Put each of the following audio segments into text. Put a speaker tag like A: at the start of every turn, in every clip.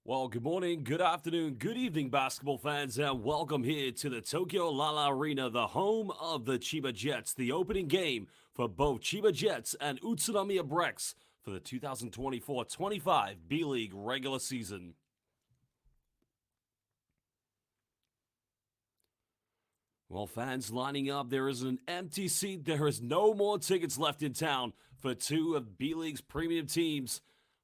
A: Well, good morning, good afternoon, good evening, basketball fans, and welcome here to the Tokyo Lala Arena, the home of the Chiba Jets, the opening game for both Chiba Jets and UTSUNOMIYA BREX for the 2024-25 B.LEAGUE regular season. Well, fans lining up, there is an empty seat. There is no more tickets left in town for two of B.LEAGUE's premium teams.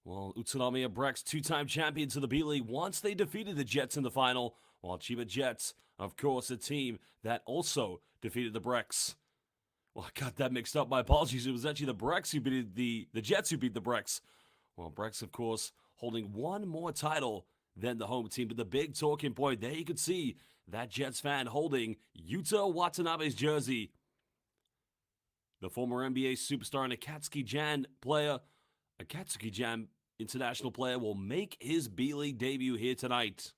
A: Well, UTSUNOMIYA BREX, two-time champions of the B-League, once they defeated the Jets in the final, while Chiba Jets, of course, a team that also defeated the BREX. Well, I got that mixed up. My apologies. It was actually the BREX who beat the Jets who beat the BREX. Well, BREX, of course, holding one more title than the home team. But the big talking point, there you could see that Jets fan holding Yuta Watanabe's jersey. The former NBA superstar and Akatsuki Jan international player will make his B-League debut here tonight.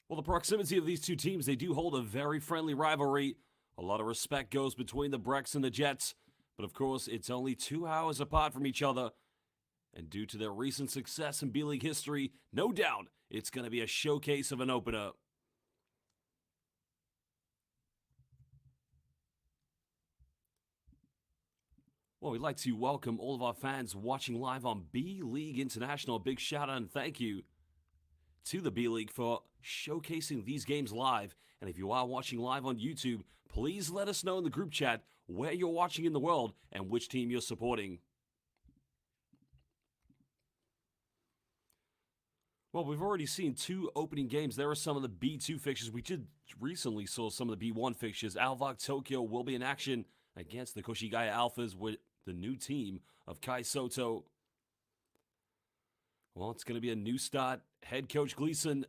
A: Well, the proximity of these two teams, they do hold a very friendly rivalry. A lot of respect goes between the BREX and the Jets, but of course, it's only 2 hours apart from each other. And due to their recent success in B-League history, no doubt it's going to be a showcase of an opener. Well, we'd like to welcome all of our fans watching live on B.LEAGUE International. A big shout out and thank you to the B-League for showcasing these games live. And if you are watching live on YouTube, please let us know in the group chat where you're watching in the world and which team you're supporting. Well, we've already seen 2 opening games. There are some of the B2 fixtures. We did recently saw some of the B1 fixtures. Alvok Tokyo will be in action against the Koshigaya Alphas with the new team of Kai Soto. Well, it's going to be a new start. Head coach Gleason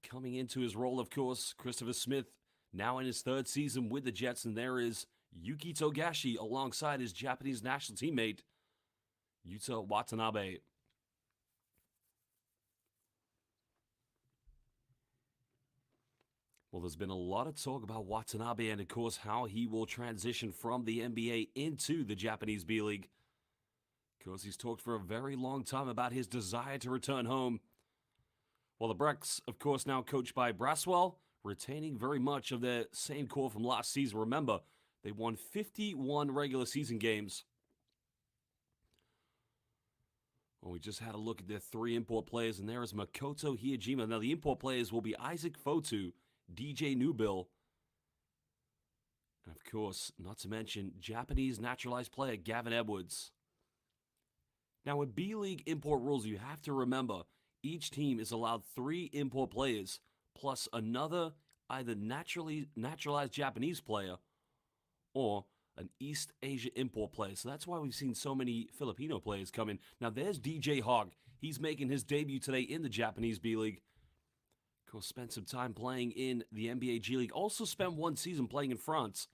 A: coming into his role, of course. Christopher Smith now in his 3rd season with the Jets, and there is Yuki Togashi alongside his Japanese national teammate, Yuta Watanabe. Well, there's been a lot of talk about Watanabe and, of course, how he will transition from the NBA into the Japanese B-League. Of course, he's talked for a very long time about his desire to return home. Well, the BREX, of course, now coached by Braswell, retaining very much of their same core from last season. Remember, they won 51 regular season games. Well, we just had a look at their 3 import players, and there is Makoto Hiyajima. Now, the import players will be Isaac Fotu, DJ Newbill, and of course, not to mention Japanese naturalized player Gavin Edwards. Now, with B-League import rules, you have to remember each team is allowed 3 import players plus another either naturalized Japanese player or an East Asia import player. So that's why we've seen so many Filipino players come in. Now, there's DJ Hogg. He's making his debut today in the Japanese B-League. Of course, spent some time playing in the NBA G League. Also spent 1 season playing in France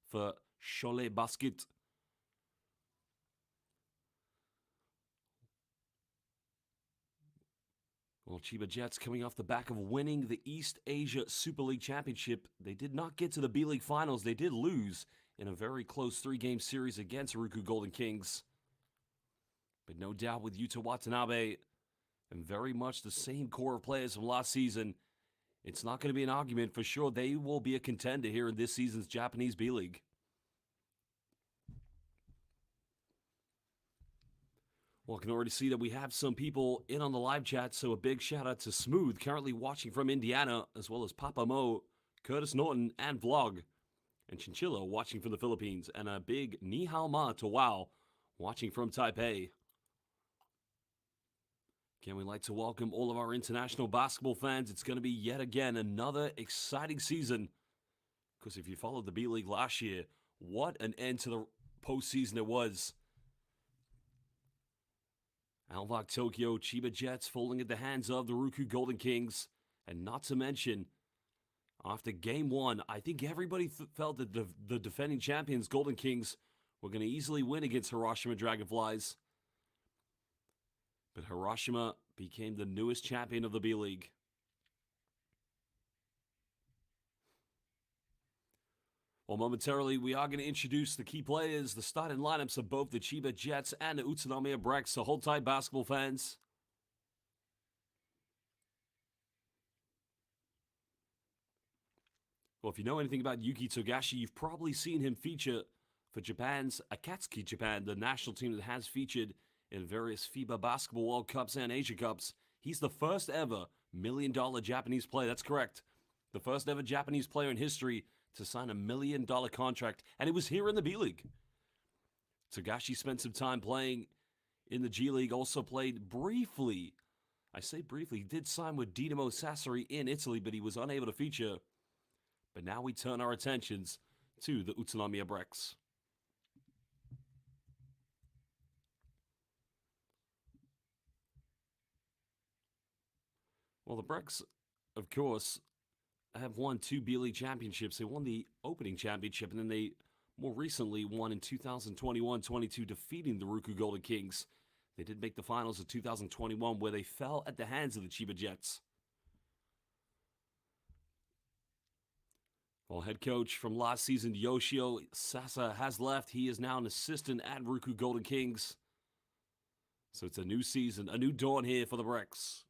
A: for Cholet Basket. Well, Chiba Jets coming off the back of winning the East Asia Super League Championship. They did not get to the B-League Finals. They did lose in a very close 3-game series against Ryukyu Golden Kings. But no doubt with Yuta Watanabe and very much the same core of players from last season, it's not going to be an argument for sure. They will be a contender here in this season's Japanese B-League. Well, I can already see that we have some people in on the live chat, so a big shout out to Smooth, currently watching from Indiana, as well as Papa Mo, Curtis Norton, and Vlog, and Chinchilla watching from the Philippines, and a big Ni Hao Ma to Wow watching from Taipei. Again, we'd like to welcome all of our international basketball fans. It's going to be yet again another exciting season. Because if you followed the B-League last year, what an end to the postseason it was. Alvok Tokyo, Chiba Jets falling at the hands of the Ryukyu Golden Kings. And not to mention, after Game 1, I think everybody felt that the defending champions, Golden Kings, were going to easily win against Hiroshima Dragonflies. But Hiroshima became the newest champion of the B-League. Well, momentarily, we are going to introduce the key players, the starting lineups of both the Chiba Jets and the UTSUNOMIYA BREX, so hold tight, basketball fans. Well, if you know anything about Yuki Togashi, you've probably seen him feature for Japan's Akatsuki Japan, the national team that has featured in various FIBA Basketball World Cups and Asia Cups. He's the first ever $1 million Japanese player. That's correct. The first ever Japanese player in history to sign a $1 million contract, and it was here in the B.LEAGUE. Togashi spent some time playing in the G League, also played briefly. I say briefly, he did sign with Dinamo Sassari in Italy, but he was unable to feature. But now we turn our attentions to the UTSUNOMIYA BREX. Well, the BREX, of course, have won 2 B.LEAGUE championships. They won the opening championship, and then they more recently won in 2021-22, defeating the Ruku Golden Kings. They did make the finals of 2021, where they fell at the hands of the Chiba Jets. Well, head coach from last season, Yoshio Sasa, has left. He is now an assistant at Ruku Golden Kings. So it's a new season, a new dawn here for the BREX.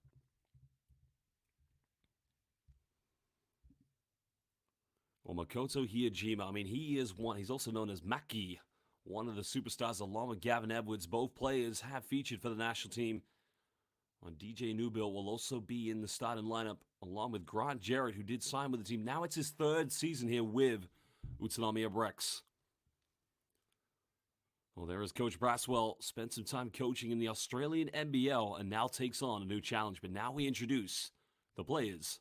A: Well, Makoto Hiyajima, he is one. He's also known as Maki, one of the superstars, along with Gavin Edwards. Both players have featured for the national team. DJ Newbill will also be in the starting lineup, along with Grant Jarrett, who did sign with the team. Now it's his third season here with UTSUNOMIYA BREX. Well, there is Coach Braswell. Spent some time coaching in the Australian NBL and now takes on a new challenge. But now we introduce the players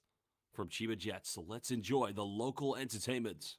A: from Chiba Jets. So let's enjoy the local entertainment.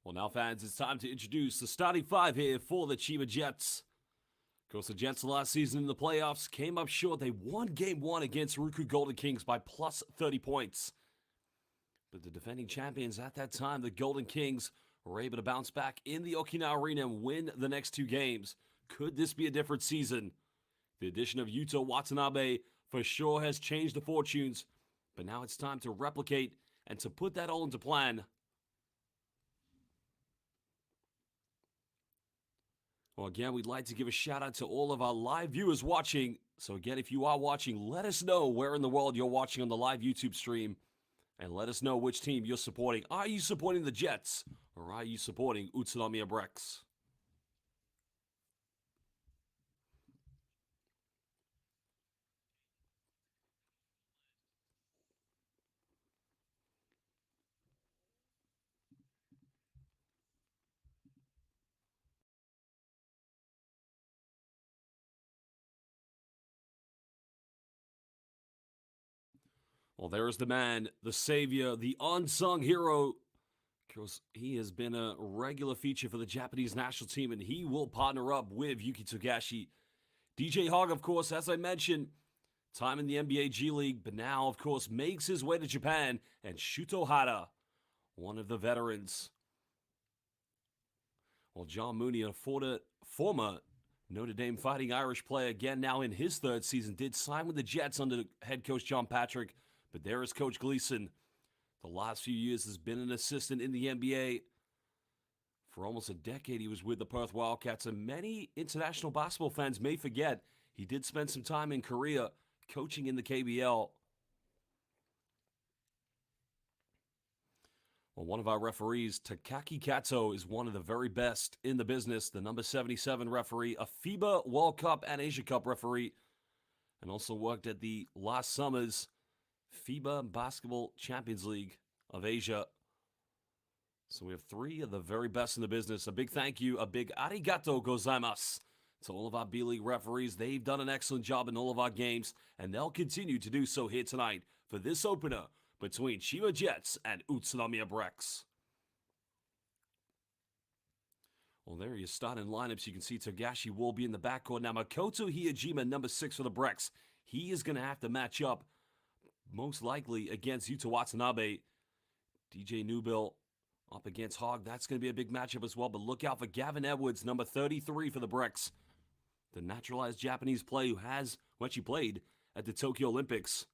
A: Well, now, fans, it's time to introduce the starting five here for the Chiba Jets. Of course, the Jets last season in the playoffs came up short. They won Game 1 against Ruku Golden Kings by plus 30 points. But the defending champions at that time, the Golden Kings, were able to bounce back in the Okinawa Arena and win the next 2 games. Could this be a different season? The addition of Yuto Watanabe for sure has changed the fortunes, but now it's time to replicate and to put that all into plan. Well, again, we'd like to give a shout out to all of our live viewers watching. So again, if you are watching, let us know where in the world you're watching on the live YouTube stream. And let us know which team you're supporting. Are you supporting the Jets or are you supporting UTSUNOMIYA BREX? Well, there's the man, the savior, the unsung hero. Because he has been a regular feature for the Japanese national team, and he will partner up with Yuki Togashi. DJ Hogg, of course, as I mentioned, time in the NBA G League, but now, of course, makes his way to Japan. And Shuto Hara, one of the veterans. Well, John Mooney, a former Notre Dame Fighting Irish player, again now in his third season, did sign with the Jets under head coach John Patrick. But there is Coach Gleason. The last few years has been an assistant in the NBA. For almost a decade, he was with the Perth Wildcats, and many international basketball fans may forget he did spend some time in Korea coaching in the KBL. Well, one of our referees, Takaki Kato, is one of the very best in the business. The number 77 referee, a FIBA World Cup and Asia Cup referee, and also worked at the last summer's FIBA Basketball Champions League of Asia. So we have three of the very best in the business. A big thank you, a big arigato gozaimasu to all of our B-League referees. They've done an excellent job in all of our games, and they'll continue to do so here tonight for this opener between CHIBA Jets and UTSUNOMIYA BREX. Well, there you start in lineups. You can see Togashi will be in the backcourt. Now, Makoto Hiyajima, number 6 for the BREX. He is going to have to match up most likely against Yuta Watanabe. DJ Newbill up against Hogg. That's going to be a big matchup as well. But look out for Gavin Edwards, number 33 for the BREX. The naturalized Japanese player who actually played at the Tokyo Olympics.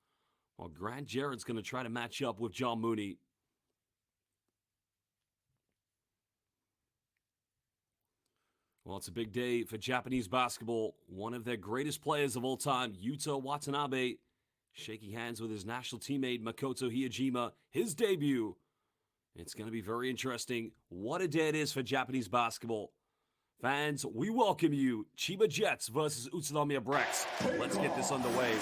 A: While Grant Jarrett's going to try to match up with John Mooney. Well, it's a big day for Japanese basketball. One of their greatest players of all time, Yuta Watanabe, shaking hands with his national teammate Makoto Hiyajima, his debut. It's going to be very interesting. What a day it is for Japanese basketball. Fans, we welcome you. CHIBA Jets versus UTSUNOMIYA BREX. Let's get this underway.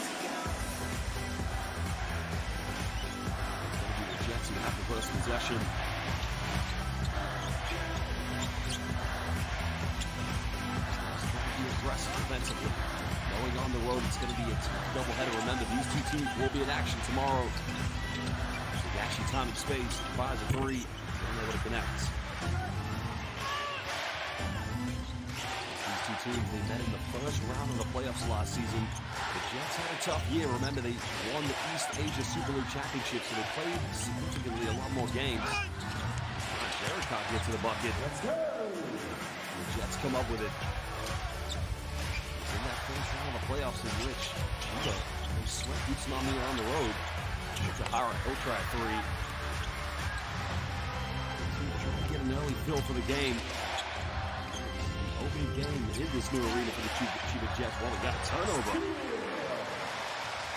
A: The Jets who have the first possession. Aggressive defensively. Going on the road, it's going to be a doubleheader. Remember, these two teams will be in action tomorrow. Togashi, time and space, fires a three. Don't know what it connects. These two teams, they met in the first round of the playoffs last season. The Jets had a tough year. Remember, they won the East Asia Super League Championship, so they played significantly a lot more games. Jarrett can't get to the bucket. The Jets come up with it. In that first round of the playoffs in which CHIBA swept UTSUNOMIYA on the road. It's a Hara, he'll try a three. Trying to get an early fill for the game. The opening game in this new arena for the CHIBA Jets. Well, we got a turnover.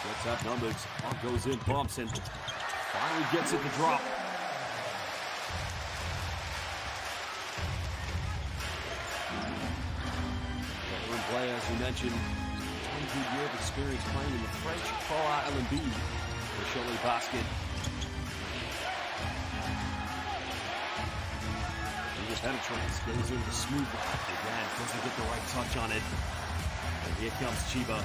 A: Jets have numbers. Hogg goes in, bumps, and finally gets it to drop. Player, as we mentioned, 22 years of experience playing in the French Far Island B for Cholet Basket. He penetrates, goes into the smooth rock. Again, doesn't get the right touch on it. And here comes CHIBA.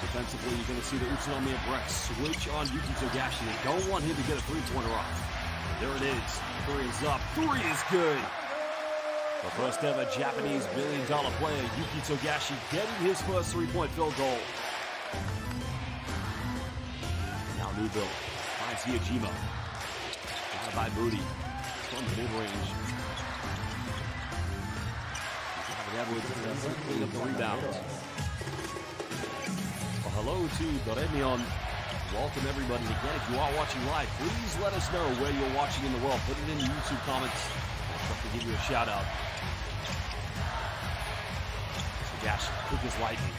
A: Defensively, you're going to see the UTSUNOMIYA BREX switch on Yuki Togashi. They don't want him to get a three-pointer off. There it is. Three is up. Three is good. The first ever Japanese billion-dollar player, Yuki Togashi, getting his first three-point field goal. Now Newbill finds Hiyajima. Got by Moody from the mid-range. Edwards clean up the rebound. Hello to Doremion. Welcome everybody. Again, if you are watching live, please let us know where you're watching in the world. Put it in the YouTube comments. I'll try to give you a shout out. Togashi, quick as lightning.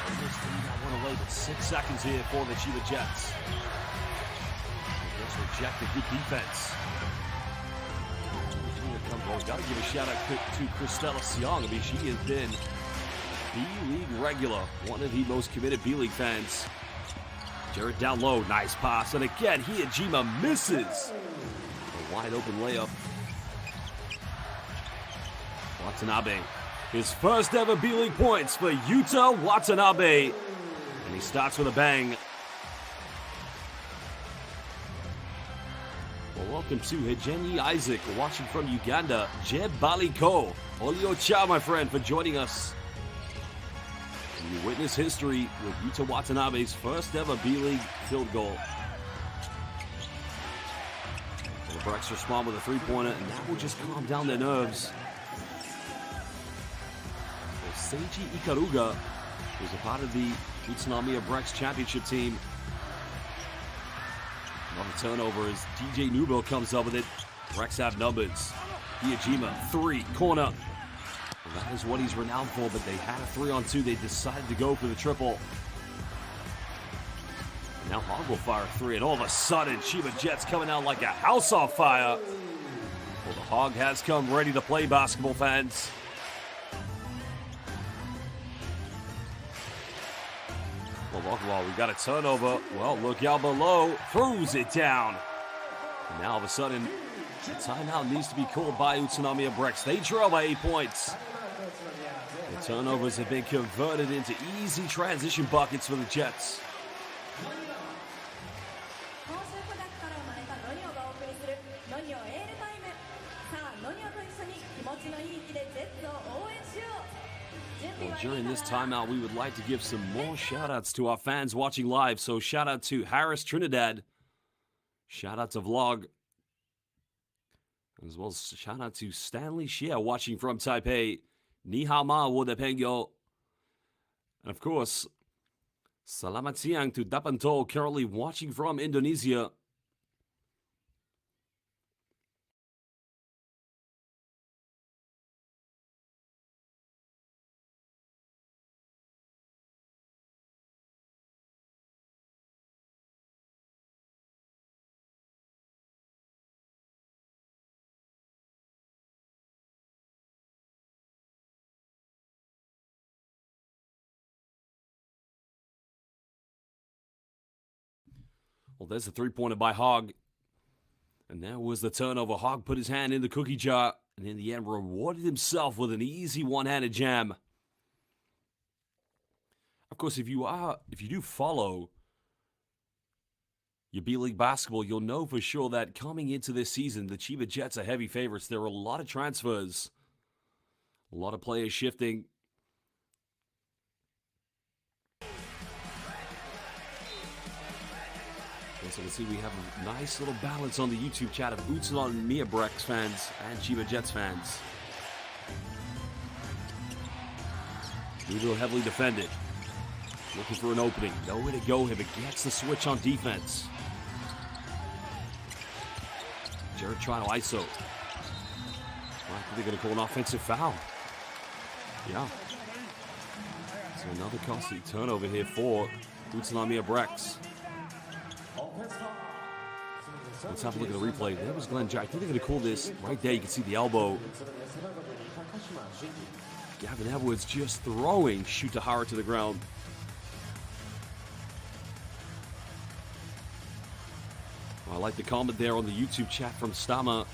A: Almost 3-1 away, but 6 seconds here for the CHIBA Jets. Gets rejected. Good defense. We've got to give a shout out to Christella Siong. I mean, she has been B-League regular, one of the most committed B-League fans. Jarrett down low, nice pass, and again, Hiyajima misses. A wide open layup. Watanabe. His first ever B-League points for Yuta Watanabe. And he starts with a bang. Well, welcome to Hejenyi Isaac, watching from Uganda. Jeb Baliko. Olio Chow, my friend, for joining us. And you witness history with Yuta Watanabe's first ever B-League field goal. Well, the BREX respond with a three-pointer, and that will just calm down their nerves. Well, Seiji Ikaruga was a part of the UTSUNOMIYA BREX championship team. Another turnover as DJ Newbill comes up with it. BREX have numbers. Hiyajima, three, corner. And that is what he's renowned for, but they had a 3-on-2. They decided to go for the triple. Now Hog will fire a three, and all of a sudden, CHIBA Jets coming out like a house on fire. Well, the Hog has come ready to play, basketball fans. Well, we got a turnover. Well, look out below. Throws it down. And now all of a sudden, a timeout needs to be called by UTSUNOMIYA BREX. They trail by 8 points. The turnovers have been converted into easy transition buckets for the Jets. Well, during this timeout, we would like to give some more shout-outs to our fans watching live. So shout-out to Harris Trinidad. Shout-out to Vlog. As well as shout-out to Stanley Shia watching from Taipei. Ni hao ma wo de pengyo. And of course, Salamat siang to Dapanto, currently watching from Indonesia. Well, there's a three-pointer by Hog. And there was the turnover. Hog put his hand in the cookie jar and in the end rewarded himself with an easy one-handed jam. Of course, if you do follow your B-League basketball, you'll know for sure that coming into this season, the CHIBA Jets are heavy favorites. There are a lot of transfers, a lot of players shifting. So you can see we have a nice little balance on the YouTube chat of UTSUNOMIYA BREX fans and CHIBA Jets fans. Newbill heavily defended. Looking for an opening. Nowhere to go here, but gets the switch on defense. Jared trying to ISO. I think they're going to call an offensive foul. Yeah. So another costly turnover here for UTSUNOMIYA BREX. Let's have a look at the replay. There was Glenn Jack. I think they're going to call this right there. You can see the elbow. Gavin Edwards just throwing Shutahara to the ground. Well, I like the comment there on the YouTube chat from Stama.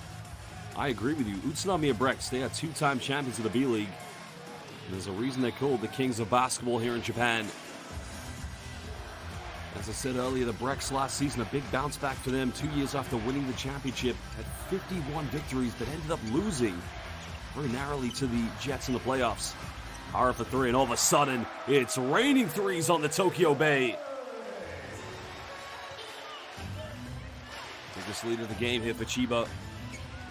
A: I agree with you. UTSUNOMIYA BREX, they are two-time champions of the B-League. And there's a reason they're called the Kings of Basketball here in Japan. As I said earlier, the BREX last season, a big bounce back for them 2 years after winning the championship. Had 51 victories, but ended up losing very narrowly to the Jets in the playoffs. Hara for three, and all of a sudden, it's raining threes on the Tokyo Bay. Biggest lead of the game here for CHIBA.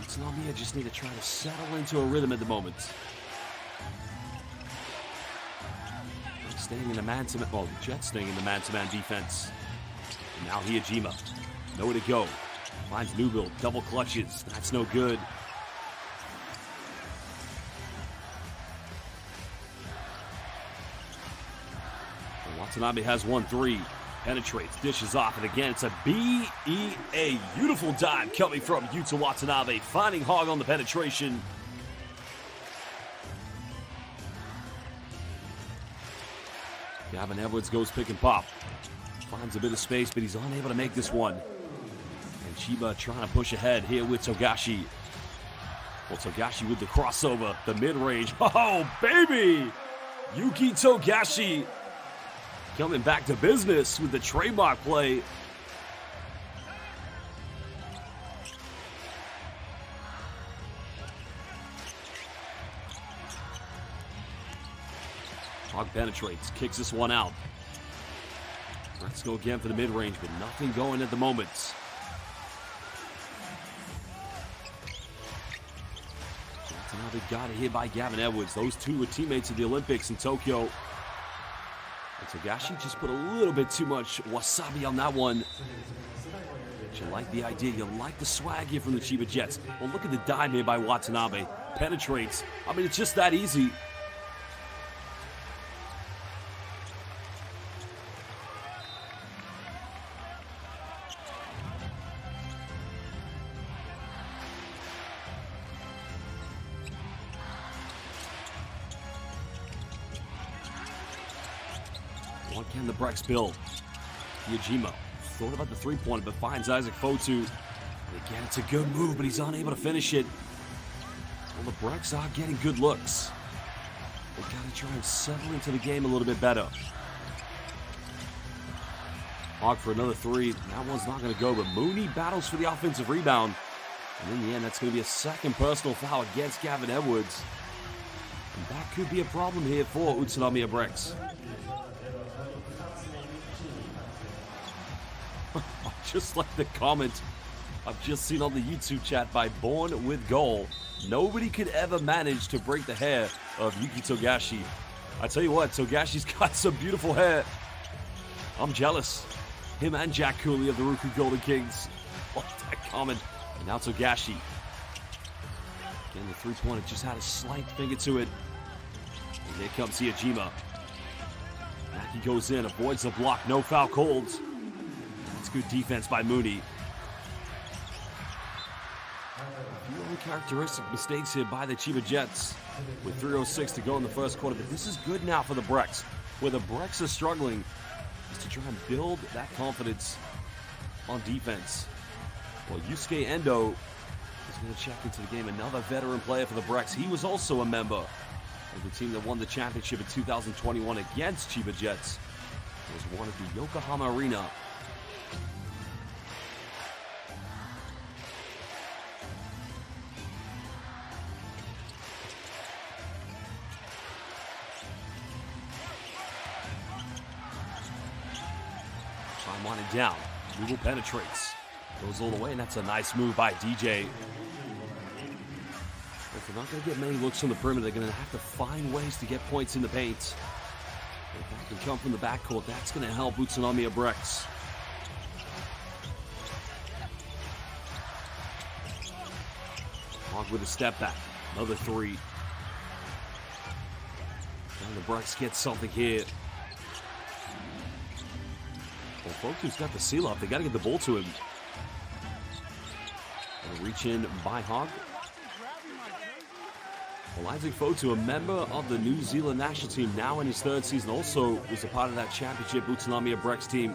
A: UTSUNOMIYA just need to try to settle into a rhythm at the moment. Staying in the man-to-man, well, the Jets staying in the man-to-man defense. And now Hiyajima, nowhere to go. Finds Newbill, double clutches, that's no good. And Watanabe has 1-3, penetrates, dishes off, and again, it's a B.E.A. Beautiful dive coming from Yuta Watanabe, finding Hog on the penetration. Gavin Edwards goes pick and pop. Finds a bit of space, but he's unable to make this one. And CHIBA trying to push ahead here with Togashi. Well, Togashi with the crossover, the mid-range. Oh, baby! Yuki Togashi coming back to business with the trademark play. Hog penetrates, kicks this one out. Let's go again for the mid-range, but nothing going at the moment. That's another got hit by Gavin Edwards. Those two were teammates at the Olympics in Tokyo. And Togashi just put a little bit too much wasabi on that one. But you like the idea, you like the swag here from the Chiba Jets. Well, look at the dive here by Watanabe. Penetrates. I mean, it's just that easy. What can the BREX build? Yajima thought about the three-pointer, but finds Isaac Fotu. Again, it's a good move, but he's unable to finish it. Well, the BREX are getting good looks. They gotta try and settle into the game a little bit better. Hog for another three. That one's not gonna go, but Mooney battles for the offensive rebound. And in the end, that's gonna be a second personal foul against Gavin Edwards. And that could be a problem here for Utsunomiya BREX. Just like the comment I've just seen on the YouTube chat by Born with Goal. Nobody could ever manage to break the hair of Yuki Togashi. I tell you what, Togashi's got some beautiful hair. I'm jealous. Him and Jack Cooley of the Ruku Golden Kings. What that comment. And now Togashi. Again, the three-pointer just had a slight finger to it. And here comes Yajima. Maki goes in, avoids the block, no foul called. Good defense by Mooney. A few uncharacteristic mistakes here by the Chiba Jets with 3:06 to go in the first quarter, but this is good now for the BREX. Where the BREX are struggling is to try and build that confidence on defense. Well, Yusuke Endo is going to check into the game. Another veteran player for the BREX. He was also a member of the team that won the championship in 2021 against Chiba Jets. It was one at the Yokohama Arena. Time winding down. Google penetrates. Goes all the way, and that's a nice move by DJ. If they're not going to get many looks from the perimeter, they're going to have to find ways to get points in the paint. If that can come from the backcourt, that's going to help Utsunomiya BREX. Hog with a step back. Another three. And the BREX gets something here. Well, Fotu's got the seal up. They got to get the ball to him. Gonna reach in by Hog. Well, Isaac Fotu, a member of the New Zealand national team, now in his third season, also was a part of that championship Utsunomiya BREX team.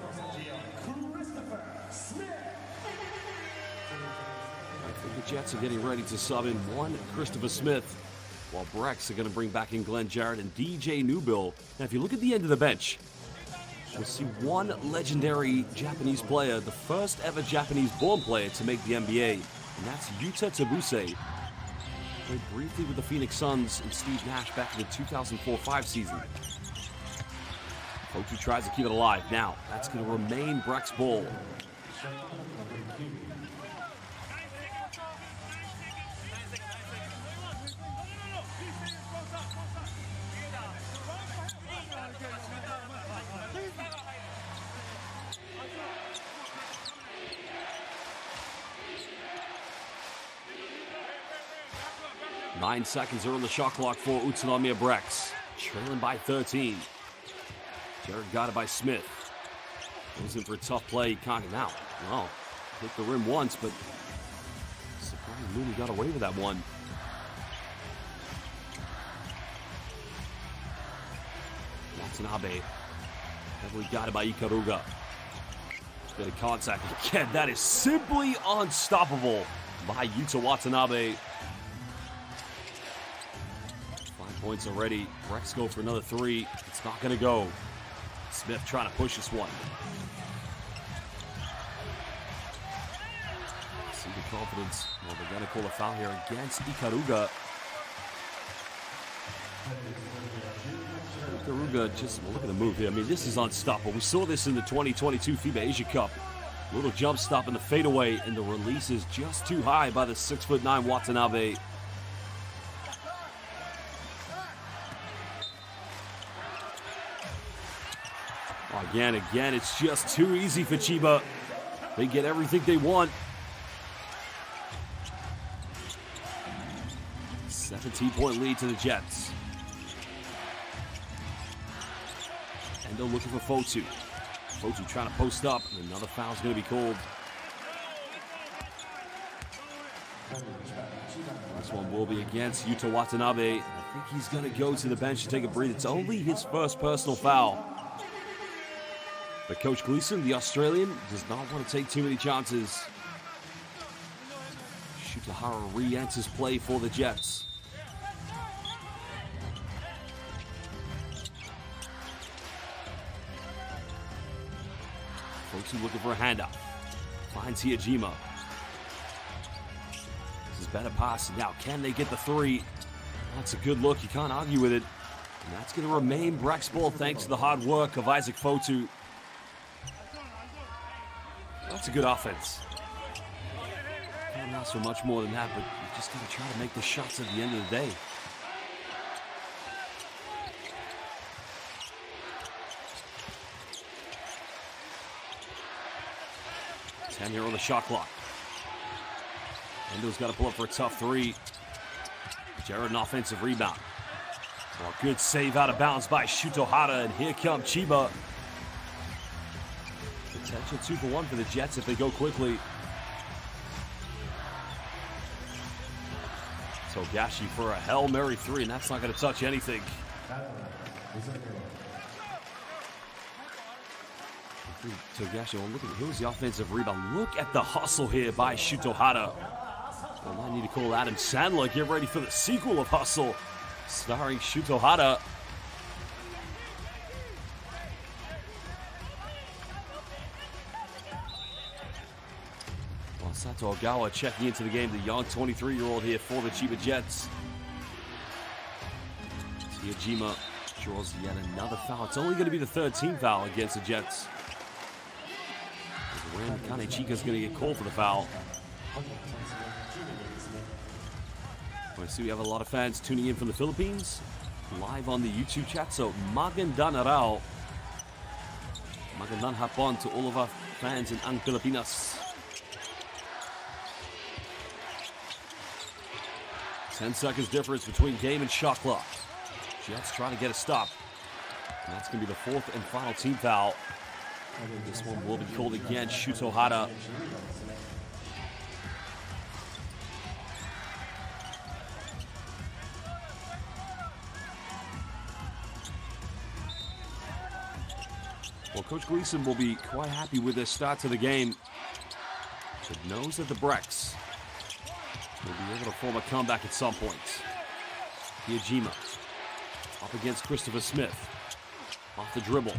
A: I think the Jets are getting ready to sub in one Christopher Smith, while BREX are going to bring back in Glenn Jarrett and DJ Newbill. Now, if you look at the end of the bench, we'll see one legendary Japanese player, the first ever Japanese-born player to make the NBA, and that's Yuta Tabuse. Played briefly with the Phoenix Suns and Steve Nash back in the 2004-05 season. Fotu tries to keep it alive. Now, that's going to remain BREX ball. Nine seconds are on the shot clock for Utsunomiya BREX. Trailing by 13. Jared got it by Smith. Goes in for a tough play. Can't get out. Well, hit the rim once, but surprisingly Mooney got away with that one. Watanabe. Heavily got it by Ikaruga. Bit of contact. Again, that is simply unstoppable by Yuta Watanabe. points already. BREX go for another 3. It's not going to go. Smith trying to push this one. See the confidence. Well, they're going to call a foul here against Ikaruga. Ikaruga just, well, look at the move here. I mean, this is unstoppable. We saw this in the 2022 FIBA Asia Cup. Little jump stop in the fadeaway, and the release is just too high by the 6'9" Watanabe. Again, it's just too easy for CHIBA. They get everything they want. 17-point lead to the Jets. Endo looking for Fotu. Fotu trying to post up, and another foul's going to be called. This one will be against Yuta Watanabe. I think he's going to go to the bench to take a breather. It's only his first personal foul. But Coach Gleason, the Australian, does not want to take too many chances. Shutahara re-enters play for the Jets. Fotu looking for a handoff. Finds Hiajima. This is better passing. Now, can they get the 3? That's a good look. You can't argue with it. And that's going to remain BREX ball thanks to the hard work of Isaac Fotu. That's a good offense. Can't ask for much more than that, but you just got to try to make the shots at the end of the day. Here on the shot clock. Endo's got to pull up for a tough 3. Jared, an offensive rebound. Well, good save out of bounds by Shutohara, and here comes CHIBA. Potential 2 for 1 for the Jets if they go quickly. Togashi for a Hail Mary 3, and that's not going to touch anything. Togashi, well, look at, here's the offensive rebound. Look at the hustle here by Shutohara. Well, I need to call Adam Sandler. Get ready for the sequel of Hustle, starring Shutohara. Well, Sato Ogawa checking into the game, the young 23-year-old here for the CHIBA Jets. Hiajima draws yet another foul. It's only going to be the 3rd team foul against the Jets. Kanechika's going to get called for the foul. I see we have a lot of fans tuning in from the Philippines, live on the YouTube chat. So magandang araw. Magandang hapon to all of our fans in Ang Pilipinas. 10 seconds difference between game and shot clock. Jets trying to get a stop. And that's going to be the 4th and final team foul. This one will be called against Shutohara. Well, Coach Gleason will be quite happy with their start to the game. But knows that the BREX will be able to form a comeback at some point. Hiajima up against Christopher Smith. Off the dribble.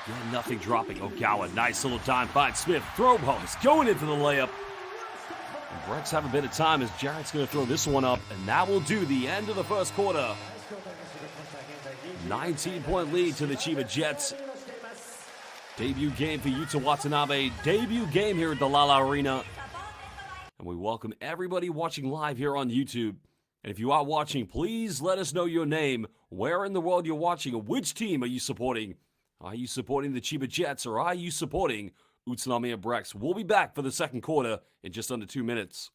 A: Again, nothing dropping. Ogawa, nice little dime by Smith. Throw ball is going in for the layup. And BREX have a bit of time as Jarrett's going to throw this one up, and that will do the end of the first quarter. 19-point lead to the CHIBA Jets. Debut game for Yuta Watanabe. Debut game here at the Lala Arena. And we welcome everybody watching live here on YouTube. And if you are watching, please let us know your name, where in the world you're watching, and which team are you supporting. Are you supporting the CHIBA Jets, or are you supporting Utsunomiya BREX? We'll be back for the second quarter in just under 2 minutes.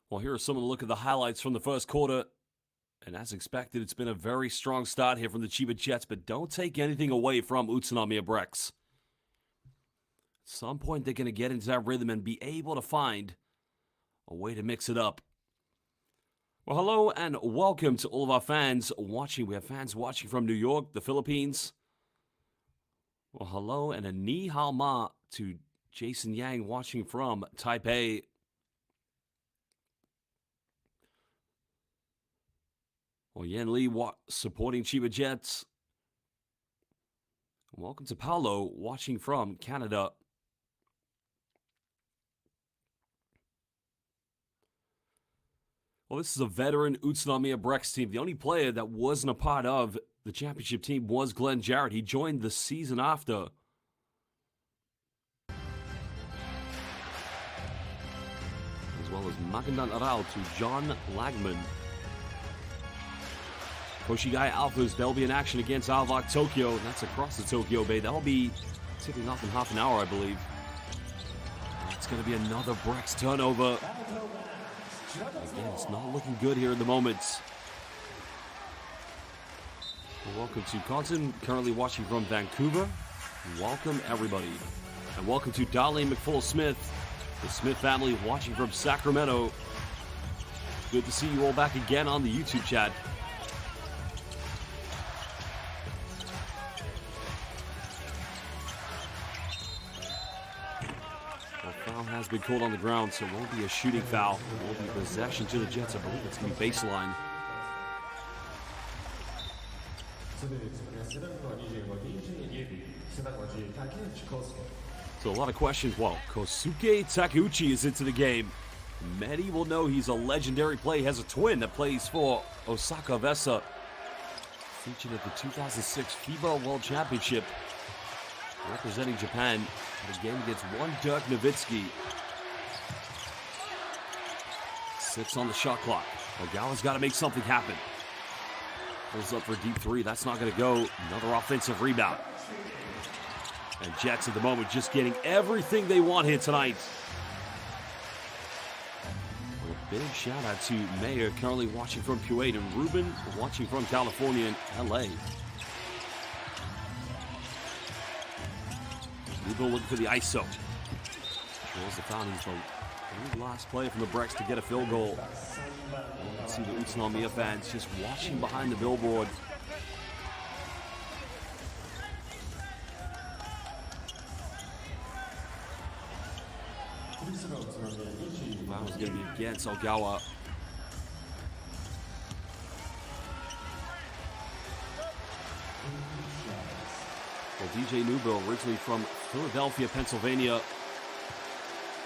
A: Well, here are some of the look at the highlights from the first quarter. And as expected, it's been a very strong start here from the CHIBA Jets, but don't take anything away from UTSUNOMIYA BREX. At some point, they're going to get into that rhythm and be able to find a way to mix it up. Well, hello and welcome to all of our fans watching. We have fans watching from New York, the Philippines. Well, hello and a ni hao ma to Jason Yang watching from Taipei. Well, Yan Lee supporting CHIBA Jets. Welcome to Paolo watching from Canada. Well, this is a veteran UTSUNOMIYA BREX team. The only player that wasn't a part of the championship team was Glenn Jarrett. He joined the season after. As well as Magandang Araw to John Lagman. Koshigai Alphas, they'll be in action against Alvak Tokyo. That's across the Tokyo Bay. That'll be tipping off in half an hour, I believe. It's going to be another BREX turnover. Again, it's not looking good here at the moment. Well, welcome to Cotton, currently watching from Vancouver. Welcome, everybody. And welcome to Darlene McFull-Smith, the Smith family watching from Sacramento. Good to see you all back again on the YouTube chat. Foul has been called on the ground, so it won't be a shooting foul. It will be possession to the Jets. I believe it's going to be baseline. So a lot of questions. Well, Kosuke Takeuchi is into the game. Many will know he's a legendary player. He has a twin that plays for Osaka Vesa. Featured at the 2006 FIBA World Championship. Representing Japan in a game against one Dirk Nowitzki. 6 on the shot clock. Ogawa's got to make something happen. Pulls up for a deep three. That's not going to go. Another offensive rebound. And Jets at the moment just getting everything they want here tonight. Well, a big shout out to Mayor, currently watching from Kuwait, and Ruben watching from California and LA. Ruben looking for the ISO. Draws the foul. He's the last player from the BREX to get a field goal. You can see the UTSUNOMIYA fans just watching behind the billboard. That was going to be against Ogawa. Well, DJ Newbill, originally from Philadelphia, Pennsylvania.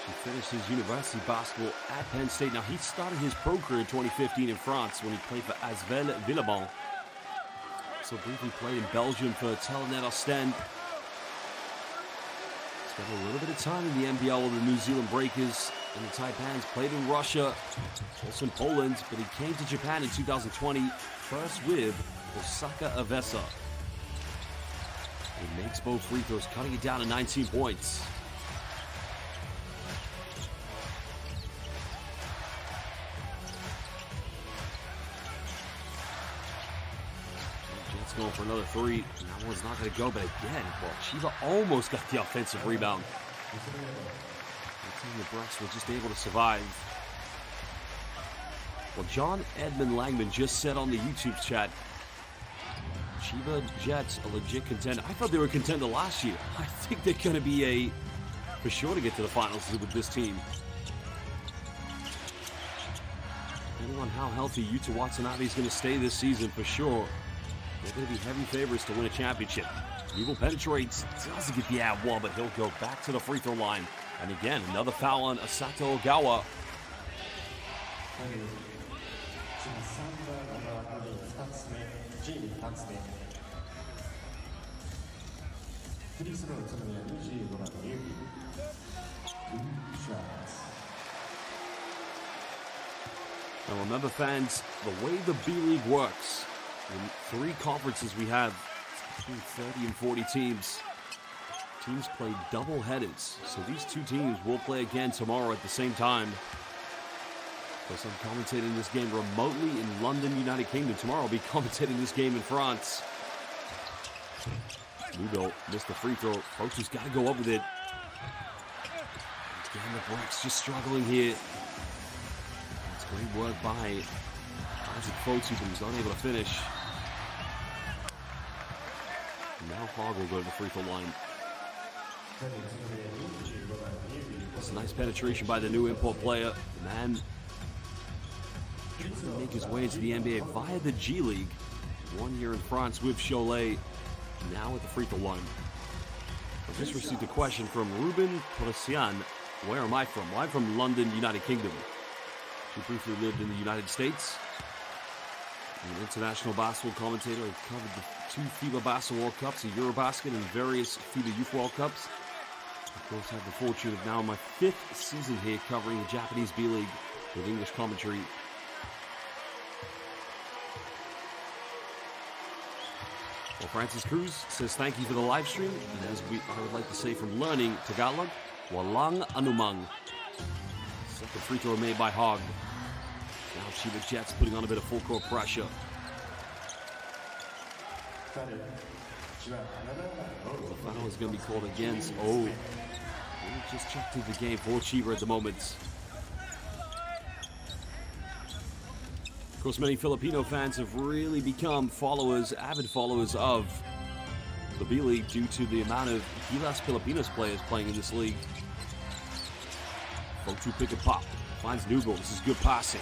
A: He finished his university basketball at Penn State. Now, he started his pro career in 2015 in France when he played for Asvel Villebon. So briefly played in Belgium for Telenet Ostend. Spent a little bit of time in the NBL with the New Zealand Breakers and the Taipans. Played in Russia, also in Poland, but he came to Japan in 2020, first with Osaka Vesa. He makes both free throws, cutting it down to 19 points. Jets going for another three. That one's not going to go, but again, well, CHIBA almost got the offensive rebound. The BREX were just able to survive. Well, John Edmund Langman just said on the YouTube chat, CHIBA Jets a legit contender. I thought they were a contender last year. I think they're going to be for sure to get to the finals with this team. Depending on how healthy Yuta Watanabe is going to stay this season, for sure, they're going to be heavy favorites to win a championship. Evil penetrates, doesn't get the ad wall, but he'll go back to the free throw line. And again, another foul on Asato Ogawa. Now remember, fans, the way the B.LEAGUE works, in 3 conferences we have between 30 and 40 teams. Teams play double headers, so these 2 teams will play again tomorrow at the same time. Plus, I'm commentating this game remotely in London, United Kingdom. Tomorrow I'll be commentating this game in France. Lugo missed the free throw. Folks just got to go up with it. Again, the BREX just struggling here. That's great work by Isaac Fotu, but he's unable to finish. Now Hogg will go to the free throw line. It's a nice penetration by the new import player. The man trying to make his way into the NBA via the G League. 1 year in France with Cholet. Now at the free throw line. I just received a question from Ruben Porcian. Where am I from? Well, I'm from London, United Kingdom. She briefly lived in the United States. I'm an international basketball commentator. I've covered the 2 FIBA Basketball World Cups, a Eurobasket, and various FIBA Youth World Cups. Of course, I have the fortune of now my 5th season here covering the Japanese B.LEAGUE with English commentary. Well, Francis Cruz says thank you for the live stream. And as I would like to say from learning Tagalog, walang anumang. Second free throw made by Hogg. Now CHIBA Jets putting on a bit of full court pressure. The foul is going to be called against. Oh, let me just check through the game for CHIBA at the moment. Of course, many Filipino fans have really become avid followers of the B.LEAGUE due to the amount of Gilas Pilipinas players playing in this league. Fotu pick and pop. Finds Nugo. This is good passing.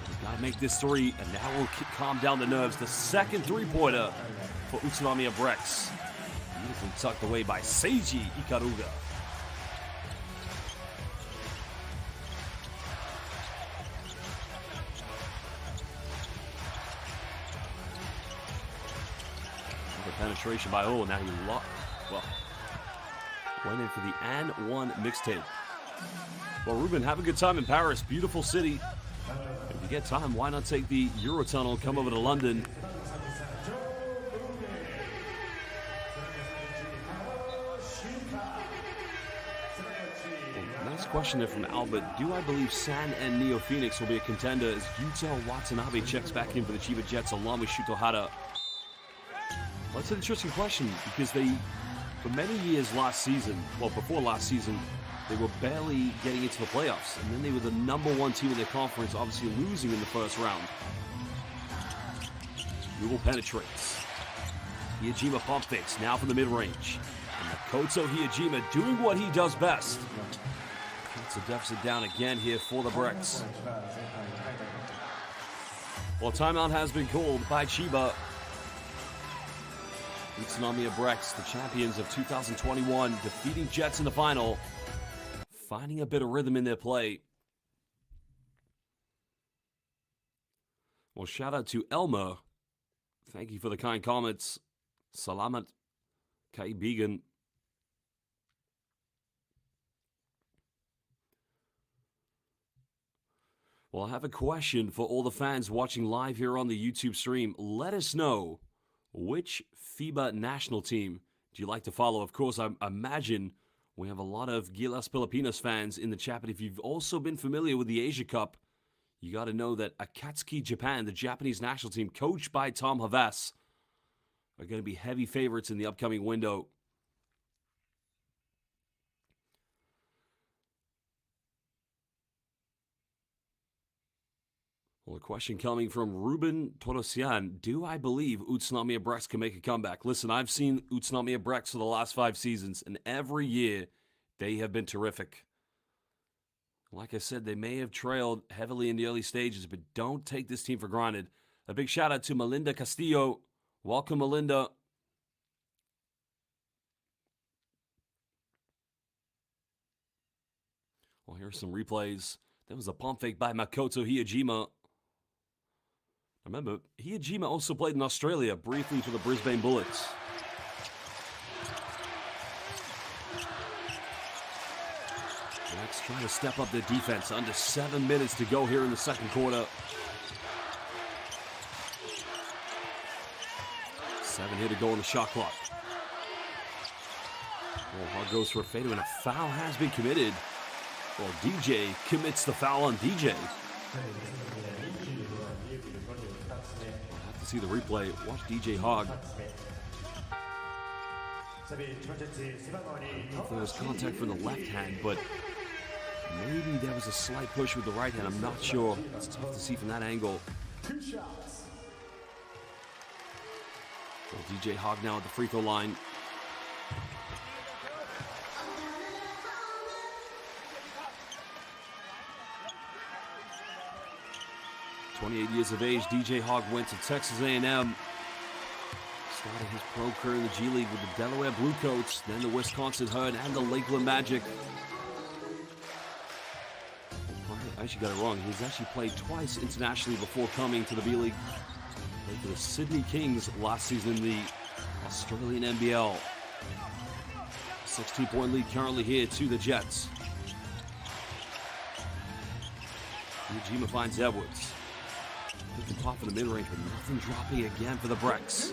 A: He's got to make this 3, and now we'll calm down the nerves. The second 3-pointer for UTSUNOMIYA BREX. Beautifully tucked away by Seiji Ikaruga. Penetration by now he went in for the and 1 mixtape. Well, Ruben, have a good time in Paris. Beautiful city. If you get time, why not take the Eurotunnel, come over to London. Well, nice question there from Albert. Do I believe San and Neo Phoenix will be a contender as Yuta Watanabe checks back in for the CHIBA Jets along with Shuto Hara? Well, that's an interesting question because for many years last season, well, before last season, they were barely getting into the playoffs. And then they were the #1 team in their conference, obviously losing in the first round. Google penetrates. Hiyajima pump fakes, now from the mid-range. And Makoto Hiyajima doing what he does best. Cuts the deficit down again here for the BREX. Well, timeout has been called by CHIBA. UTSUNOMIYA BREX, the champions of 2021, defeating Jets in the final, finding a bit of rhythm in their play. Well, shout out to Elmer. Thank you for the kind comments. Salamat kaibigan. Well, I have a question for all the fans watching live here on the YouTube stream. Let us know, which FIBA national team do you like to follow? Of course, I imagine we have a lot of Gilas Pilipinas fans in the chat, but if you've also been familiar with the Asia Cup, you got to know that Akatsuki Japan, the Japanese national team, coached by Tom Havas, are going to be heavy favorites in the upcoming window. Well, a question coming from Ruben Torosian. Do I believe UTSUNOMIYA BREX can make a comeback? Listen, I've seen UTSUNOMIYA BREX for the last 5 seasons, and every year they have been terrific. Like I said, they may have trailed heavily in the early stages, but don't take this team for granted. A big shout out to Melinda Castillo. Welcome, Melinda. Well, here's some replays. There was a pump fake by Makoto Hiyajima. Remember, Hiyajima also played in Australia briefly for the Brisbane Bullets. BREX trying to step up their defense. Under 7 minutes to go here in the second quarter. 7 here to go on the shot clock. Hogg goes for a fadeaway, and a foul has been committed. Well, DJ commits the foul on DJ. I'll have to see the replay. Watch DJ Hogg. I don't know if there was contact for the left hand, but maybe there was a slight push with the right hand. I'm not sure. It's tough to see from that angle. Well, DJ Hogg now at the free throw line. "28 years of age, DJ Hogg went to Texas A&M. Started his pro career in the G League with the Delaware Bluecoats, then the Wisconsin Herd and the Lakeland Magic. I actually got it wrong. He's actually played twice internationally before coming to the B-League. Played for the Sydney Kings last season in the Australian NBL. 16-point lead currently here to the Jets. Ujima finds Edwards. He can pop in the mid-range, but nothing dropping again for the BREX.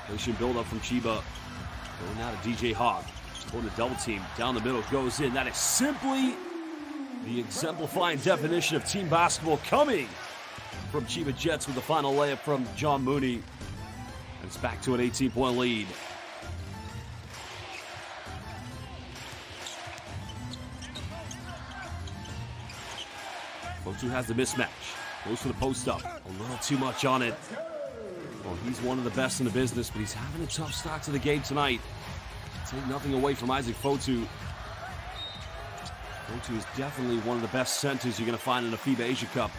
A: Patient build-up from CHIBA. Going now to DJ Hogg. Going to double team. Down the middle. Goes in. That is simply the exemplifying definition of team basketball coming from CHIBA Jets with the final layup from John Mooney. And it's back to an 18-point lead. Fotu has the mismatch. Goes for the post-up. A little too much on it. Well, he's one of the best in the business, but he's having a tough start to the game tonight. Take nothing away from Isaac Fotu. Fotu is definitely one of the best centers you're going to find in the FIBA Asia Cup.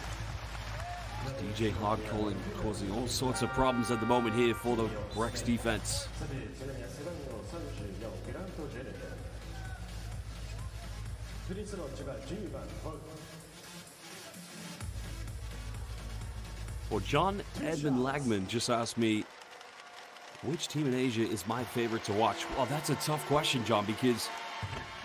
A: DJ Hogg causing all sorts of problems at the moment here for the BREX defense. Well, John Edmund Lagman just asked me, which team in Asia is my favorite to watch? Well, that's a tough question, John, because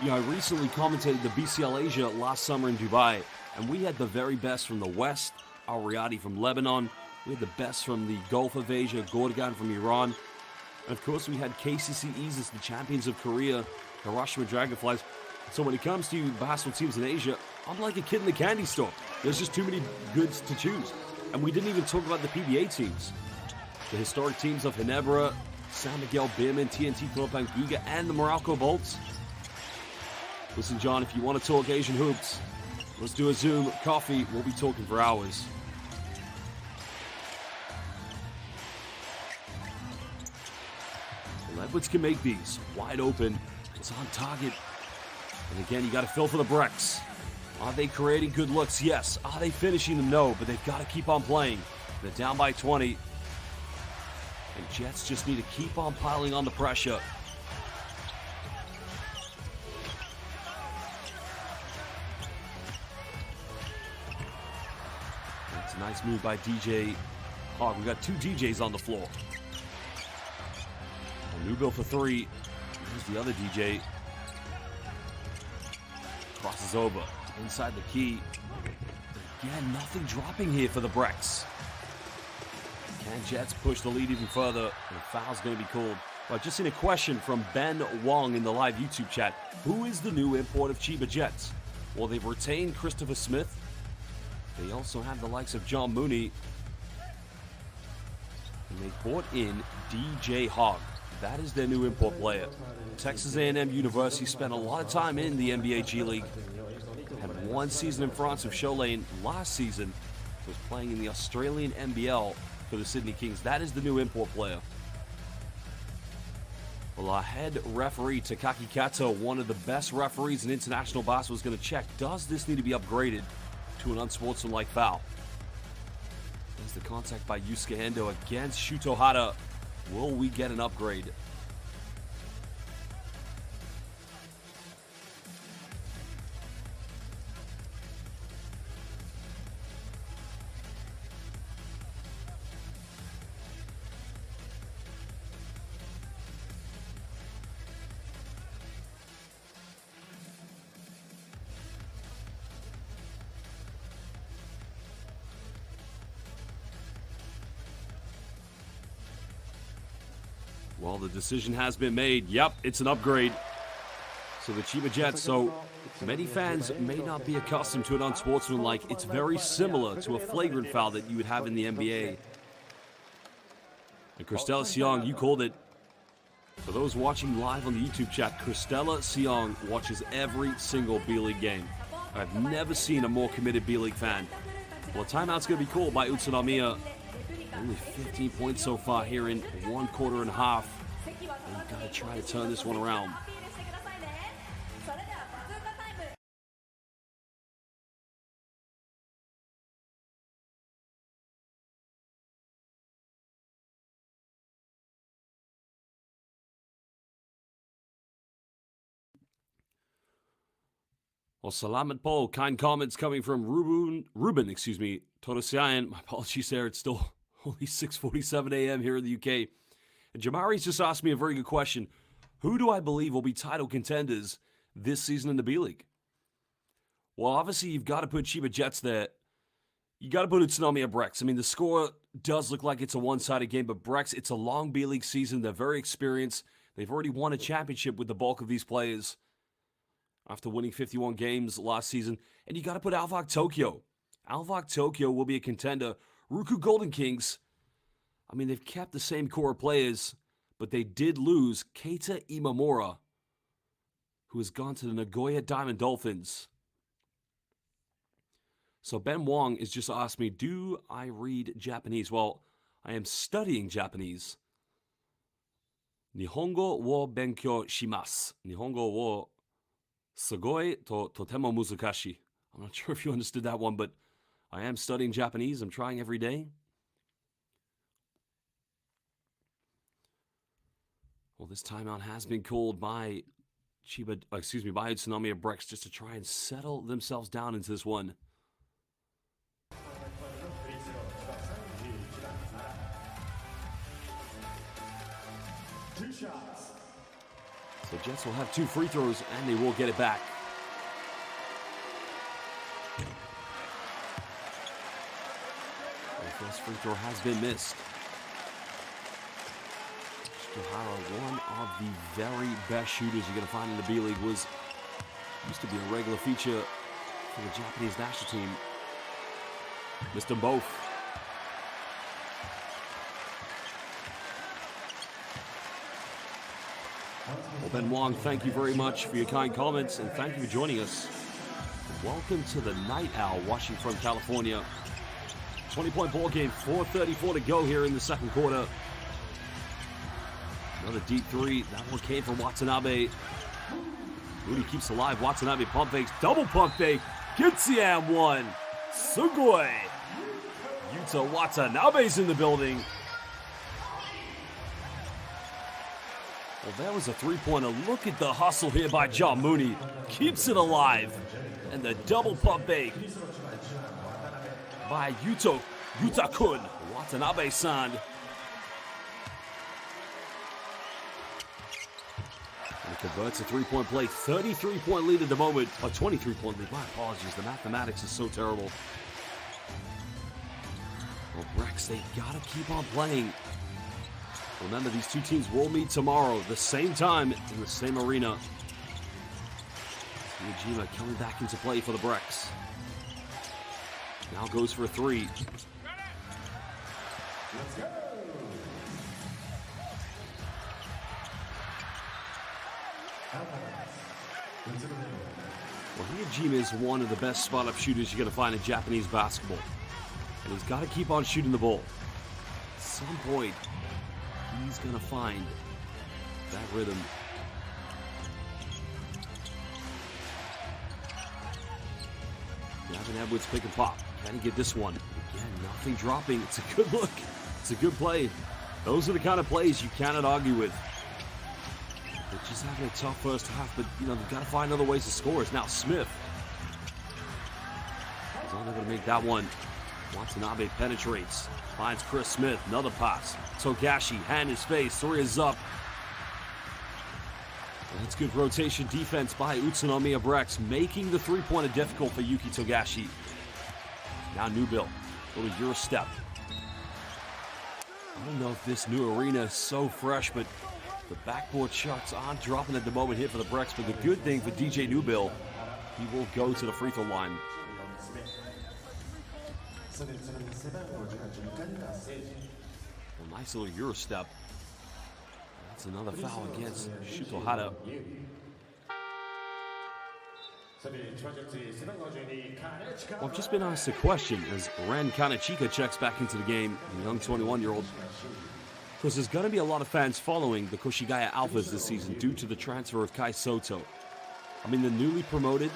A: I recently commentated the BCL Asia last summer in Dubai, and we had the very best from the West, Al Riyadi from Lebanon. We had the best from the Gulf of Asia, Gorgan from Iran. And of course, we had KCC Aegis, the champions of Korea, Hiroshima Dragonflies. So when it comes to basketball teams in Asia, I'm like a kid in the candy store. There's just too many goods to choose. And we didn't even talk about the PBA teams. The historic teams of Ginebra, San Miguel Beerman, TNT Philippine Giga, and the Morocco Bolts. Listen, John, if you want to talk Asian hoops, let's do a Zoom, coffee, we'll be talking for hours. Well, Edwards can make these. Wide open. It's on target. And again, you got to fill for the BREX. Are they creating good looks? Yes. Are they finishing them? No, but they've got to keep on playing. They're down by 20. And Jets just need to keep on piling on the pressure. That's a nice move by DJ Hogg. We got two DJs on the floor. A new bill for three. Here's the other DJ. Crosses over. Inside the key. Again, nothing dropping here for the BREX. Can Jets push the lead even further? And a foul's going to be called. Well, just seen a question from Ben Wong in the live YouTube chat. Who is the new import of CHIBA Jets? Well, they've retained Christopher Smith. They also have the likes of John Mooney. And they brought in DJ Hogg. That is their new import player. Texas A&M University spent a lot of time in the NBA G League. Had one season in France with Cholet. Last season was playing in the Australian NBL for the Sydney Kings. That is the new import player. Well, our head referee, Takaki Kato, one of the best referees in international basketball, is going to check, does this need to be upgraded to an unsportsmanlike foul? There's the contact by Yusuke Endo against Shuto Hara. Will we get an upgrade? Well, the decision has been made. Yep, it's an upgrade. So the CHIBA Jets, so many fans may not be accustomed to it unsportsmanlike. It's very similar to a flagrant foul that you would have in the NBA. And Cristela Siong, you called it. For those watching live on the YouTube chat, Cristela Siong watches every single B.LEAGUE game. I've never seen a more committed B.LEAGUE fan. Well, timeout's going to be called by UTSUNOMIYA. Only 15 points so far here in 1 quarter and a half. And you've got to try to turn this one around. Well, salamat po. Kind comments coming from Ruben, Torosian. My apologies there. It's still only 6:47 a.m. here in the UK. And Jamari's just asked me a very good question. Who do I believe will be title contenders this season in the B.LEAGUE? Well, obviously, you've got to put CHIBA Jets there. You got to put UTSUNOMIYA BREX. I mean, the score does look like it's a one-sided game, but BREX, it's a long B.LEAGUE season. They're very experienced. They've already won a championship with the bulk of these players after winning 51 games last season. And you got to put Alvak Tokyo. Alvak Tokyo will be a contender. Ruku Golden Kings, I mean, they've kept the same core of players, but they did lose Keita Imamura, who has gone to the Nagoya Diamond Dolphins. So Ben Wong has just asked me, do I read Japanese? Well, I am studying Japanese. Nihongo wo benkyou shimasu. Nihongo wo sugoi to totemo muzukashi. I'm not sure if you understood that one, but I am studying Japanese. I'm trying every day. Well, this timeout has been called by by UTSUNOMIYA BREX just to try and settle themselves down into this one. So Jets will have 2 free throws and they will get it back. The first free throw has been missed. Shikihara, one of the very best shooters you're going to find in the B.LEAGUE, used to be a regular feature for the Japanese national team. Missed them both. Well, Ben Wong, thank you very much for your kind comments, and thank you for joining us. Welcome to the Night Owl, watching from California. 20-point ball game, 4:34 to go here in the second quarter. Another deep three. That one came from Watanabe. Rudy keeps alive. Watanabe pump fakes. Double pump fake. Gets the and one. Sugoi. Yuta Watanabe's in the building. Well, that was a three-pointer. Look at the hustle here by John Mooney. Keeps it alive. And the double pump fake by Yuta-kun. Watanabe-san. And converts a three-point play. 33-point lead at the moment. A 23-point lead. My apologies. The mathematics is so terrible. Well, BREX, they've got to keep on playing. Remember, these two teams will meet tomorrow, the same time, in the same arena. Yujima coming back into play for the BREX. Now goes for a three. Let's go. Well, Yujima is one of the best spot-up shooters you're going to find in Japanese basketball. And he's got to keep on shooting the ball. At some point, he's going to find that rhythm. Gavin Edwards pick and pop. Can he get this one? Again, nothing dropping. It's a good look. It's a good play. Those are the kind of plays you cannot argue with. They're just having a tough first half, but, you know, they've got to find other ways to score. It's now Smith. He's only going to make that one. Watanabe penetrates. Finds Chris Smith. Another pass. Togashi, hand his face. Three is up. And that's good rotation defense by UTSUNOMIYA BREX, making the three-pointer difficult for Yuki Togashi. Now Newbill. Little Euro step. I don't know if this new arena is so fresh, but The backboard shots aren't dropping at the moment here for the BREX, but the good thing for DJ Newbill, he will go to the free throw line. A nice little Euro step. That's another foul against Shutohara. Well, I've just been asked a question as Ren Kanechika checks back into the game, the young 21-year-old. Because there's going to be a lot of fans following the Koshigaya Alphas this season due to the transfer of Kai Soto. I mean, the newly promoted.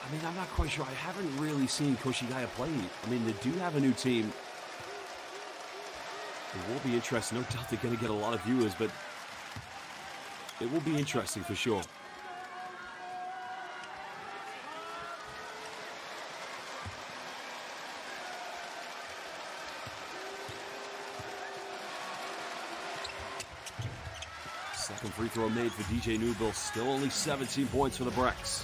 A: I mean, I'm not quite sure. I haven't really seen Koshigaya play. I mean, they do have a new team. It will be interesting. No doubt they're going to get a lot of viewers, but it will be interesting for sure. Second free throw made for DJ Newbill. Still only 17 points for the BREX.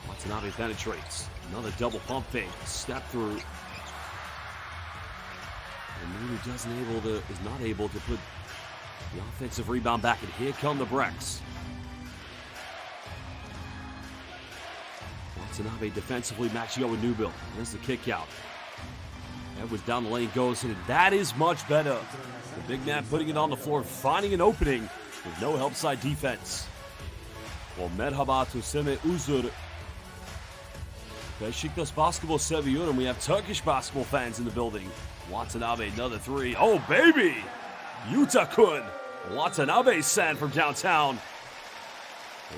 A: Watanabe penetrates. Another double pump fake. Step through. And Mooney is not able to put the offensive rebound back. And here come the BREX. Watanabe defensively matching up with Newbill. There's the kick out. Edwards down the lane goes, and that is much better. The big man putting it on the floor, finding an opening with no help side defense. Well, merhaba to Seme Uzur. Beşiktaş basketball seviyorum. We have Turkish basketball fans in the building. Watanabe, another three. Oh, baby! Yuta-kun. Watanabe-san from downtown.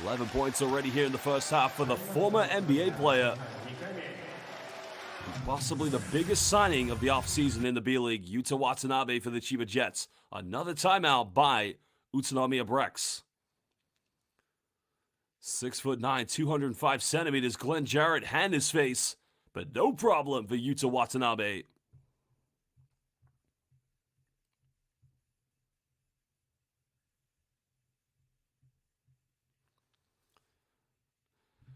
A: 11 points already here in the first half for the former NBA player. Possibly the biggest signing of the offseason in the B-League, Yuta Watanabe for the Chiba Jets. Another timeout by Utsunomiya BREX. 6'9", 205 centimeters, Glenn Jarrett, hand his face, but no problem for Yuta Watanabe.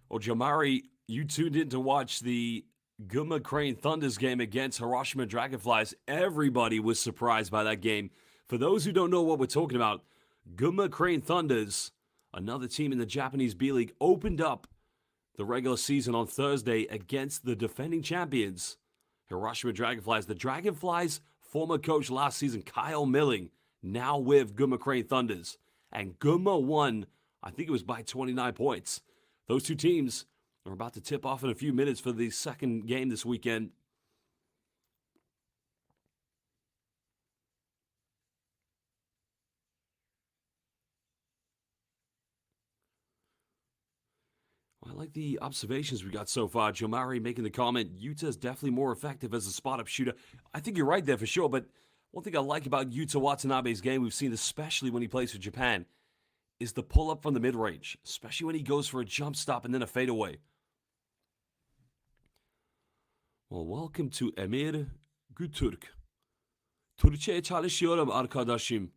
A: Well, Jamari, you tuned in to watch the Gunma Crane Thunders game against Hiroshima Dragonflies. Everybody was surprised by that game. For those who don't know what we're talking about, Gunma Crane Thunders, another team in the Japanese B-League, opened up the regular season on Thursday against the defending champions, Hiroshima Dragonflies. The Dragonflies' former coach last season, Kyle Milling, now with Gunma Crane Thunders. And Gunma won, I think it was by 29 points. Those two teams are about to tip off in a few minutes for the second game this weekend. I like the observations we got so far. Jomari making the comment, Yuta is definitely more effective as a spot-up shooter. I think you're right there for sure, but one thing I like about Yuta Watanabe's game, we've seen especially when he plays for Japan, is the pull-up from the mid-range, especially when he goes for a jump stop and then a fadeaway. Well, welcome to Emir Gütürk. Türkçe'ye çalışıyorum arkadaşım.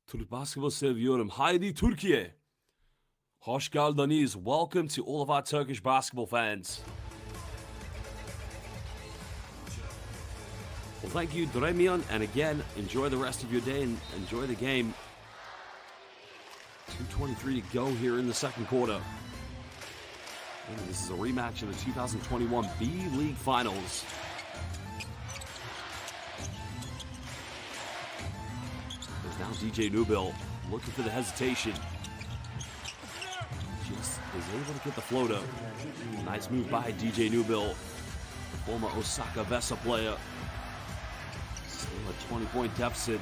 A: Türk basketball seviyorum. Haydi Türkiye. Hoş geldiniz. Welcome to all of our Turkish basketball fans. Well, thank you, Dremion. And again, enjoy the rest of your day and enjoy the game. 2:23 to go here in the second quarter. And this is a rematch of the 2021 B-League Finals. There's now DJ Newbill looking for the hesitation. Just is able to get the floater. Nice move by DJ Newbill, the former Osaka Vesa player. Still a 20-point deficit.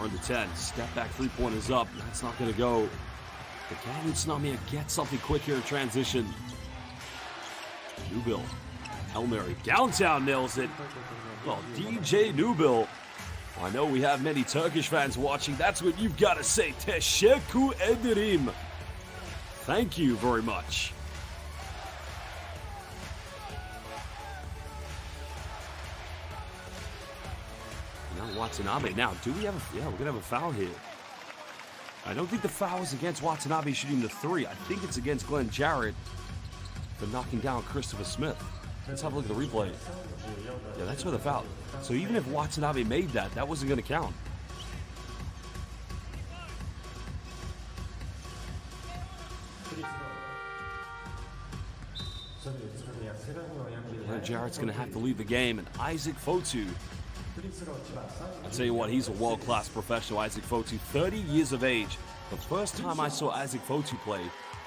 A: Under 10. Step back three-point is up. That's not going to go. But can UTSUNOMIYA get something quick here in transition? Newbill. Hail Mary. Downtown nails it. Well, DJ Newbill. I know we have many Turkish fans watching. That's what you've got to say. Teşekkür ederim. Thank you very much. Now Watanabe. Now, do we have a... Yeah, we're going to have a foul here. I don't think the foul is against Watanabe shooting the three. I think it's against Glenn Jarrett for knocking down Christopher Smith. Let's have a look at the replay. Yeah, that's where the foul. So even if Watanabe made that, that wasn't going to count. Glenn Jarrett's going to have to leave the game, and Isaac Fotu. I'll tell you what, he's a world-class professional, Isaac Fotu, 30 years of age. The first time I saw Isaac Fotu play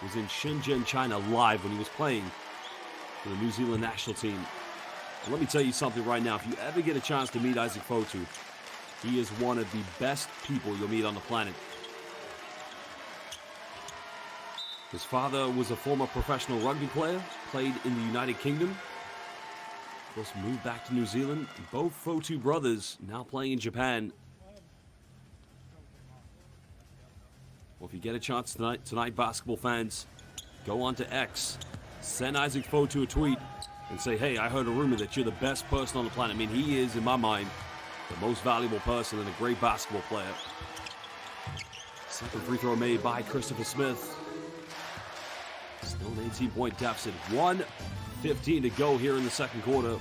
A: was in Shenzhen, China, live when he was playing for the New Zealand national team. And let me tell you something right now. If you ever get a chance to meet Isaac Fotu, he is one of the best people you'll meet on the planet. His father was a former professional rugby player, played in the United Kingdom. Of course, moved back to New Zealand. Both Fotu brothers now playing in Japan. Well, if you get a chance tonight, basketball fans, go on to X, send Isaac Fotu a tweet, and say, hey, I heard a rumor that you're the best person on the planet. I mean, he is, in my mind, the most valuable person and a great basketball player. Second free throw made by Christopher Smith. Still an 18-point deficit. 1:15 to go here in the second quarter.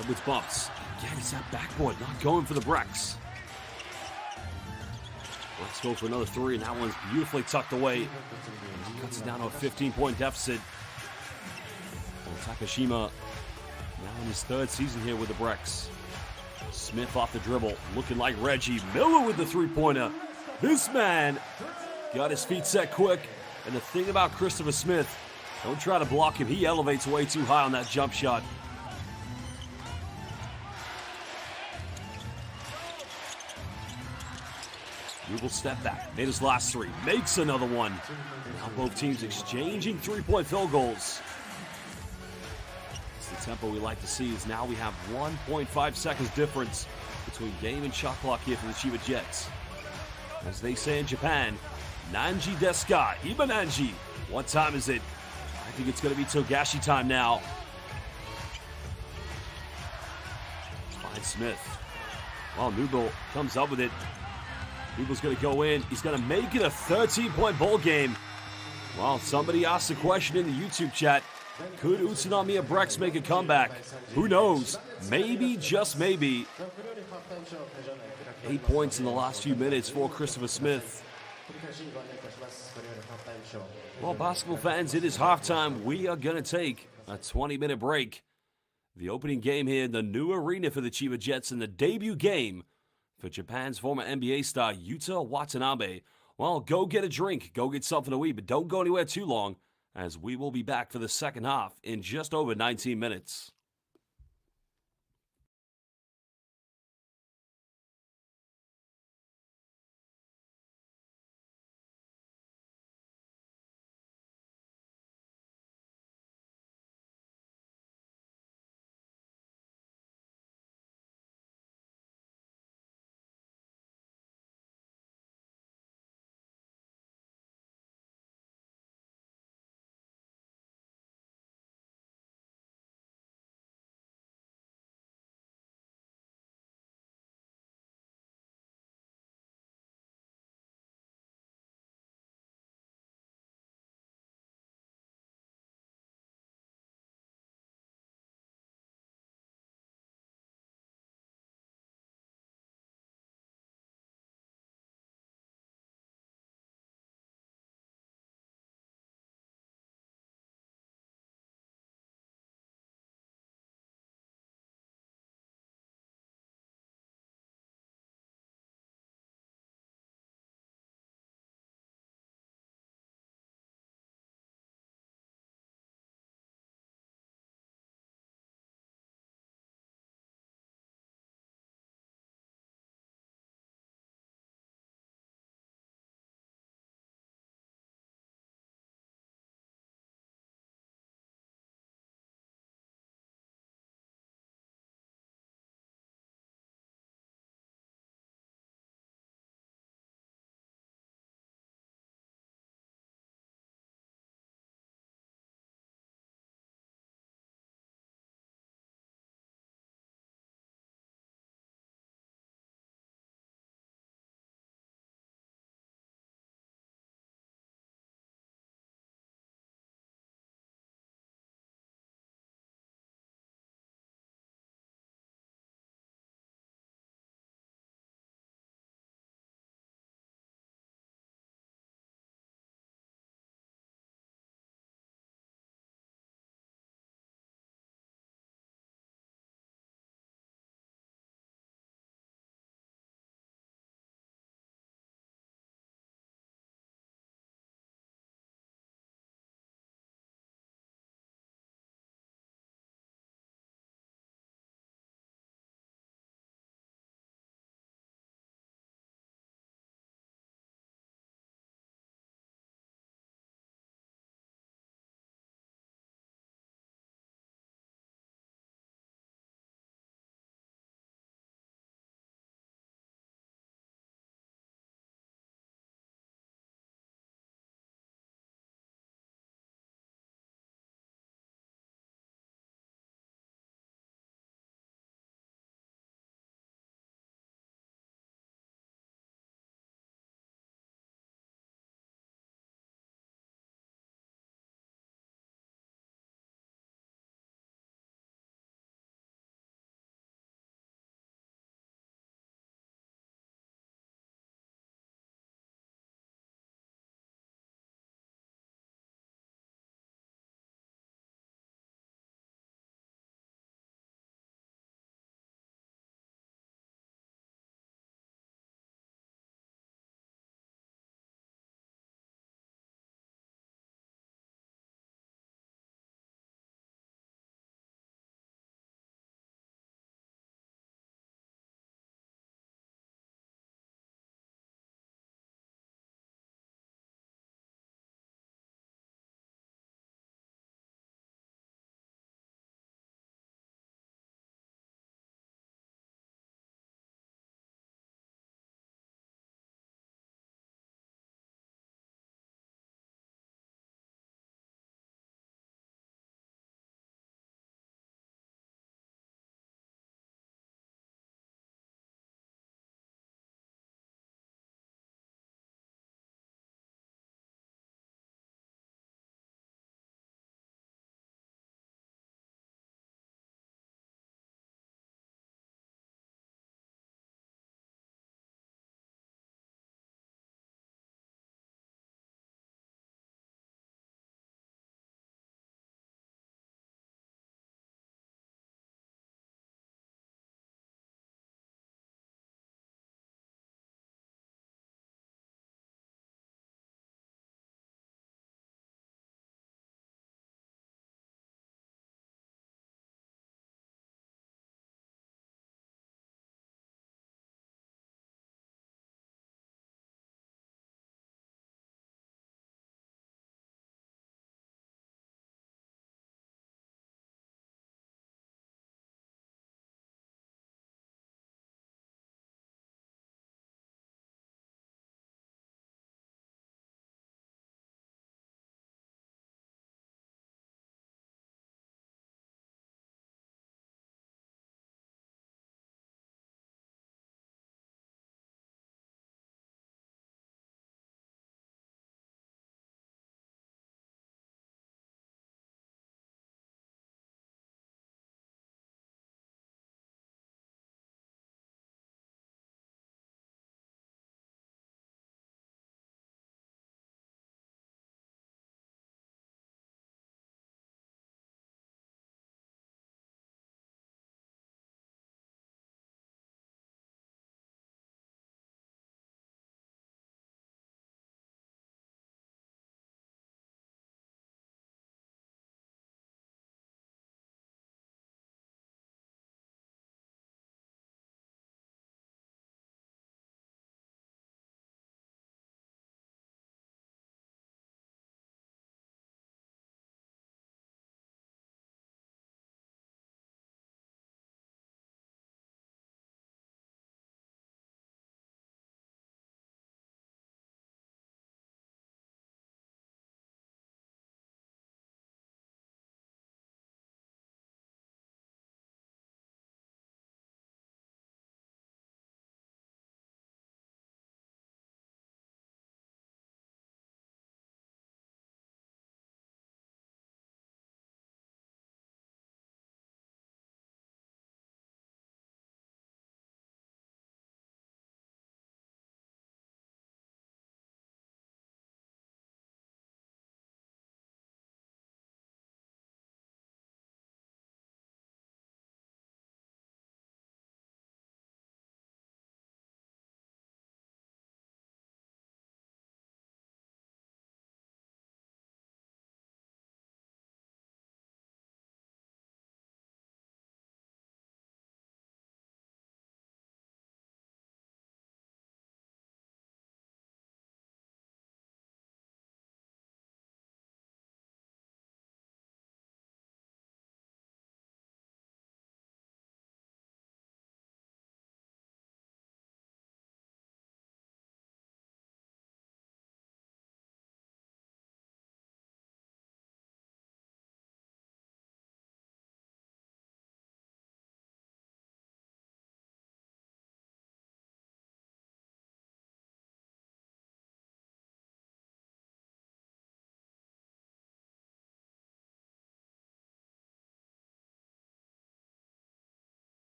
A: Edwards bumps. Again, it's that backboard, not going for the BREX. Let's go for another three, and that one's beautifully tucked away. He cuts it down to a 15-point deficit. Well, Takashima now in his third season here with the BREX. Smith off the dribble, looking like Reggie. Miller with the three-pointer. This man got his feet set quick. And the thing about Christopher Smith, don't try to block him. He elevates way too high on that jump shot. Rubel step back, made his last three, makes another one. Now both teams exchanging three-point field goals. It's the tempo we like to see, is now we have 1.5 seconds difference between game and shot clock here for the Chiba Jets. As they say in Japan, Nanji desu ka, Iba Nanji. What time is it? I think it's going to be Togashi time now. Finds Smith. Well, Newbill comes up with it. Newbill's going to go in. He's going to make it a 13-point ball game. Well, somebody asked the question in the YouTube chat. Could Utsunomiya BREX make a comeback? Who knows? Maybe, just maybe. 8 points in the last few minutes for Christopher Smith. Well, basketball fans, it is halftime. We are going to take a 20-minute break. The opening game here in the new arena for the Chiba Jets and the debut game for Japan's former NBA star Yuta Watanabe. Well, go get a drink, go get something to eat, but don't go anywhere too long, as we will be back for the second half in just over 19 minutes.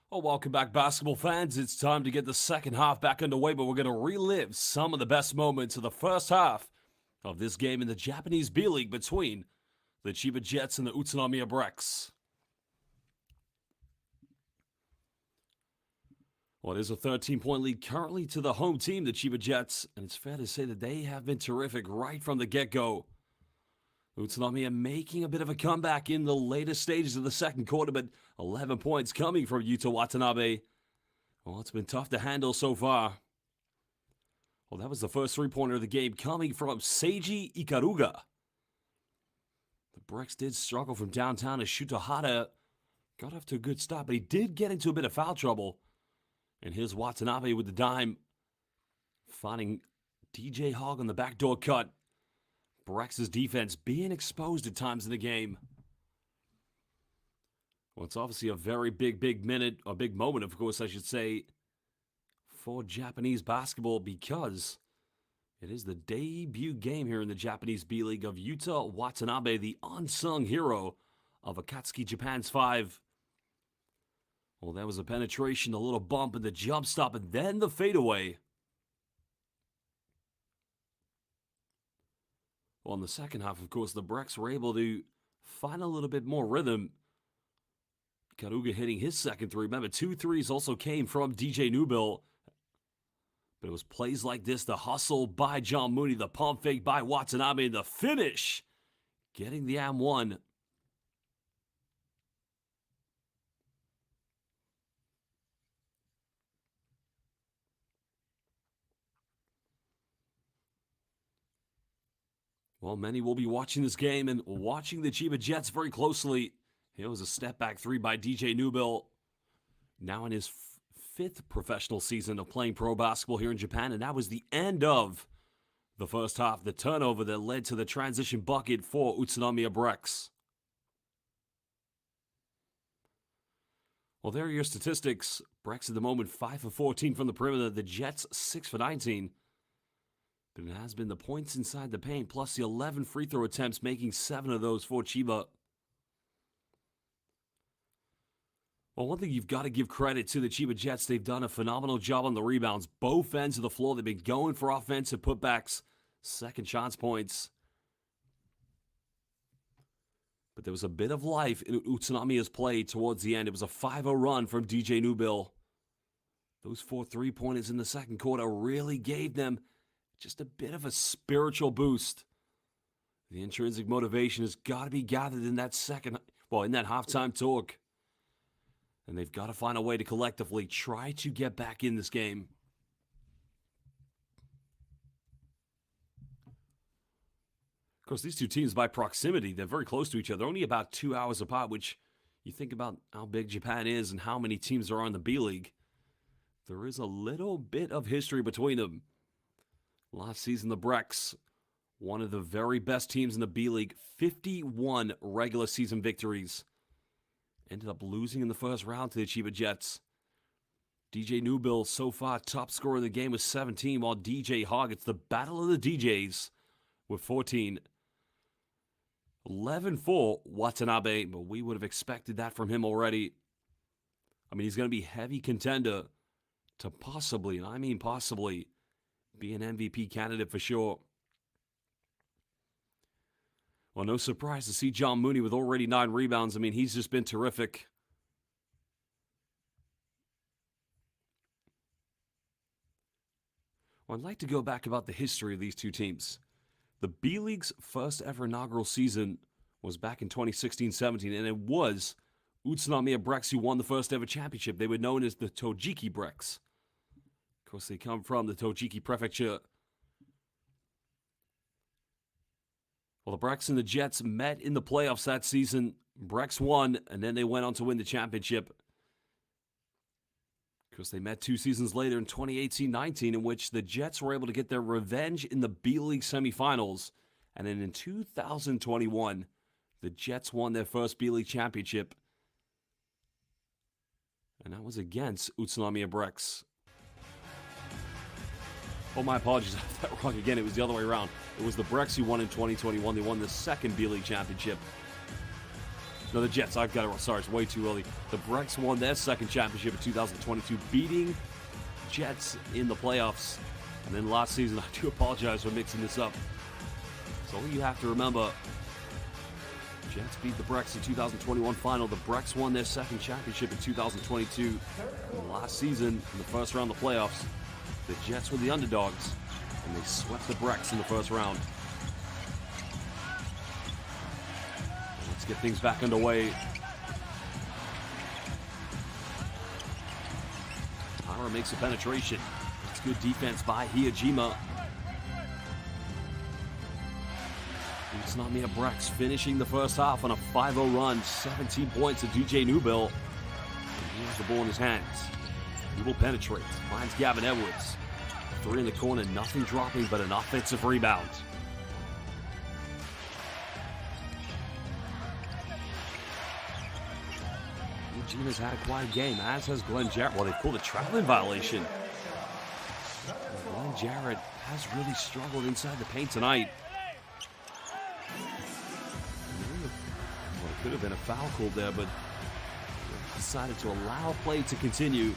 A: Well, welcome back, basketball fans. It's time to get the second half back underway, but we're going to relive some of the best moments of the first half of this game in the Japanese B.LEAGUE between the CHIBA Jets and the UTSUNOMIYA BREX. Well, it is a 13-point lead currently to the home team, the CHIBA Jets, and it's fair to say that they have been terrific right from the get-go. UTSUNOMIYA making a bit of a comeback in the later stages of the second quarter, but 11 points coming from Yuta Watanabe. Well, it's been tough to handle so far. Well, that was the first three-pointer of the game coming from Seiji Ikaruga. The BREX did struggle from downtown as Shuto Hara got off to a good start, but he did get into a bit of foul trouble. And here's Watanabe with the dime, finding DJ Hogg on the backdoor cut. BREX's defense being exposed at times in the game. Well, it's obviously a very big moment, of course, I should say, for Japanese basketball because it is the debut game here in the Japanese B.LEAGUE of Yuta Watanabe, the unsung hero of Akatsuki Japan's 5. Well, there was a penetration, a little bump, and the jump stop, and then the fadeaway. Well, in the second half, of course, the BREX were able to find a little bit more rhythm. Karuga hitting his second three. Remember, 2 threes also came from DJ Newbill. But it was plays like this, the hustle by John Mooney, the pump fake by Watanabe, and the finish, getting the M1. Well, many will be watching this game and watching the CHIBA Jets very closely. Here was a step-back three by DJ Newbill. Now in his fifth professional season of playing pro basketball here in Japan, and that was the end of the first half, the turnover that led to the transition bucket for UTSUNOMIYA BREX. Well, there are your statistics. BREX at the moment 5 for 14 from the perimeter. The Jets 6 for 19. But it has been the points inside the paint, plus the 11 free throw attempts, making 7 of those for CHIBA. Well, one thing you've got to give credit to the CHIBA Jets, they've done a phenomenal job on the rebounds. Both ends of the floor, they've been going for offensive putbacks, second chance points. But there was a bit of life in UTSUNOMIYA's play towards the end. It was a 5-0 run from DJ Newbill. Those 4 3-pointers in the second quarter really gave them just a bit of a spiritual boost. The intrinsic motivation has got to be gathered in that in that halftime talk. And they've got to find a way to collectively try to get back in this game. Of course, these two teams, by proximity, they're very close to each other. Only about 2 hours apart, which you think about how big Japan is and how many teams are on the B.LEAGUE. There is a little bit of history between them. Last season, the BREX, one of the very best teams in the B.LEAGUE, 51 regular season victories. Ended up losing in the first round to the CHIBA Jets. DJ Newbill, so far, top scorer in the game with 17, while DJ Hogg, it's the battle of the DJs with 14. 11 for Watanabe, but we would have expected that from him already. I mean, he's going to be heavy contender to possibly, and I mean possibly, be an MVP candidate for sure. Well, no surprise to see John Mooney with already 9 rebounds. I mean, he's just been terrific. Well, I'd like to go back about the history of these two teams. The B.LEAGUE's first ever inaugural season was back in 2016-17, and it was UTSUNOMIYA BREX who won the first ever championship. They were known as the Tojiki BREX. Of course, they come from the Tojiki Prefecture. Well, the BREX and the Jets met in the playoffs that season. BREX won, and then they went on to win the championship. Of course, they met 2 seasons later in 2018-19, in which the Jets were able to get their revenge in the B.LEAGUE semifinals. And then in 2021, the Jets won their first B.LEAGUE championship. And that was against UTSUNOMIYA BREX. Oh, my apologies. I have that wrong again. It was the other way around. It was the BREX who won in 2021. They won the second B.LEAGUE championship. No, the Jets. I've got it. Sorry, it's way too early. The BREX won their second championship in 2022, beating Jets in the playoffs. And then last season, I do apologize for mixing this up. So all you have to remember, Jets beat the BREX in 2021 final. The BREX won their second championship in 2022. And last season, in the first round of the playoffs, the Jets were the underdogs, and they swept the BREX in the first round. Let's get things back underway. Hara makes a penetration. That's good defense by Hijima. UTSUNOMIYA BREX finishing the first half on a 5-0 run. 17 points to DJ Newbill. He has the ball in his hands. Newbill penetrates. Finds Gavin Edwards. 3 in the corner. Nothing dropping but an offensive rebound. Hijima's had a quiet game, as has Glenn Jarrett. Well, they called a traveling violation. Glenn Jarrett has really struggled inside the paint tonight. Well, it could have been a foul call there, but decided to allow play to continue.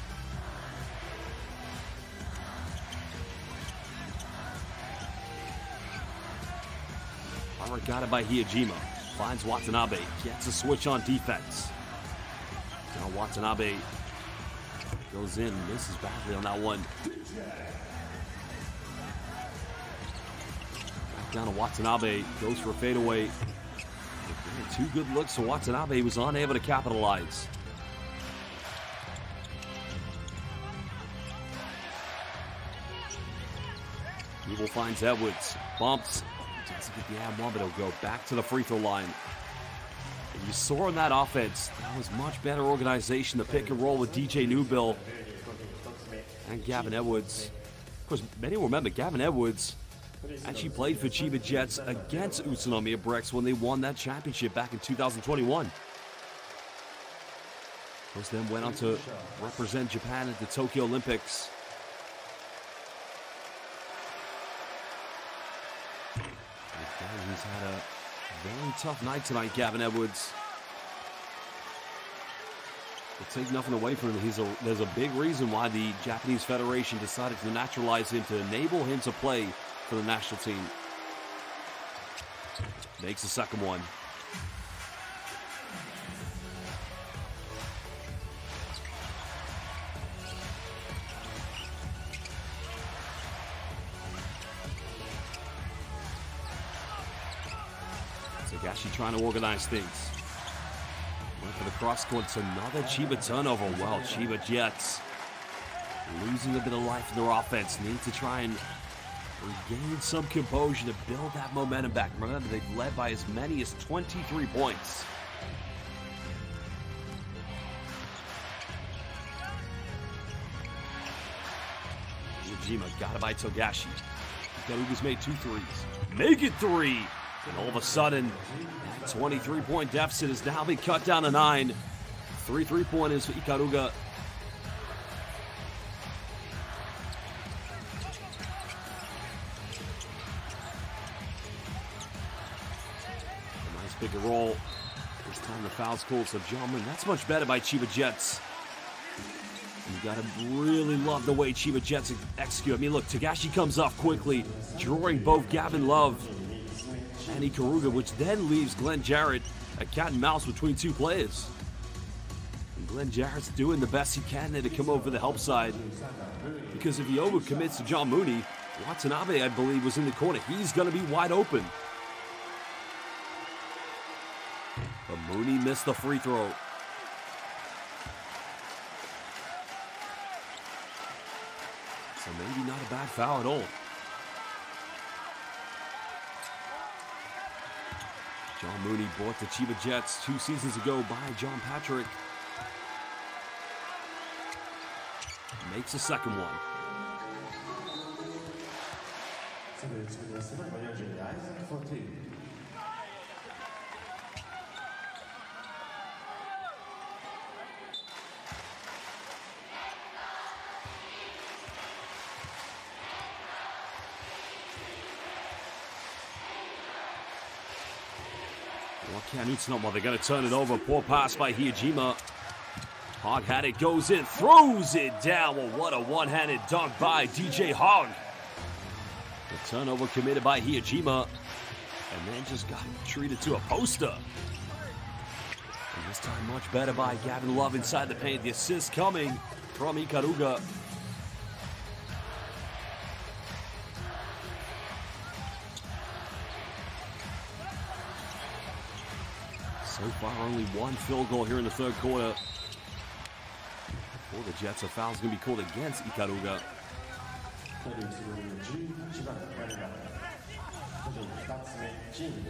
A: Hara got it by Hijima. Finds Watanabe. Gets a switch on defense. Now Watanabe goes in, misses badly on that one. Back down to Watanabe, goes for a fadeaway. 2 good looks to Watanabe, he was unable to capitalize. Newbill finds Edwards, bumps, doesn't get the ad one, but he'll go back to the free throw line. And you saw in that offense, that was much better organization, the pick and roll with DJ Newbill and Gavin Edwards. Of course, many will remember Gavin Edwards actually played for CHIBA Jets against UTSUNOMIYA BREX when they won that championship back in 2021. Of course, then went on to represent Japan at the Tokyo Olympics. He's had a very tough night tonight, Gavin Edwards. But take nothing away from him. There's a big reason why the Japanese Federation decided to naturalize him, to enable him to play for the national team. Makes the second one. Tagashi trying to organize things. Went for the cross court. It's another CHIBA turnover. Well, CHIBA Jets losing a bit of life in their offense. Need to try and regain some composure to build that momentum back. Remember, they've led by as many as 23 points. Hijima got it by Togashi. Hikaruga's made 2 threes. Make it 3! And all of a sudden, that 23-point deficit has now been cut down to 9. 3 3-pointers for Hikaruga. A nice pick and roll. This time the foul's called, so John Mooney. That's much better by CHIBA Jets. And you gotta really love the way CHIBA Jets execute. I mean, look, Tagashi comes off quickly, drawing both Gavin Love and Hikaruga, which then leaves Glenn Jarrett a cat and mouse between 2 players. And Glenn Jarrett's doing the best he can there to come over the help side. Because if he overcommits to John Mooney, Watanabe, I believe, was in the corner. He's going to be wide open. But Mooney missed the free throw. So maybe not a bad foul at all. John Mooney bought the CHIBA Jets 2 seasons ago by John Patrick. Makes the second one. Well, can Utsunoma, they're going to turn it over. Poor pass by Hijima. Hogg had it, goes in, throws it down. Well, what a one-handed dunk by DJ Hogg. The turnover committed by Hijima. And then just got treated to a poster. And this time much better by Gavin Love inside the paint. The assist coming from Ikaruga. So far, only one field goal here in the third quarter. For the Jets, a foul is going to be called against Ikaruga.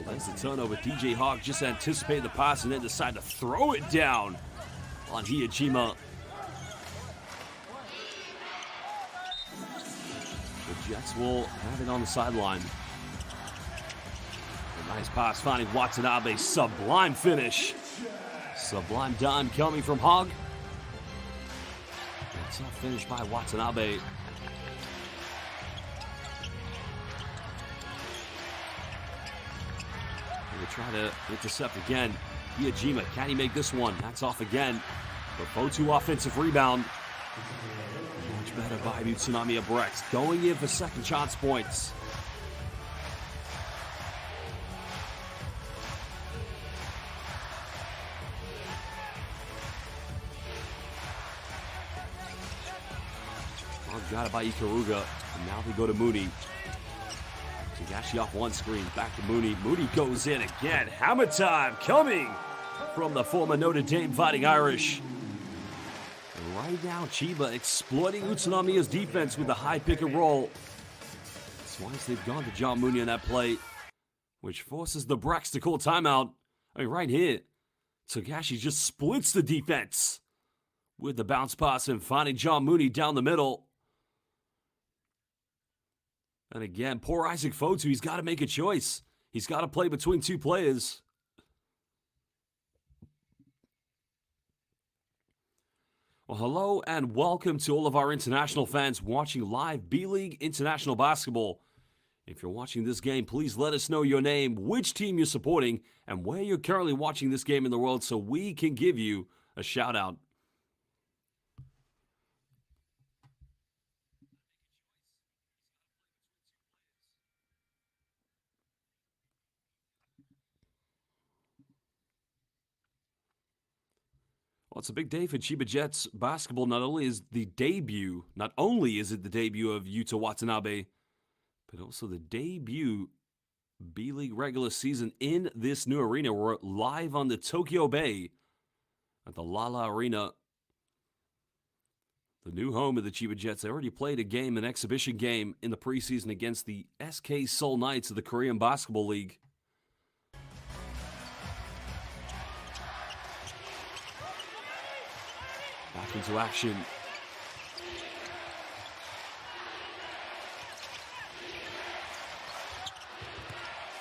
A: There's the turnover. DJ Hogg just anticipated the pass and then decided to throw it down on Hijima. The Jets will have it on the sideline. A nice pass finding Watanabe. Sublime finish. Sublime dime coming from Hogg. It's a finish by Watanabe. They try to intercept again. Hijima, can he make this one? That's off again. The Fotu offensive rebound. Much better by UTSUNOMIYA BREX. Going in for second chance points. Got it by Ikaruga. And now they go to Mooney. Tagashi off one screen. Back to Mooney. Mooney goes in again. Hammer time coming from the former Notre Dame Fighting Irish. And right now, Chiba exploiting Utsunomiya's defense with the high pick and roll. Twice they've gone to John Mooney on that play, which forces the BREX to call timeout. I mean, right here, Tagashi just splits the defense with the bounce pass and finding John Mooney down the middle. And again, poor Isaac Fotu, he's got to make a choice. He's got to play between two players. Well, hello and welcome to all of our international fans watching live B.LEAGUE International Basketball. If you're watching this game, please let us know your name, which team you're supporting, and where you're currently watching this game in the world so we can give you a shout out. Well, it's a big day for Chiba Jets basketball. Not only is it the debut of Yuta Watanabe, but also the debut B.LEAGUE regular season in this new arena. We're live on the Tokyo Bay at the Lala Arena, the new home of the Chiba Jets. They already played a game, an exhibition game in the preseason against the SK Seoul Knights of the Korean Basketball League. Back into action.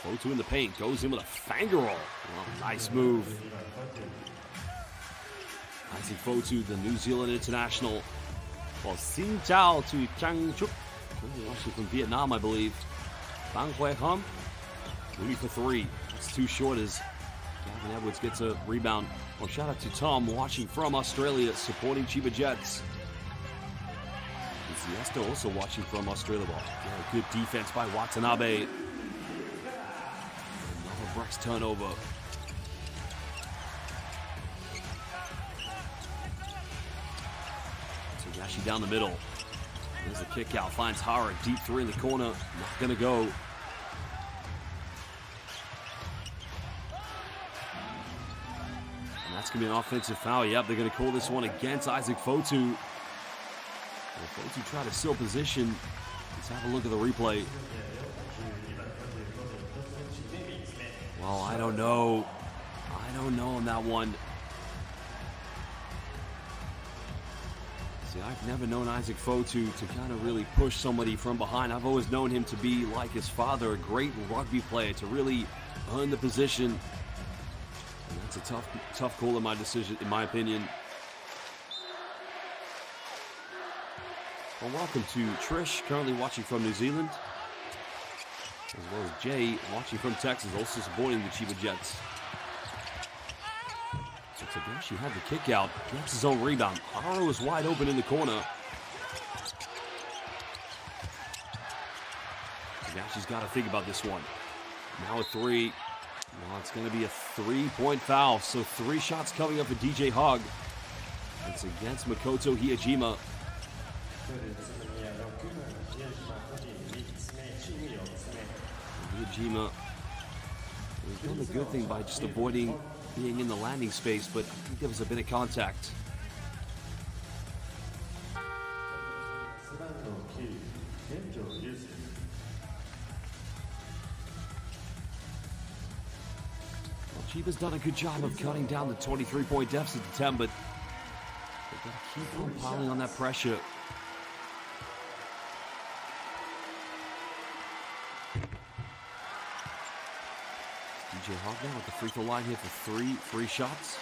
A: Fotu in the paint, goes in with a finger roll. Oh, nice move. Isaac Fotu, the New Zealand international. Well, Xin Chao to Chang Chuk. Actually from Vietnam, I believe. Bang Hue Hum. Mooney for three. That's too short as Gavin Edwards gets a rebound. Well, shout out to Tom watching from Australia, supporting Chiba Jets. And Siesta also watching from Australia. Well, yeah, good defense by Watanabe. Another BREX turnover. Tagashi down the middle. There's a kick out, finds Hara, deep three in the corner. Not gonna go. That's going to be an offensive foul. Yep, they're going to call this one against Isaac Fotu. Well, Fotu tried to steal position. Let's have a look at the replay. Well, I don't know. On that one. See, I've never known Isaac Fotu to kind of really push somebody from behind. I've always known him to be like his father, a great rugby player, to really earn the position. It's a tough call in my opinion. Well, welcome to Trish, currently watching from New Zealand, as well as Jay, watching from Texas, also supporting the Chiba Jets. Tagashi had the kick out, gets his own rebound. Haro is wide open in the corner. Tagashi's got to think about this one. Now a three. Well, it's going to be a 3-point foul, so 3 shots coming up for DJ Hogg. It's against Makoto Hiyajima. Hiyajima has done the good thing by just avoiding being in the landing space, but I think there was a bit of contact. Well, Chiba's done a good job of cutting down the 23-point deficit to 10, but they've got to keep on piling on that pressure. DJ Hogg now at the free throw line here for 3 free shots.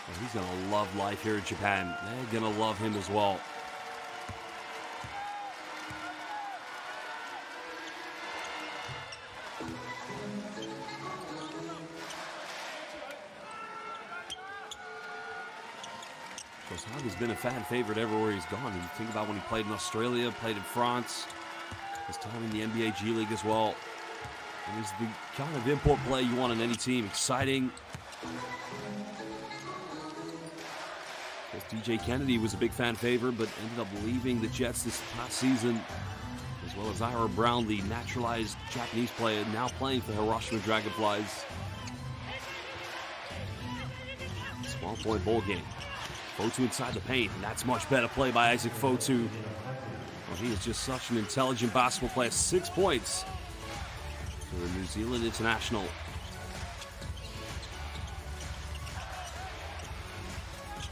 A: Well, he's going to love life here in Japan. They're going to love him as well. Of course, Hogg has been a fan favorite everywhere he's gone. You think about when he played in Australia, played in France, his time in the NBA G League as well. And he's the kind of import play you want on any team. Exciting. Of course, DJ Kennedy was a big fan favorite, but ended up leaving the Jets this past season, as well as Ira Brown, the naturalized Japanese player, now playing for Hiroshima Dragonflies. Small point ball game. Fotu inside the paint, and that's much better play by Isaac Fotu. Well, he is just such an intelligent basketball player. 6 points for the New Zealand international.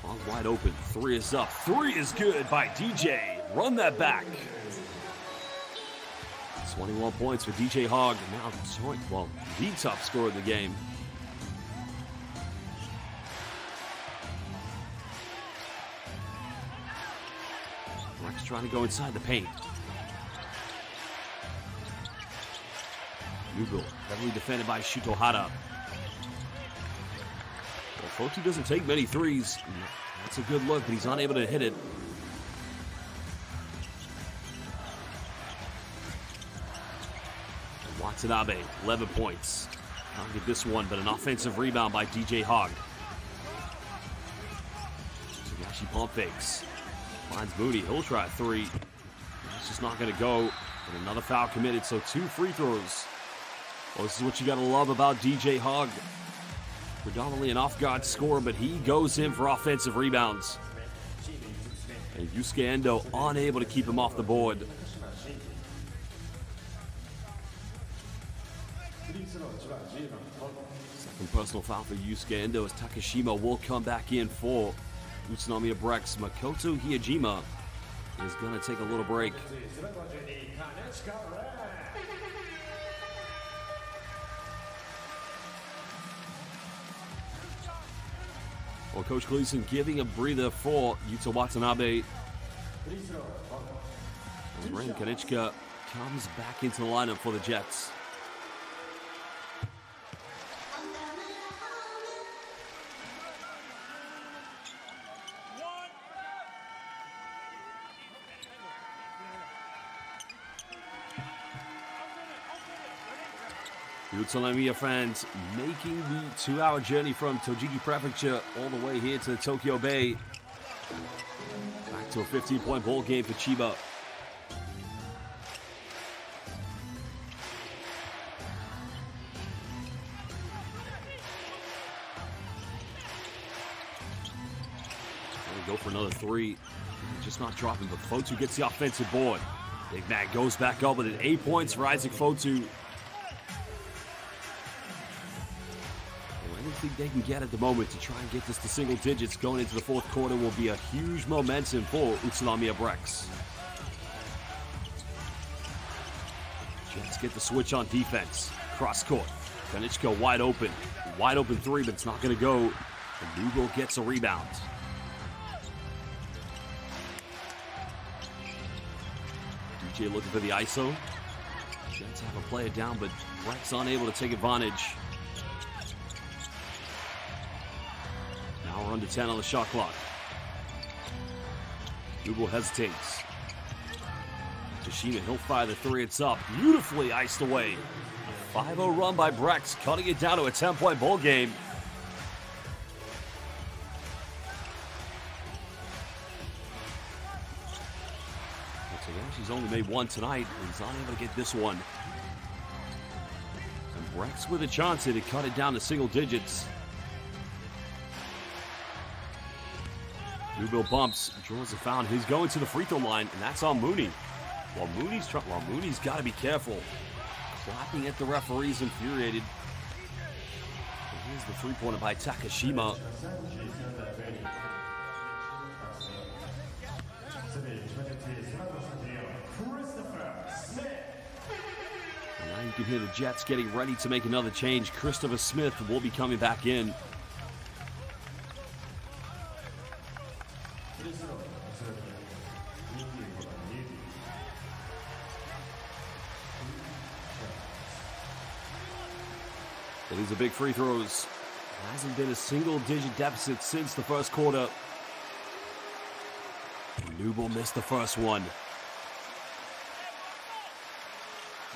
A: Hogg wide open. 3 is up. 3 is good by DJ. Run that back. 21 points for DJ Hogg. Now, the top scorer of the game. BREX trying to go inside the paint. Nugal, heavily defended by Shutohara. Well, Fotu doesn't take many threes. That's a good look, but he's unable to hit it. Watanabe, 11 points. I'll get this one, but an offensive rebound by DJ Hogg. Tagashi pump fakes. Finds Mooney. He'll try a 3. It's just not going to go. And another foul committed, so 2 free throws. Well, this is what you got to love about DJ Hogg. Predominantly an off-guard scorer, but he goes in for offensive rebounds. And Yusuke Endo unable to keep him off the board. Second personal foul for Yusuke Endo as Takashima will come back in for Utsunomiya BREX. Makoto Hiyajima is going to take a little break. Well, Coach Gleason giving a breather for Yuta Watanabe. Ren Kanichka comes back into the lineup for the Jets. UTSUNOMIYA fans making the 2-hour journey from Tochigi Prefecture all the way here to Tokyo Bay. Back to a 15-point ball game for Chiba. Go for another 3. Just not dropping, but Fotu gets the offensive board. Big Mac goes back up with 8 points for Isaac Fotu. Anything they can get at the moment to try and get this to single digits going into the 4th quarter will be a huge momentum for UTSUNOMIYA BREX. Jets get the switch on defense. Cross court. Kanichka wide open. Wide open 3, but it's not going to go. And Nugal gets a rebound. DJ looking for the ISO. Jets have a player down, but BREX unable to take advantage. Now we're under 10 on the shot clock. Nubel hesitates. Tashima, he'll fire the three. It's up. Beautifully iced away. A 5-0 run by BREX, cutting it down to a 10-point ball game. He's only made one tonight. He's not able to get this one. And BREX with a chance here to cut it down to single digits. Nubel bumps, draws a foul. He's going to the free throw line, and that's on Mooney. While Mooney's got to be careful. Clapping at the referees, infuriated. And here's the three-pointer by Takashima. And now you can hear the Jets getting ready to make another change. Christopher Smith will be coming back in. And these are big free throws. Hasn't been a single-digit deficit since the first quarter. Nubel missed the first one.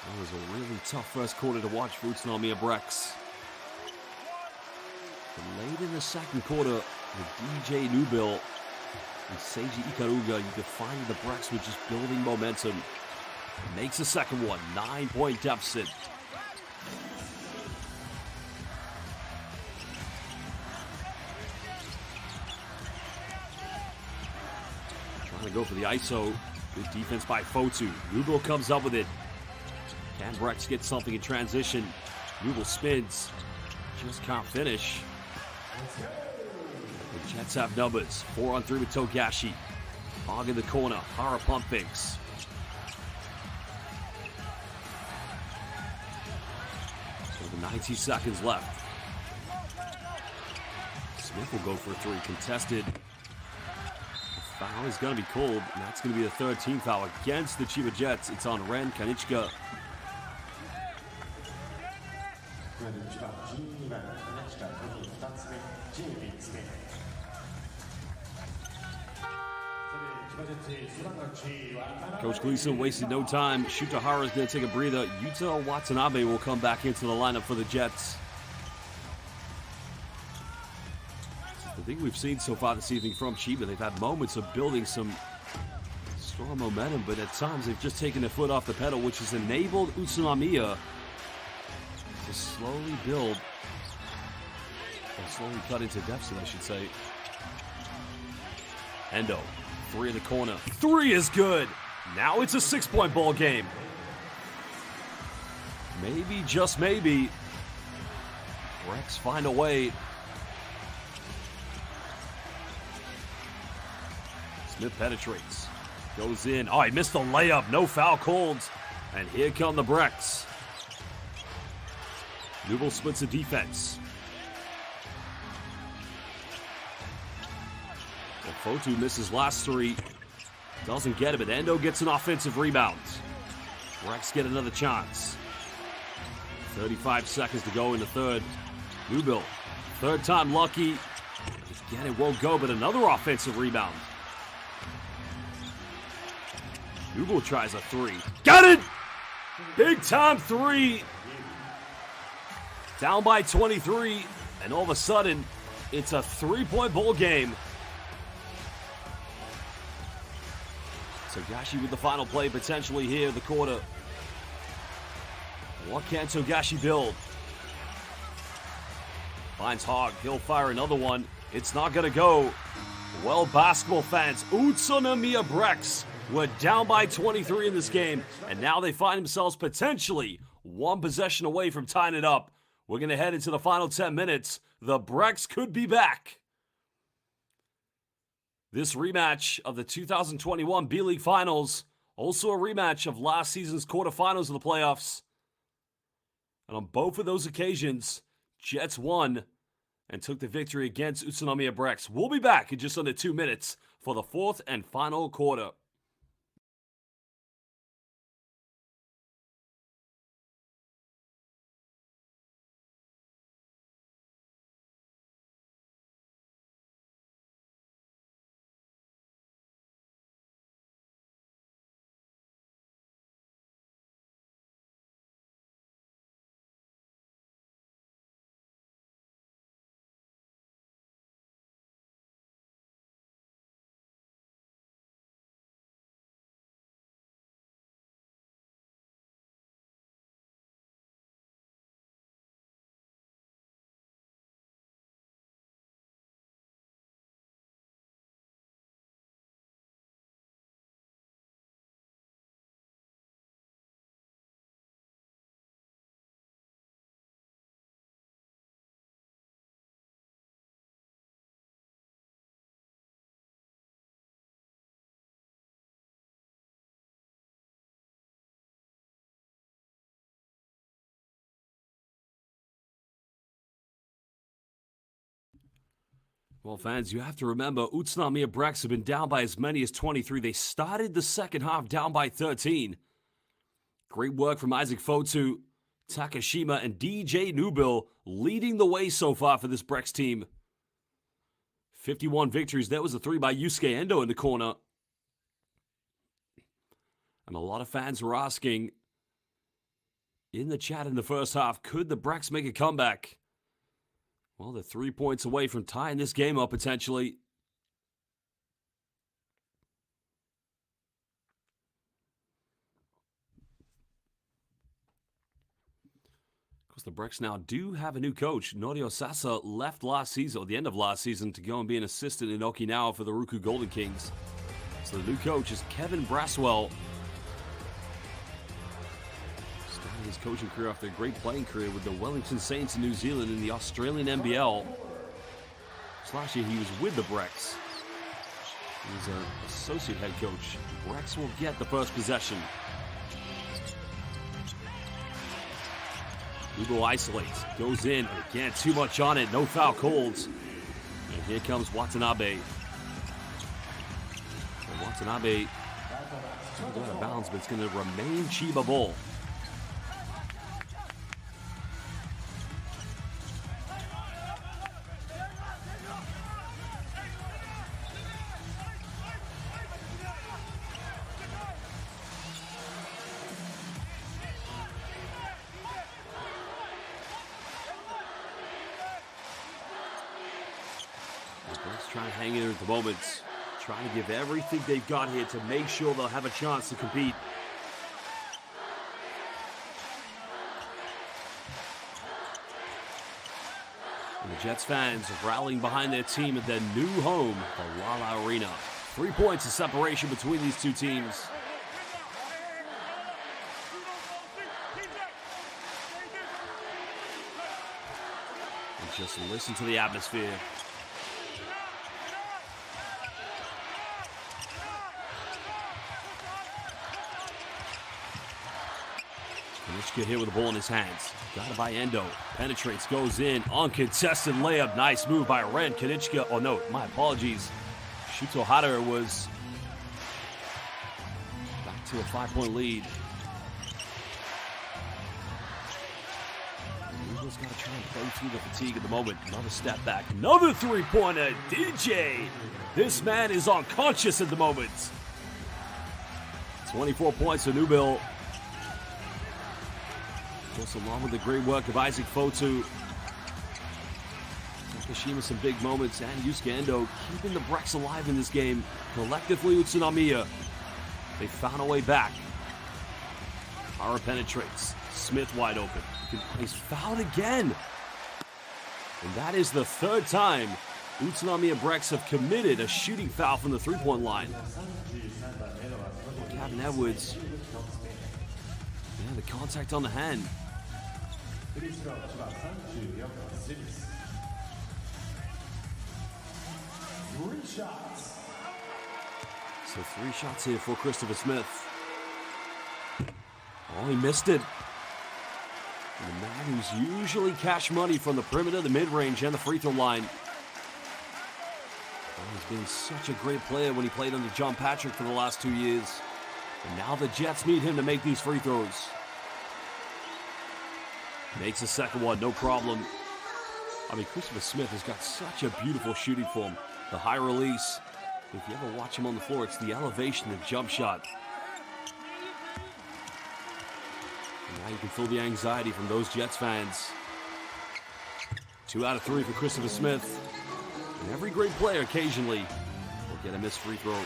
A: That was a really tough first quarter to watch for UTSUNOMIYA BREX. But late in the second quarter, with DJ Nubel and Seiji Ikaruga, you could find the BREX were just building momentum. Makes the second one, 9-point deficit. Trying to go for the ISO. Good defense by Fotu. Nubel comes up with it. Can BREX get something in transition? Nubel spins. Just can't finish. The Jets have numbers. 4-on-3 with Togashi. Hog in the corner. Hara pump fakes. So the 19 seconds left. Smith will go for a three. Contested. The foul is going to be called, and that's going to be the third team foul against the Chiba Jets. It's on Ren Kanichka. Coach Gleason wasted no time. Shuta Hara is going to take a breather. Yuta Watanabe will come back into the lineup for the Jets. The thing we've seen so far this evening from Chiba, they've had moments of building some strong momentum, but at times they've just taken their foot off the pedal, which has enabled UTSUNOMIYA to slowly build, or slowly cut into deficit, I should say. Endo, three in the corner. Three is good. Now it's a 6-point ball game. Maybe, just maybe, BREX find a way. Smith penetrates. Goes in. Oh, he missed the layup. No foul called. And here come the BREX. Nubel splits the defense. Well, Fotu misses last three. Doesn't get it, but Endo gets an offensive rebound. BREX get another chance. 35 seconds to go in the third. Nubel, third time lucky. Again, it won't go, but another offensive rebound. Nubel tries a three. Got it! Big time three. Down by 23, and all of a sudden, it's a 3-point ball game. Togashi with the final play potentially here in the quarter. What can Togashi build? Finds Hog. He'll fire another one. It's not going to go. Well, basketball fans, UTSUNOMIYA BREX were down by 23 in this game, and now they find themselves potentially one possession away from tying it up. We're going to head into the final 10 minutes. The BREX could be back. This rematch of the 2021 B.LEAGUE Finals, also a rematch of last season's quarterfinals of the playoffs. And on both of those occasions, Jets won and took the victory against UTSUNOMIYA BREX. We'll be back in just under 2 minutes for the fourth and final quarter. Well, fans, you have to remember, Utsunomiya BREX have been down by as many as 23. They started the second half down by 13. Great work from Isaac Fotu, Takashima, and DJ Nubil leading the way so far for this BREX team. 51 victories. That was a 3 by Yusuke Endo in the corner. And a lot of fans were asking in the chat in the first half, could the BREX make a comeback? Well, they're 3 points away from tying this game up potentially. Of course, the BREX now do have a new coach. Norio Sasa left last season, or the end of last season, to go and be an assistant in Okinawa for the Ruku Golden Kings. So the new coach is Kevin Braswell. Starting his coaching career after a great playing career with the Wellington Saints in New Zealand in the Australian NBL. Last year he was with the BREX. He's an associate head coach. BREX will get the first possession. Ugo isolates, goes in, but again, too much on it, no foul calls. And here comes Watanabe. And Watanabe, it's going to go out of bounds, but it's going to remain Chiba ball. Trying to hang in there at the moment, trying to give everything they've got here to make sure they'll have a chance to compete. And the Jets fans are rallying behind their team at their new home, the Lala Arena. 3 points of separation between these two teams. And just listen to the atmosphere. Kanichka here with the ball in his hands. Got it by Endo. Penetrates, goes in. Uncontested layup. Nice move by Ren. Kanichka. Oh no, my apologies. Shuto Hara was back to a 5-point lead. Eagles got to try and play through the fatigue at the moment. Another step back. Another three-pointer. DJ. This man is unconscious at the moment. 24 points for Nubil. Also, along with the great work of Isaac Fotu, Takashima some big moments, and Yusuke Endo keeping the BREX alive in this game. Collectively, Utsunomiya, they found a way back. Hara penetrates. Smith wide open. He's fouled again. And that is the third time Utsunomiya BREX have committed a shooting foul from the three-point line. Kevin Edwards. Yeah, the contact on the hand. So 3 shots here for Christopher Smith. Oh, he missed it. And the man who's usually cash money from the perimeter, the mid-range, and the free throw line. Oh, he's been such a great player when he played under John Patrick for the last 2 years. And now the Jets need him to make these free throws. Makes the second one, no problem. I mean, Christopher Smith has got such a beautiful shooting form. The high release. If you ever watch him on the floor, it's the elevation, the jump shot. And now you can feel the anxiety from those Jets fans. 2 out of 3 for Christopher Smith. And every great player occasionally will get a missed free throw.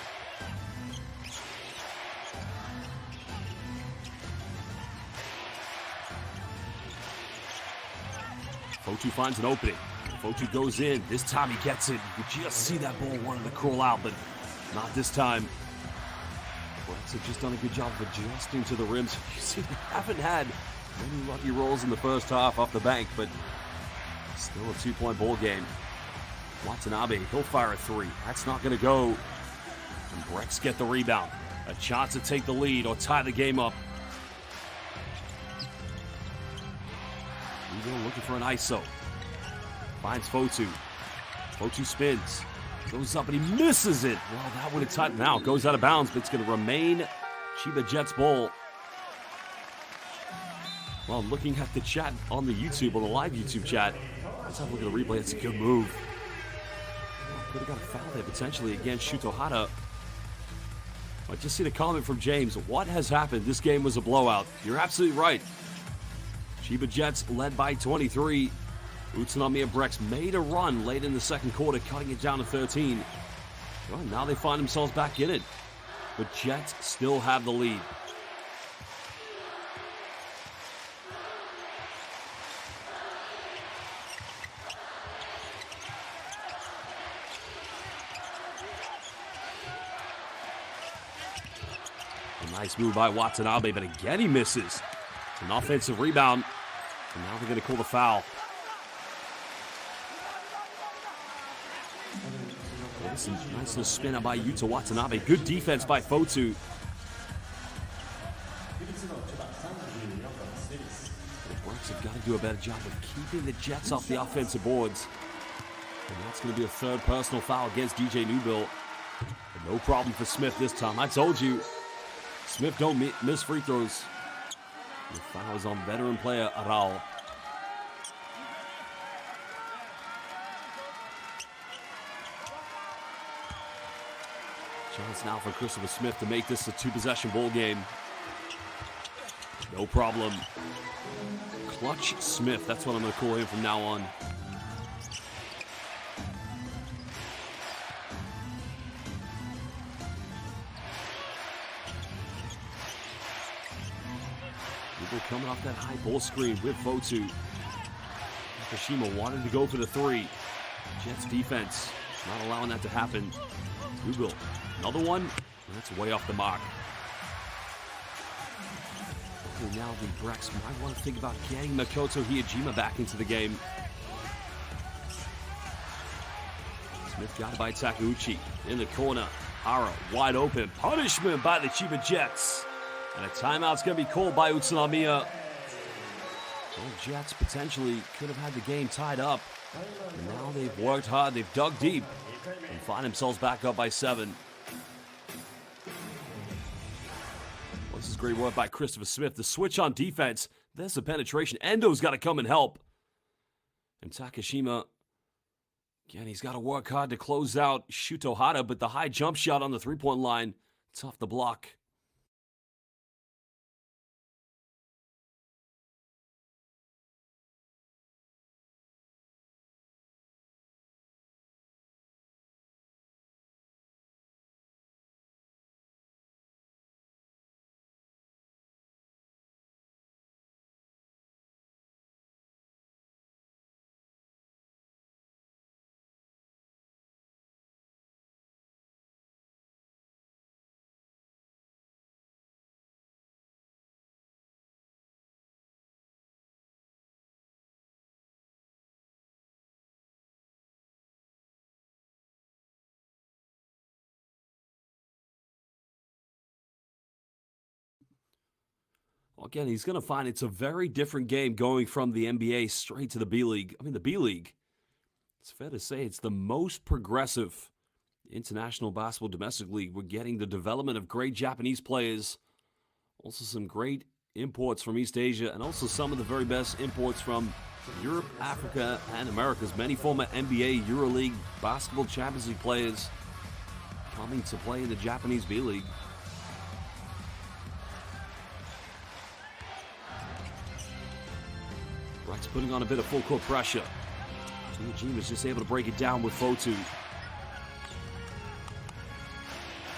A: Fotu finds an opening. Fotu goes in. This time he gets it. You could just see that ball wanting to curl out, but not this time. BREX have just done a good job of adjusting to the rims. You see, they haven't had many lucky rolls in the first half off the bank, but still a 2-point ball game. Watanabe, he'll fire a 3. That's not going to go. And BREX get the rebound. A chance to take the lead or tie the game up. Looking for an ISO. Finds Fotu. Fotu spins. Goes up and he misses it. Well, that would have tied. Now it goes out of bounds, but it's going to remain Chiba Jets ball. Well, looking at the chat on the YouTube, on the live YouTube chat, let's have a look at the replay. It's a good move. Could have got a foul there potentially against Shutohara. I just seen a comment from James. What has happened? This game was a blowout. You're absolutely right. Chiba Jets led by 23. Utsunomiya BREX made a run late in the second quarter, cutting it down to 13. Well, now they find themselves back in it. But Jets still have the lead. A nice move by Watanabe, but again he misses. An offensive rebound. And now they're going to call the foul. Nice little spin out by Yuta Watanabe. Good defense by Fotu. The BREX have got to do a better job of keeping the Jets off the offensive boards. And that's going to be a third personal foul against DJ Newbill. But no problem for Smith this time. I told you, Smith don't miss free throws. The foul is on veteran player Aral. Chance now for Christopher Smith to make this a two-possession ball game. No problem. Clutch Smith, that's what I'm going to call him from now on. People coming off that high ball screen with Fotu. Nakashima wanted to go for the three. Jets defense not allowing that to happen. Google. Another one, that's way off the mark. Okay, now the BREX might want to think about getting Makoto Hiyajima back into the game. Smith got it by Takeuchi in the corner. Hara wide open. Punishment by the Chiba Jets. And a timeout's going to be called by Utsunomiya. The Jets potentially could have had the game tied up. And now they've worked hard, they've dug deep, and find themselves back up by 7. Well, this is great work by Christopher Smith. The switch on defense. There's the penetration. Endo's got to come and help. And Takashima, again, he's got to work hard to close out Shutohara, but the high jump shot on the three-point line, tough to block. Again, he's going to find it's a very different game going from the NBA straight to the B-League. I mean, the B-League, it's fair to say it's the most progressive international basketball domestic league. We're getting the development of great Japanese players, also some great imports from East Asia, and also some of the very best imports from Europe, Africa, and Americas. Many former NBA, EuroLeague, Basketball Champions League players coming to play in the Japanese B-League. BREX putting on a bit of full court pressure. Team is just able to break it down with Fotu. And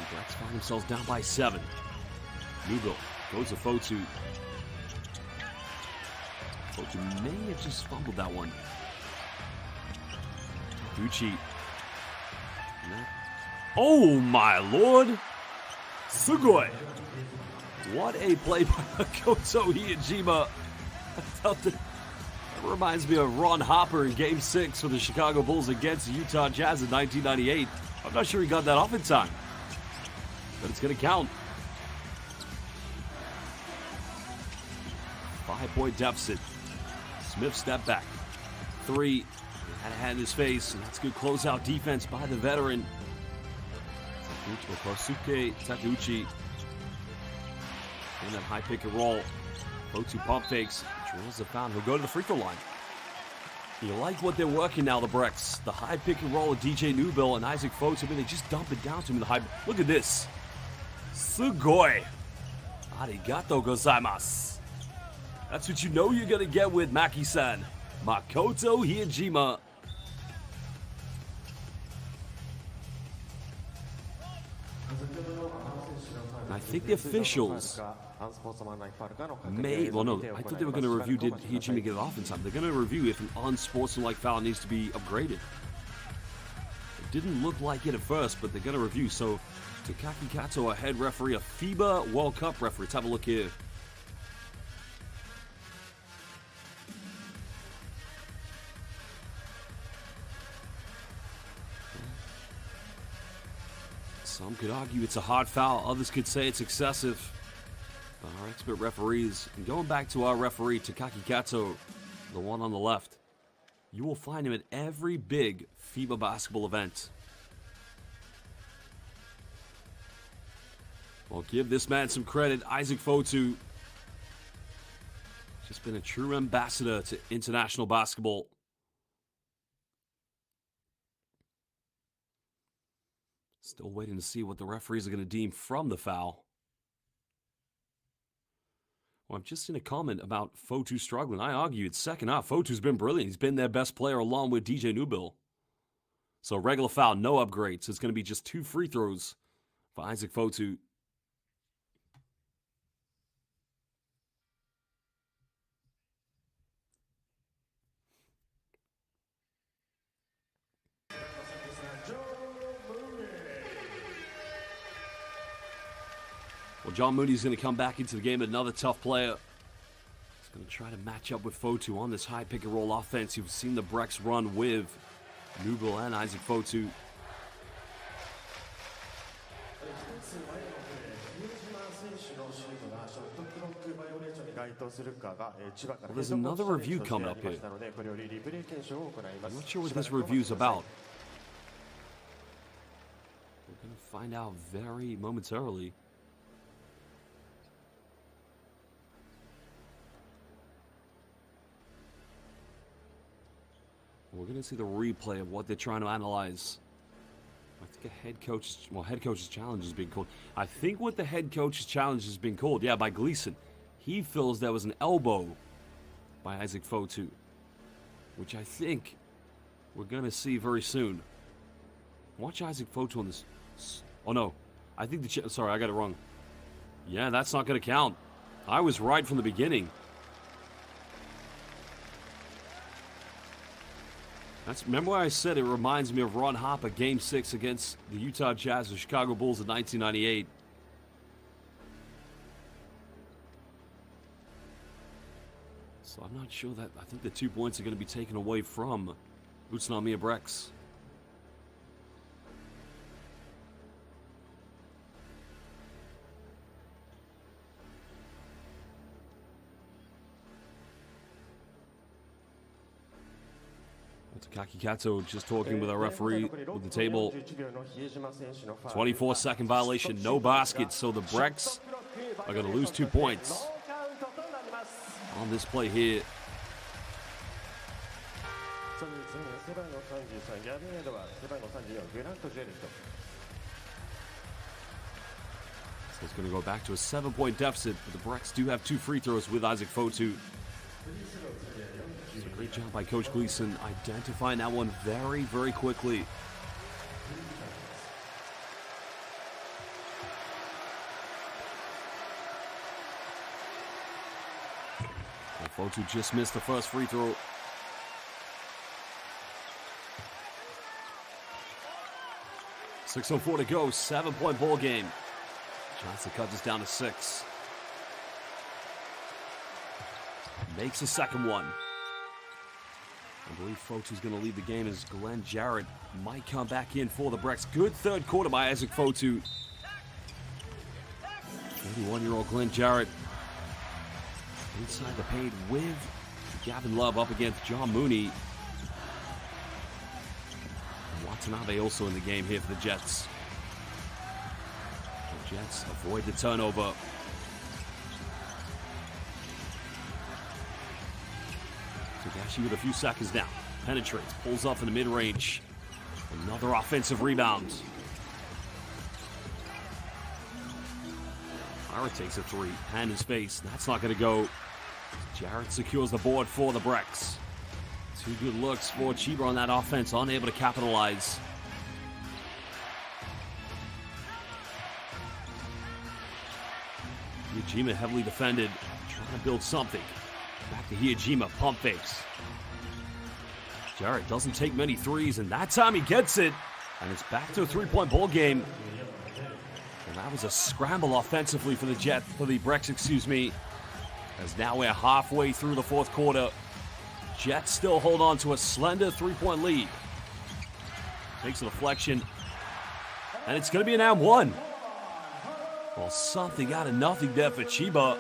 A: BREX find themselves down by 7. Nugo goes to Fotu. Fotu may have just fumbled that one. Gucci. Oh my lord! Sugoi! What a play by Makoto Hiyajima. I felt that. It reminds me of Ron Hopper in Game 6 for the Chicago Bulls against the Utah Jazz in 1998. I'm not sure he got that off in time, but it's going to count. 5-point deficit. Smith step back. 3. had a hand in his face, and that's good closeout defense by the veteran. Kosuke Takeuchi. In that high pick and roll. Fotu pump fakes. Draws the foul. He'll go to the free throw line. You like what they're working now, the BREX. The high pick and roll of DJ Newbill and Isaac Fotu. I mean, they just dump it down to him in the high. Look at this. Sugoi. Arigato gozaimasu. That's what you know you're going to get with Maki-san. Makoto Hiejima. I think the officials may, well, no, I thought they were going to review, did Hiejima get it off in time? They're going to review if an unsportsmanlike foul needs to be upgraded. It didn't look like it at first, but they're going to review. So, Takaki Kato, a head referee, a FIBA World Cup referee. Let's have a look here. Some could argue it's a hard foul. Others could say it's excessive. But our expert referees, and going back to our referee, Takaki Kato, the one on the left, you will find him at every big FIBA basketball event. Well, give this man some credit. Isaac Fotu, just been a true ambassador to international basketball. Still waiting to see what the referees are going to deem from the foul. Well, I've just seen a comment about Fotu struggling. I argue it's second half. Fotu's been brilliant. He's been their best player along with DJ Newbill. So regular foul, no upgrades. So it's going to be just 2 free throws for Isaac Fotu. Well, John Mooney's going to come back into the game, another tough player. He's going to try to match up with Fotu on this high pick and roll offense. You've seen the BREX run with Newbill and Isaac Fotu. Well, there's another review coming up here. I'm not sure what this review's about. We're going to find out very momentarily. We're going to see the replay of what they're trying to analyze. I think a head coach's challenge is being called. I think what the head coach's challenge is being called, yeah, by Gleason. He feels there was an elbow by Isaac Fotu, which I think we're going to see very soon. Watch Isaac Fotu on this. Oh, no. I think sorry, I got it wrong. Yeah, that's not going to count. I was right from the beginning. Remember why I said it reminds me of Ron Harper, Game 6 against the Utah Jazz, the Chicago Bulls in 1998. So I'm not sure that, I think the 2 points are going to be taken away from UTSUNOMIYA BREX. Takaki Kato just talking with our referee with the table. 24-second violation, no basket, so the BREX are going to lose 2 points on this play here. So it's going to go back to a 7-point deficit, but the BREX do have 2 free throws with Isaac Fotu. A great job by Coach Gleason identifying that one very, very quickly. And Fotu just missed the first free throw. .6:04 to go, 7-point ball game. Chance to cut this down to 6. Makes the second one. I believe Fotu's going to lead the game as Glenn Jarrett might come back in for the BREX. Good third quarter by Isaac Fotu. 31-year-old Glenn Jarrett inside the paint with Gavin Love up against John Mooney. Watanabe also in the game here for the Jets. The Jets avoid the turnover. Togashi with a few seconds now. Penetrates, pulls off in the mid-range. Another offensive rebound. Hara takes a three. Hand in space. That's not going to go. Jarrett secures the board for the BREX. Two good looks for CHIBA on that offense. Unable to capitalize. Hijima heavily defended. Trying to build something. Back to Hijima. Pump fakes. Jarrett doesn't take many threes, and that time he gets it. And it's back to a three-point ball game. And that was a scramble offensively for the BREX, excuse me. As now we're halfway through the fourth quarter. Jets still hold on to a slender three-point lead. Takes a deflection. And it's going to be an and one. Well, something out of nothing there for CHIBA.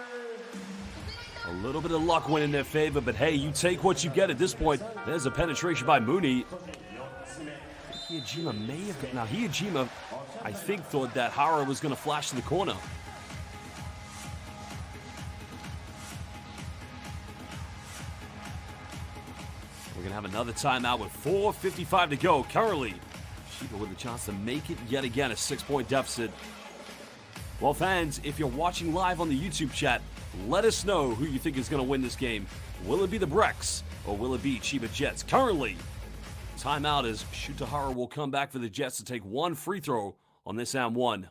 A: A little bit of luck went in their favor, but hey, you take what you get at this point. There's a penetration by Mooney. Hijima may have got... Now, Hijima, I think, thought that Hara was going to flash to the corner. We're going to have another timeout with 4:55 to go. Currently, CHIBA with a chance to make it yet again, a 6-point deficit. Well, fans, if you're watching live on the YouTube chat, let us know who you think is going to win this game. Will it be the BREX or will it be CHIBA Jets? Currently, timeout as Shuta Hara will come back for the Jets to take one free throw on this and one.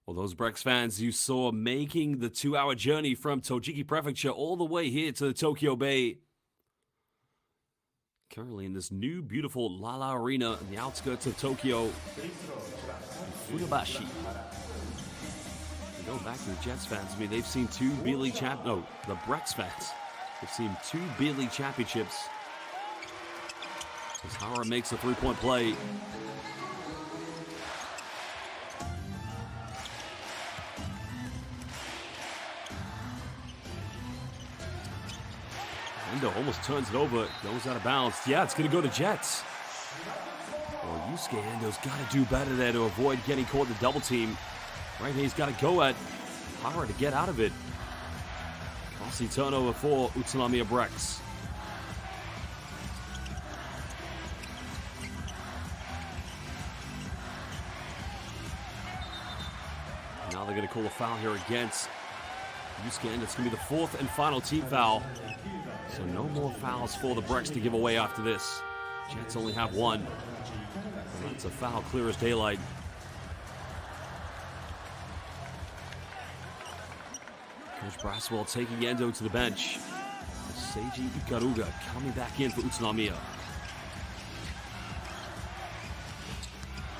A: Well, those BREX fans you saw making the 2-hour journey from Tochigi Prefecture all the way here to the Tokyo Bay. Currently in this new, beautiful Lala Arena in the outskirts of Tokyo. Funabashi. Go back to the Jets fans. I mean, they've seen two B.LEAGUE the BREX fans. They've seen two B.LEAGUE championships. As Hara makes a three-point play. Endo almost turns it over, goes out of bounds. Yeah, it's going to go to Jets. Well, Yusuke Endo's got to do better there to avoid getting caught in the double team. Right here, he's got to go at Hara to get out of it. Costly turnover for UTSUNOMIYA BREX. Now they're going to call a foul here against Yusuke Endo. It's going to be the fourth and final team foul. So no more fouls for the BREX to give away after this. Jets only have one. And that's a foul clear as daylight. Coach Braswell taking Endo to the bench. Seiji Ikaruga coming back in for UTSUNOMIYA.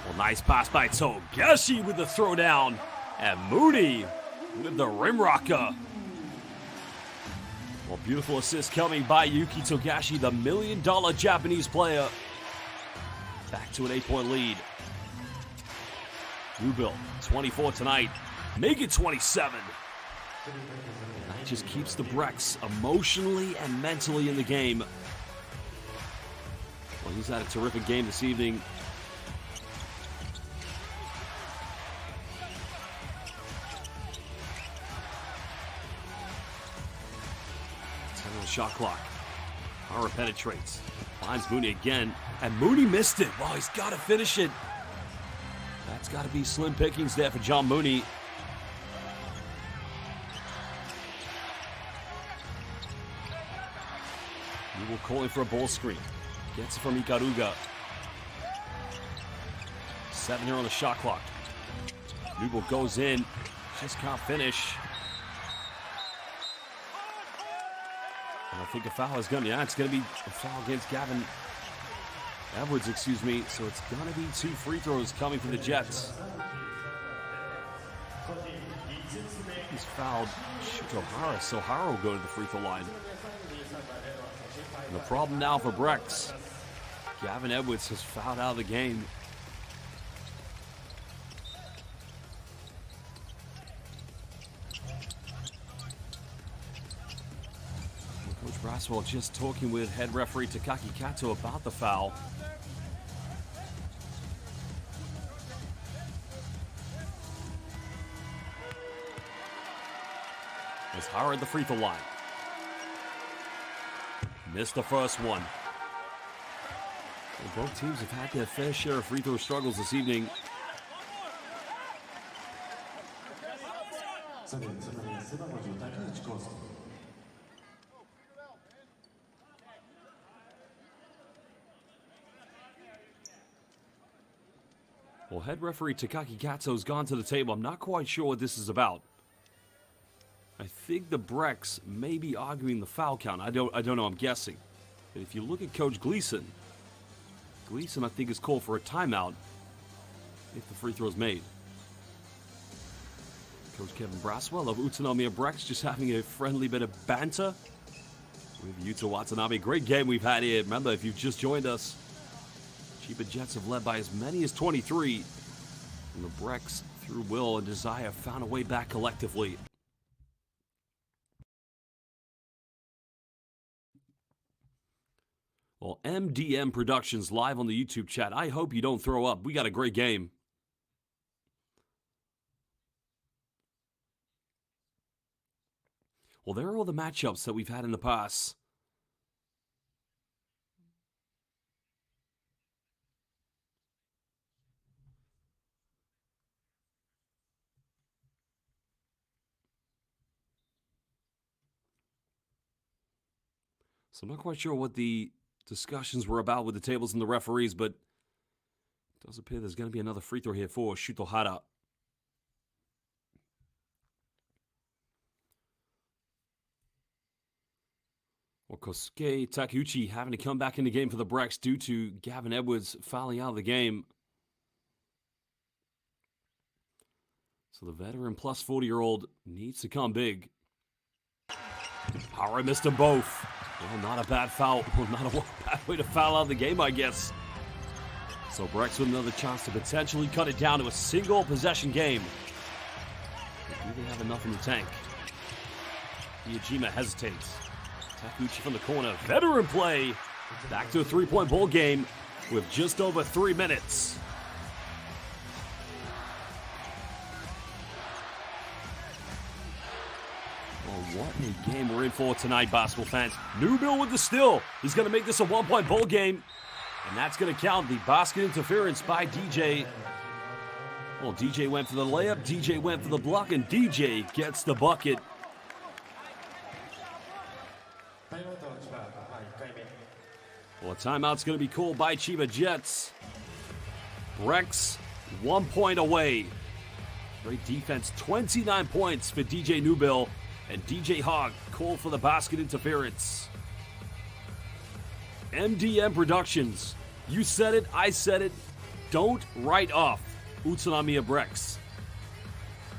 A: Well, nice pass by Togashi with the throwdown. And Mooney with the rim rocker. Well, beautiful assist coming by Yuki Togashi, the $1 million Japanese player. Back to an 8-point lead. Newbill, 24 tonight. Make it 27. And that just keeps the BREX emotionally and mentally in the game. Well, he's had a terrific game this evening. Shot clock. Hara penetrates. Finds Mooney again. And Mooney missed it. Well, he's got to finish it. That's got to be slim pickings there for John Mooney. Newell calling for a ball screen. Gets it from Ikaruga. 7 here on the shot clock. Newell goes in. Just can't finish. And I think a foul is going to, it's going to be a foul against Gavin Edwards, excuse me. So it's going to be 2 free throws coming for the Jets. He's fouled Shuto Hara, so Hara will go to the free throw line. And the problem now for BREX, Gavin Edwards has fouled out of the game. Coach Braswell just talking with head referee Takaki Kato about the foul. As Hara at the free throw line. Missed the first one. Well, both teams have had their fair share of free throw struggles this evening. Well, head referee Takaki Katsu's gone to the table. I'm not quite sure what this is about. I think the BREX may be arguing the foul count. I don't know, I'm guessing. But if you look at Coach Gleason, I think is called for a timeout if the free throw is made. Coach Kevin Braswell of Utsunomiya BREX just having a friendly bit of banter with Yuta Watanabe. Great game we've had here. Remember, if you've just joined us, CHIBA Jets have led by as many as 23. And the BREX, through will and desire, found a way back collectively. Well, MDM Productions live on the YouTube chat. I hope you don't throw up. We got a great game. Well, there are all the matchups that we've had in the past. So I'm not quite sure what the discussions were about with the tables and the referees, but it does appear there's going to be another free throw here for Shuto Hara. Well, Kosuke Takeuchi having to come back in the game for the BREX due to Gavin Edwards fouling out of the game. So the veteran plus 40-year-old needs to come big. Hara missed them both. Well, not a bad foul. Well, not a bad way to foul out of the game, I guess. So BREX with another chance to potentially cut it down to a single possession game. Do they have enough in the tank? Miyajima hesitates. Takeuchi from the corner. Veteran play. Back to a three-point ball game with just over 3 minutes. What a game we're in for tonight, basketball fans. Newbill with the steal. He's going to make this a one-point ball game. And that's going to count. The basket interference by DJ. Well, DJ went for the layup. DJ went for the block. And DJ gets the bucket. Well, a timeout's going to be called by CHIBA Jets. BREX 1 point away. Great defense. 29 points for DJ Newbill. And DJ Hogg called for the basket interference. MDM Productions. You said it, I said it. Don't write off Utsunomiya BREX.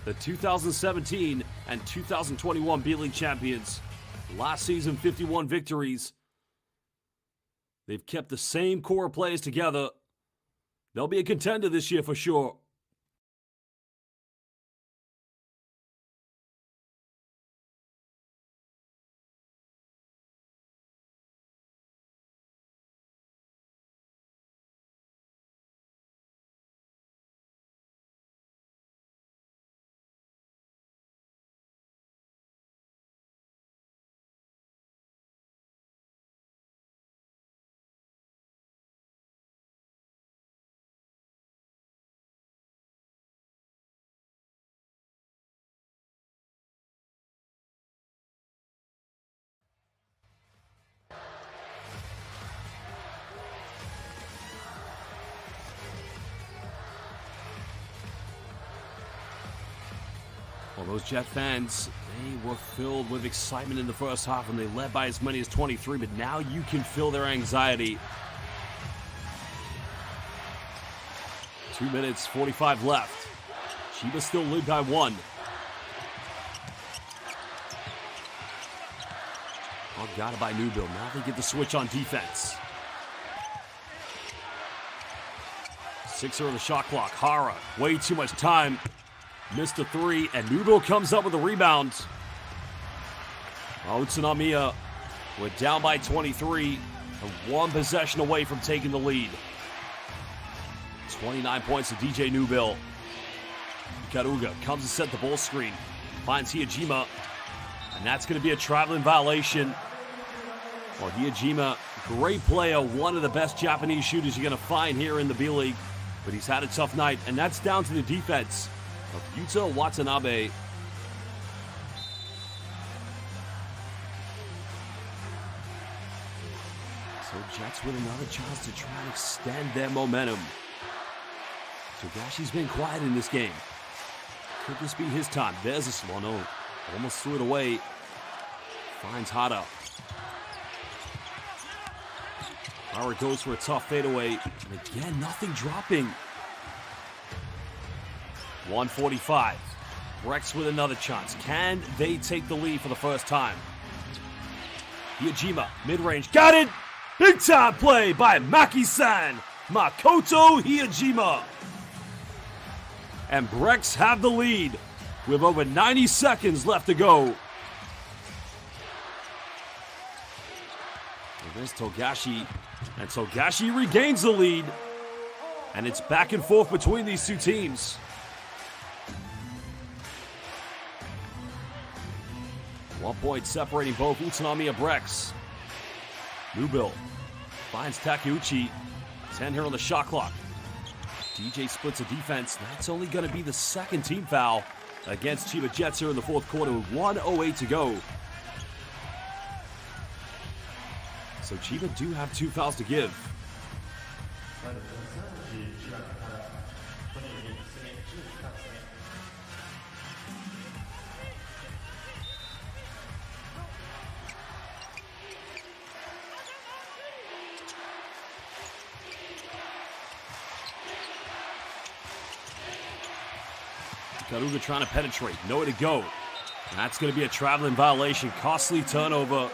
A: The 2017 and 2021 B.LEAGUE champions. Last season, 51 victories. They've kept the same core players together. They'll be a contender this year for sure. Well, those Jet fans, they were filled with excitement in the first half, and they led by as many as 23, but now you can feel their anxiety. 2 minutes, 45 left. CHIBA still lead by 1. Oh, got it by Newbill. Now they get the switch on defense. 6-0 on the shot clock. Hara, way too much time. Missed a 3, and Newbill comes up with a rebound. Oh, UTSUNOMIYA, we're down by 23, and 1 possession away from taking the lead. 29 points to DJ Newbill. Ikaruga comes to set the ball screen. Finds Hiyajima, and that's going to be a traveling violation. Well, Hiyajima, great player, one of the best Japanese shooters you're going to find here in the B-League. But he's had a tough night, and that's down to the defense of Yuta Watanabe. So Jets with another chance to try and extend their momentum. Togashi's been quiet in this game. Could this be his time? There's a slow note. Almost threw it away. Finds Hara. Hara goes for a tough fadeaway. And again, nothing dropping. 1:45. BREX with another chance. Can they take the lead for the first time? Hiyajima, mid-range. Got it! Big time play by Maki-san. Makoto Hiyajima. And BREX have the lead with over 90 seconds left to go. And there's Togashi. And Togashi regains the lead. And it's back and forth between these two teams. One point separating both UTSUNOMIYA and BREX. Newbill finds Takeuchi. 10 here on the shot clock. DJ splits a defense. That's only going to be the second team foul against CHIBA Jets here in the fourth quarter with 1:08 to go. So CHIBA do have 2 fouls to give. Ikaruga trying to penetrate. Nowhere to go. And that's going to be a traveling violation. Costly turnover.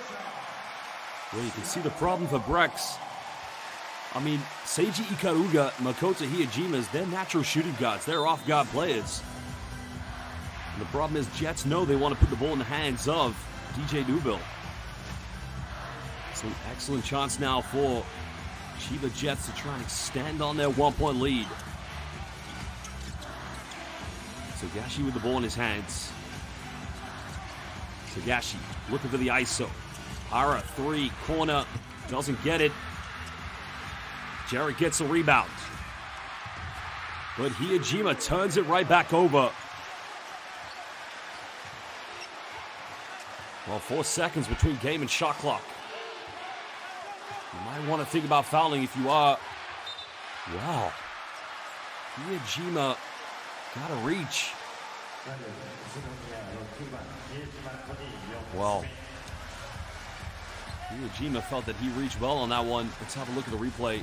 A: Well, you can see the problem for BREX. I mean, Seiji Ikaruga, Makoto Hiyajimas, they're natural shooting guards. They're off-guard players. And the problem is Jets know they want to put the ball in the hands of DJ Newbill. It's an excellent chance now for CHIBA Jets to try and extend on their 1-point lead. Togashi with the ball in his hands. Togashi looking for the ISO. Hara, 3, corner, doesn't get it. Jarrett gets a rebound. But Hiyajima turns it right back over. Well, 4 seconds between game and shot clock. You might want to think about fouling if you are. Wow. Hiyajima got a reach. Well, Hiyajima felt that he reached well on that one. Let's have a look at the replay.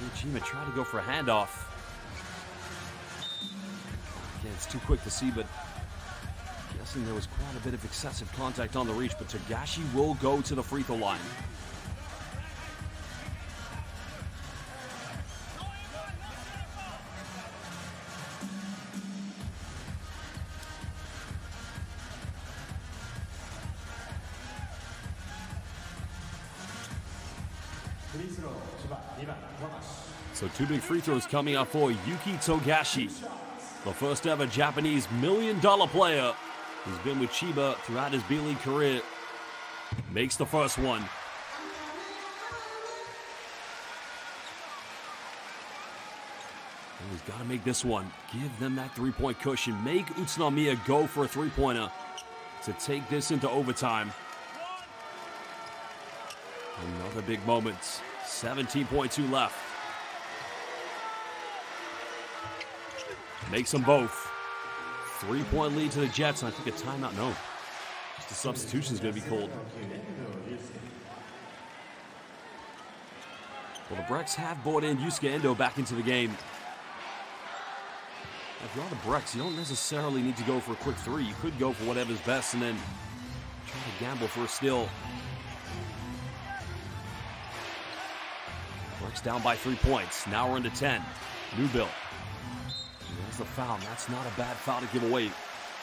A: Hiyajima tried to go for a handoff. Again, it's too quick to see, but I'm guessing there was quite a bit of excessive contact on the reach, but Togashi will go to the free throw line. So 2 big free throws coming up for Yuki Togashi, the first ever Japanese $1 million player who's been with CHIBA throughout his B-League career. Makes the first one. And he's got to make this one. Give them that 3-point cushion. Make UTSUNOMIYA go for a 3-pointer to take this into overtime. Another big moment. 17.2 left. Makes them both. 3-point lead to the Jets, and I think a timeout. No. Just a substitution is going to be called. Well, the BREX have brought in Yusuke Endo back into the game. If you're on the BREX, you don't necessarily need to go for a quick three. You could go for whatever's best and then try to gamble for a steal. BREX down by 3 points. Now we're into 10. Newbill. There's the foul. That's not a bad foul to give away.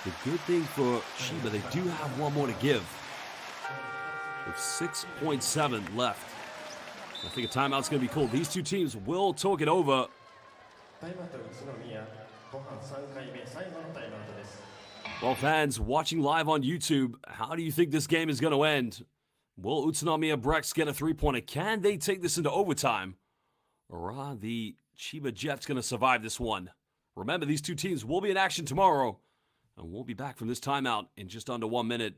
A: The good thing for CHIBA, they do have one more to give. With 6.7 left. I think a timeout's going to be cool. These two teams will talk it over. Well, fans watching live on YouTube, how do you think this game is going to end? Will Utsunomiya BREX get a three-pointer? Can they take this into overtime? Or are the CHIBA Jets going to survive this one? Remember, these two teams will be in action tomorrow. And we'll be back from this timeout in just under 1 minute.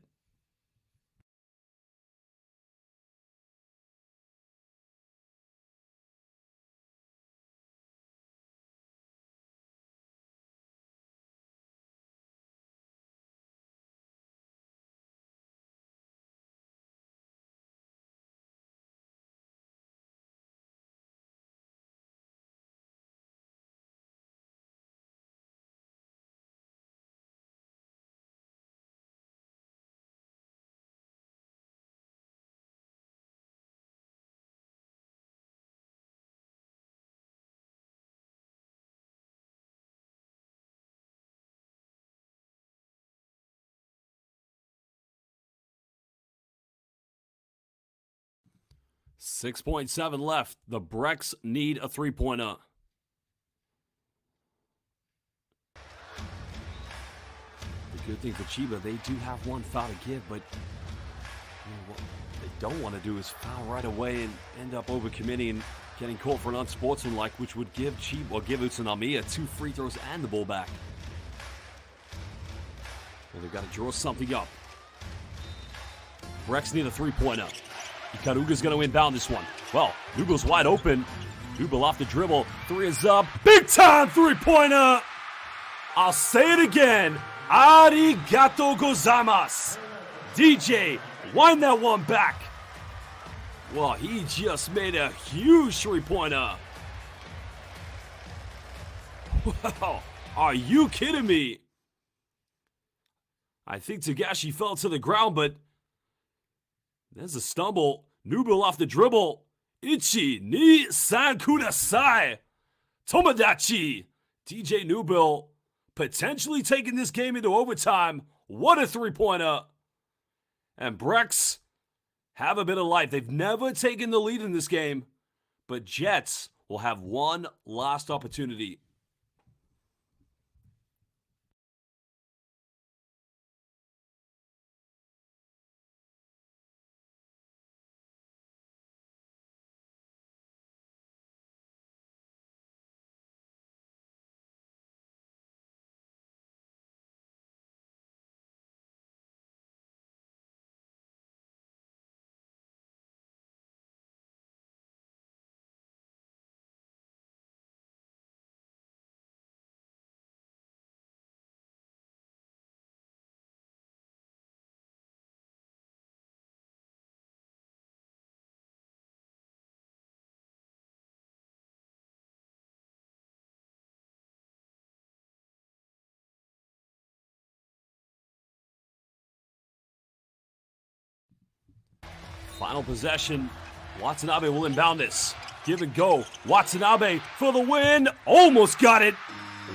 A: .7 left. The BREX need a three-pointer. The good thing for CHIBA, they do have one foul to give, but what they don't want to do is foul right away and end up overcommitting and getting caught for an unsportsmanlike, which would give CHIBA or give Utsunomiya 2 free throws and the ball back. Well, they've got to draw something up. BREX need a three-pointer. Ikaruga's going to inbound this one. Well, Nubel's wide open. Nubel off the dribble. 3 is up. Big time three-pointer! I'll say it again. Arigato gozaimasu. DJ, wind that one back. Well, he just made a huge three-pointer. Wow, are you kidding me? I think Tagashi fell to the ground, but there's a stumble. Nubel off the dribble. Ichi ni san kudasai. Tomodachi. DJ Nubel potentially taking this game into overtime. What a three-pointer. And BREX have a bit of life. They've never taken the lead in this game, but Jets will have one last opportunity. Final possession. Watanabe will inbound this. Give and go. Watanabe for the win. Almost got it.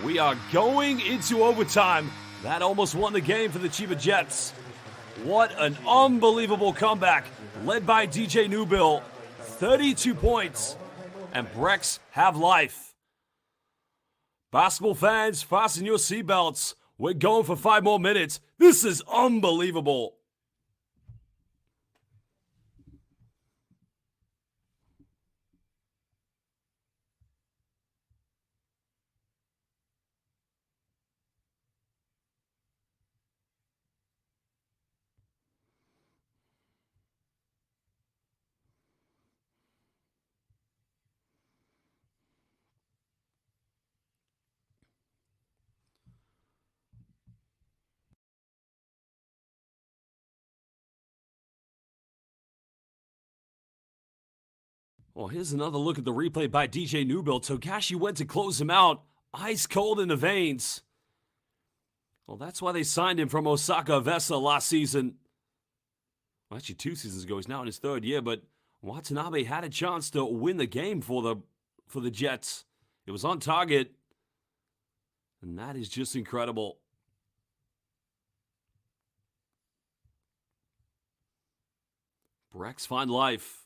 A: We are going into overtime. That almost won the game for the CHIBA Jets. What an unbelievable comeback. Led by DJ Newbill. 32 points. And BREX have life. Basketball fans, fasten your seatbelts. We're going for 5 more minutes. This is unbelievable. Well, here's another look at the replay by DJ Newbill. Togashi went to close him out. Ice cold in the veins. Well, that's why they signed him from Osaka Vesa last season. Well, actually 2 seasons ago. He's now in his 3rd year, but Watanabe had a chance to win the game for the Jets. It was on target. And that is just incredible. BREX find life.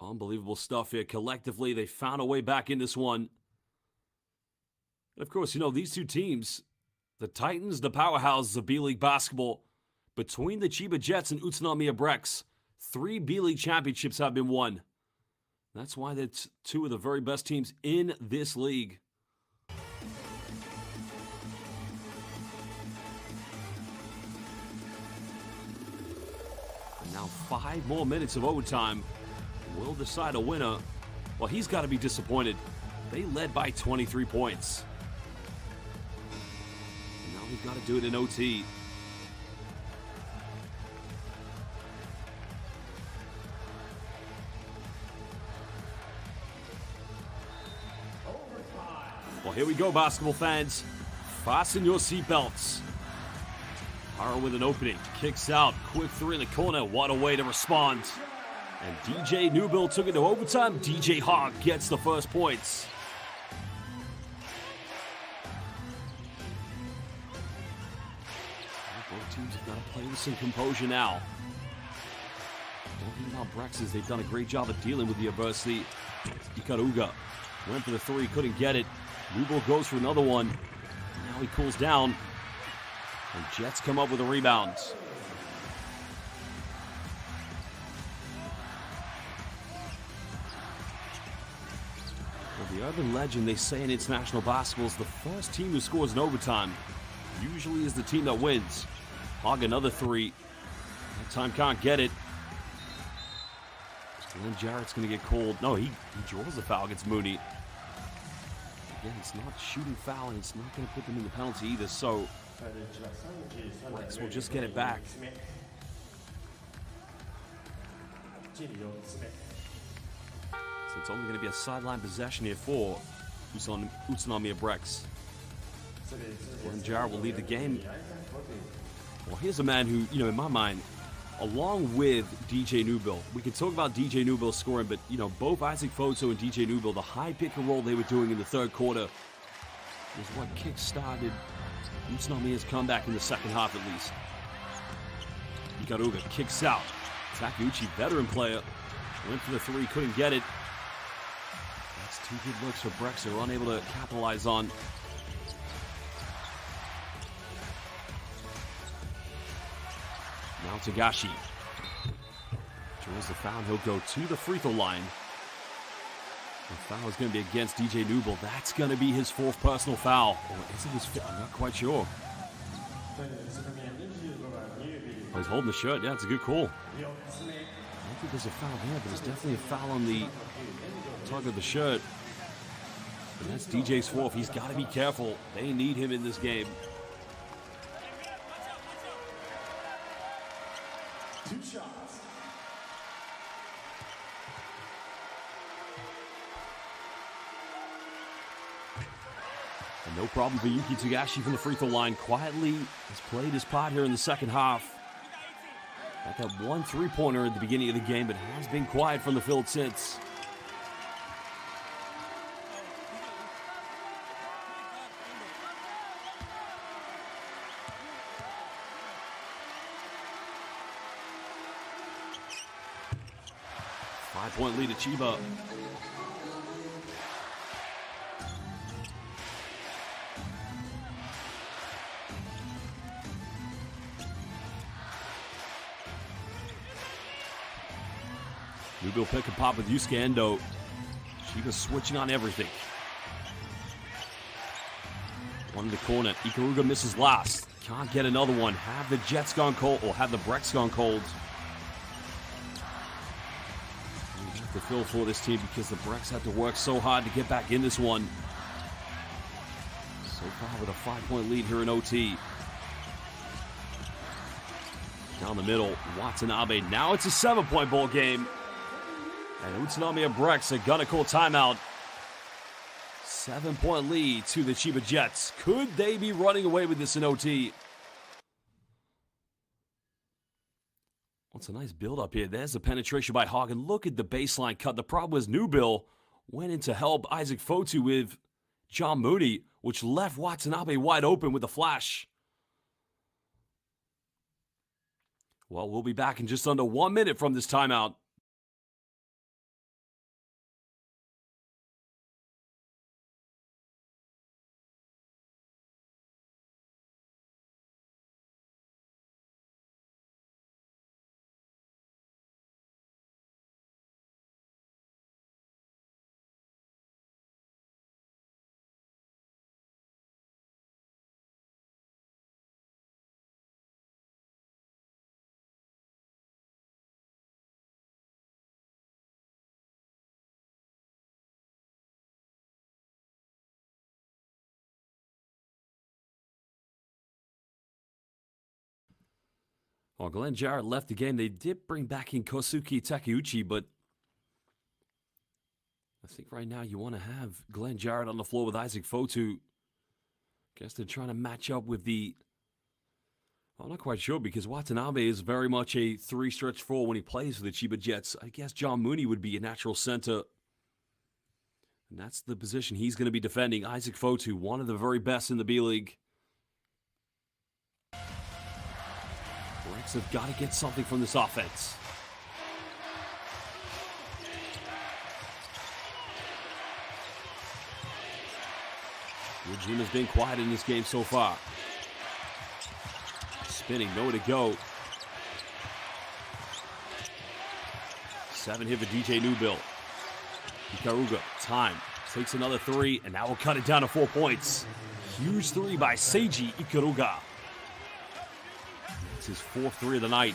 A: Unbelievable stuff here. Collectively, they found a way back in this one. And of course, you know, these two teams, the Titans, the powerhouses of B-League basketball, between the Chiba Jets and Utsunomiya BREX, 3 B-League championships have been won. That's why they're 2 of the very best teams in this league. And now 5 more minutes of overtime will decide a winner. Well, he's got to be disappointed. They led by 23 points. And now we've got to do it in OT. Well, here we go, basketball fans. Fasten your seatbelts. Hara with an opening. Kicks out. Quick 3 in the corner. What a way to respond. And DJ Newbill took it to overtime. DJ Hogg gets the first points. Both teams have got to play with some composure now. One thing about BREX is they've done a great job of dealing with the adversity. Ikaruga went for the 3, couldn't get it. Newbill goes for another one. Now he cools down. And Jets come up with a rebound. Well, the urban legend, they say in international basketball, is the first team who scores in overtime usually is the team that wins. Hogg another 3. That time can't get it. Glenn Jarrett's going to get called. No, he draws the foul against Mooney. Again, it's not shooting foul, and it's not going to put them in the penalty either, so BREX will just get it back. So it's only going to be a sideline possession here for Utsunomiya BREX. Glenn Jarrett will lead the game. Well, here's a man who, you know, in my mind, along with DJ Newbill, we can talk about DJ Newbill scoring, but, you know, both Isaac Foto and DJ Newbill, the high pick and roll they were doing in the 3rd quarter was what kick-started Utsunomiya's comeback in the 2nd half, at least. Ikaruga kicks out. Takeuchi, veteran player, went for the 3, couldn't get it. That's 2 good looks for BREX they're unable to capitalize on. Now Togashi draws the foul. He'll go to the free throw line. The foul is going to be against DJ Newbill. That's going to be his 4th personal foul. Or is it his 5th? I'm not quite sure. Oh, he's holding the shirt. Yeah, it's a good call. I don't think there's a foul there, but there's definitely a foul on the tug of the shirt. And that's DJ's 4th. He's got to be careful. They need him in this game.
B: 2 shots.
A: And no problem for Yuki Togashi from the free throw line. Quietly has played his part here in the 2nd half. Got that 1 3-pointer at the beginning of the game, but has been quiet from the field since. Five-point lead to Chiba. Newbill pick and pop with Yusuke Endo. Chiba switching on everything. One in the corner. Ikaruga misses last. Can't get another one. Have the Jets gone cold, or have the BREX gone cold? We have to feel for this team because the BREX had to work so hard to get back in this one. So far with a 5-point lead here in OT. Down the middle, Watanabe. Now it's a 7-point ball game. And UTSUNOMIYA BREX are gonna call timeout. 7-point lead to the CHIBA Jets. Could they be running away with this in OT? Well, it's a nice build up here. There's the penetration by Hagen. Look at the baseline cut. The problem was Newbill went in to help Isaac Fotu with John Mooney, which left Watanabe wide open with a flash. Well, we'll be back in just under 1 minute from this timeout. Well, Glenn Jarrett left the game. They did bring back in Kosuke Takeuchi, but I think right now you want to have Glenn Jarrett on the floor with Isaac Fotu. Guess they're trying to match up with the... I'm not quite sure because Watanabe is very much a 3-stretch 4 when he plays for the CHIBA Jets. I guess John Mooney would be a natural center. And that's the position he's going to be defending. Isaac Fotu, one of the very best in the B-League. BREX have got to get something from this offense. Ujima's been quiet in this game so far. Spinning, nowhere to go. 7 hit for DJ Newbill. Ikaruga, time. Takes another 3, and now we'll cut it down to 4 points. Huge 3 by Seiji Ikaruga. It's his 4th 3 of the night.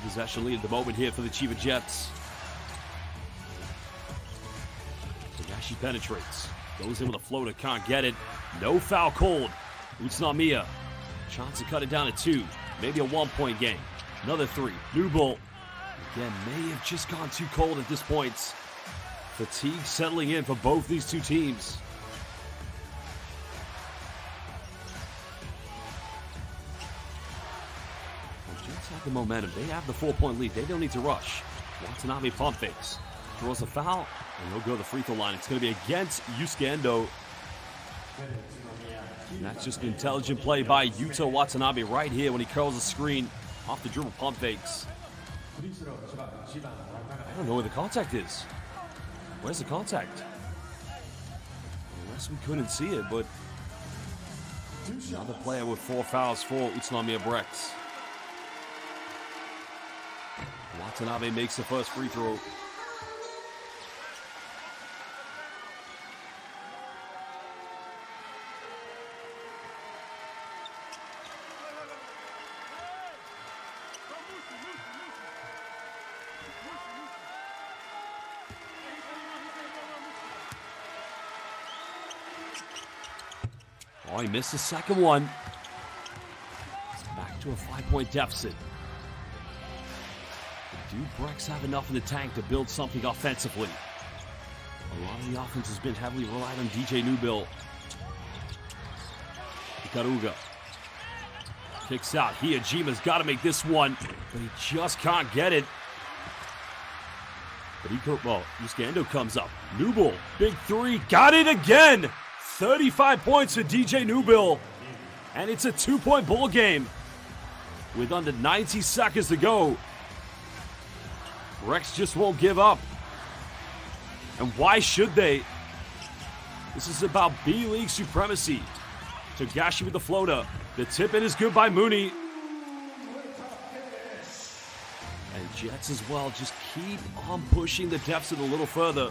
A: Possession lead at the moment here for the CHIBA Jets. Tagashi penetrates. Goes in with a floater. Can't get it. No foul called. UTSUNOMIYA. Chance to cut it down to 2. Maybe a 1-point game. Another 3. New ball. Again, may have just gone too cold at this point. Fatigue settling in for both these two teams. The momentum. They have the 4-point lead. They don't need to rush. Watanabe pump fakes. Draws a foul, and he'll go to the free throw line. It's going to be against Yusuke. And that's just an intelligent play by Yuta Watanabe right here when he curls the screen off the dribble pump fakes. I don't know where the contact is. Where's the contact? Unless we couldn't see it, but another player with 4 fouls for UTSUNOMIYA BREX. Watanabe makes the first free throw. Oh, he missed the second one. It's back to a 5-point deficit. Do BREX have enough in the tank to build something offensively? A lot of the offense has been heavily relied on DJ Newbill. Ikaruga kicks out. Hiyajima's got to make this one, but he just can't get it. But Yusuke comes up. Newbill, big 3, got it again! 35 points for DJ Newbill, and it's a 2-point ball game with under 90 seconds to go. BREX just won't give up. And why should they? This is about B-League supremacy. Tagashi with the floater. The tip-in is good by Mooney. And Jets as well just keep on pushing the deficit a little further.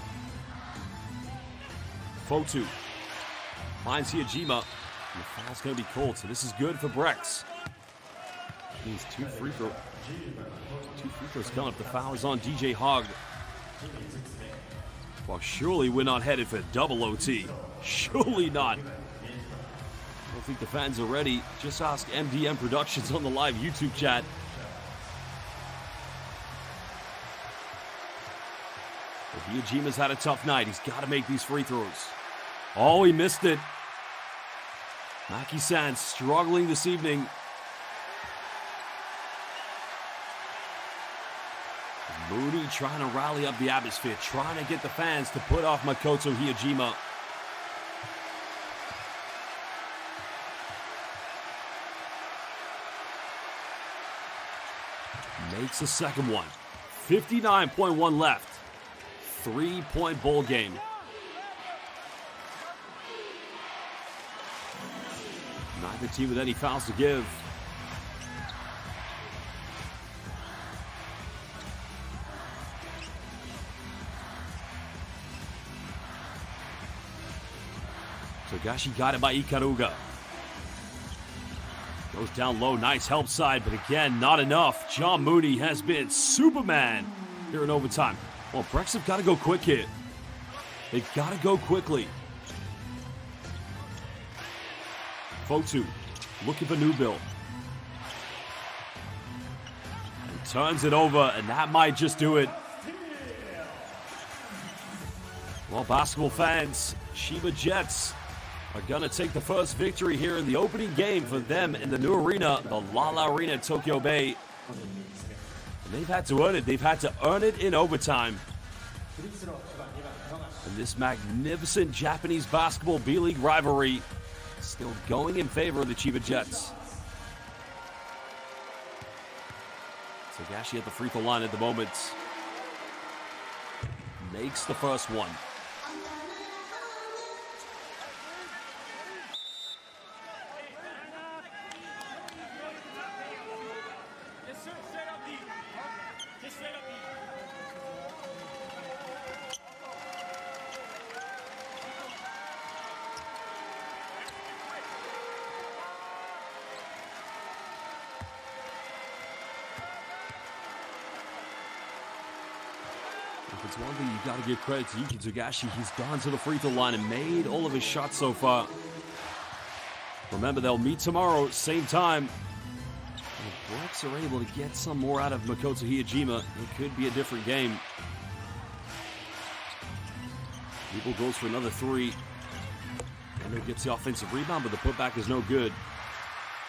A: Fotu finds Hiyajima. And the foul's going to be called, so this is good for BREX. Means 2 free throws coming up. The foul is on DJ Hogg. Well, surely we're not headed for double OT. Surely not. I don't think the fans are ready. Just ask MDM Productions on the live YouTube chat. Hiojima's had a tough night. He's got to make these free throws. Oh, he missed it. Maki-san struggling this evening. Mooney trying to rally up the atmosphere, trying to get the fans to put off Makoto Hiyojima. Makes the second one. 59.1 left. 3-point ball game. Neither team with any fouls to give. Togashi got it by Ikaruga. Goes down low, nice help side, but again, not enough. John Mooney has been Superman here in overtime. Well, BREX have got to go quick here. They've got to go quickly. Fotu looking for new build. And turns it over, and that might just do it. Well, basketball fans, CHIBA Jets are going to take the first victory here in the opening game for them in the new arena, the Lala Arena at Tokyo Bay. And they've had to earn it. They've had to earn it in overtime. And this magnificent Japanese basketball B.LEAGUE rivalry still going in favor of the CHIBA Jets. Togashi at the free throw line at the moment. Makes the first one. If it's one thing you got to give credit to Yuki Togashi, he's gone to the free throw line and made all of his shots so far. Remember, they'll meet tomorrow, same time. If BREX are able to get some more out of Makoto Hiyojima, it could be a different game. People goes for another three. Endo gets the offensive rebound, but the putback is no good.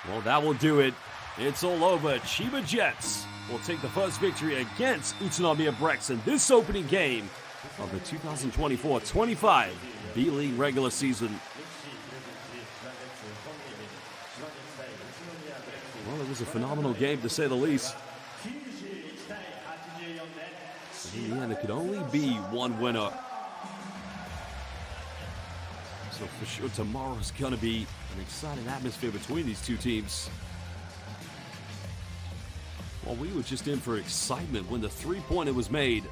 A: Well, that will do it. It's all over. CHIBA Jets will take the first victory against UTSUNOMIYA BREX in this opening game of the 2024-25 B.LEAGUE regular season. Well, it was a phenomenal game to say the least. In the end, it could only be one winner. So for sure, tomorrow's going to be an exciting atmosphere between these two teams. Well, we were just in for excitement when the three-pointer was made.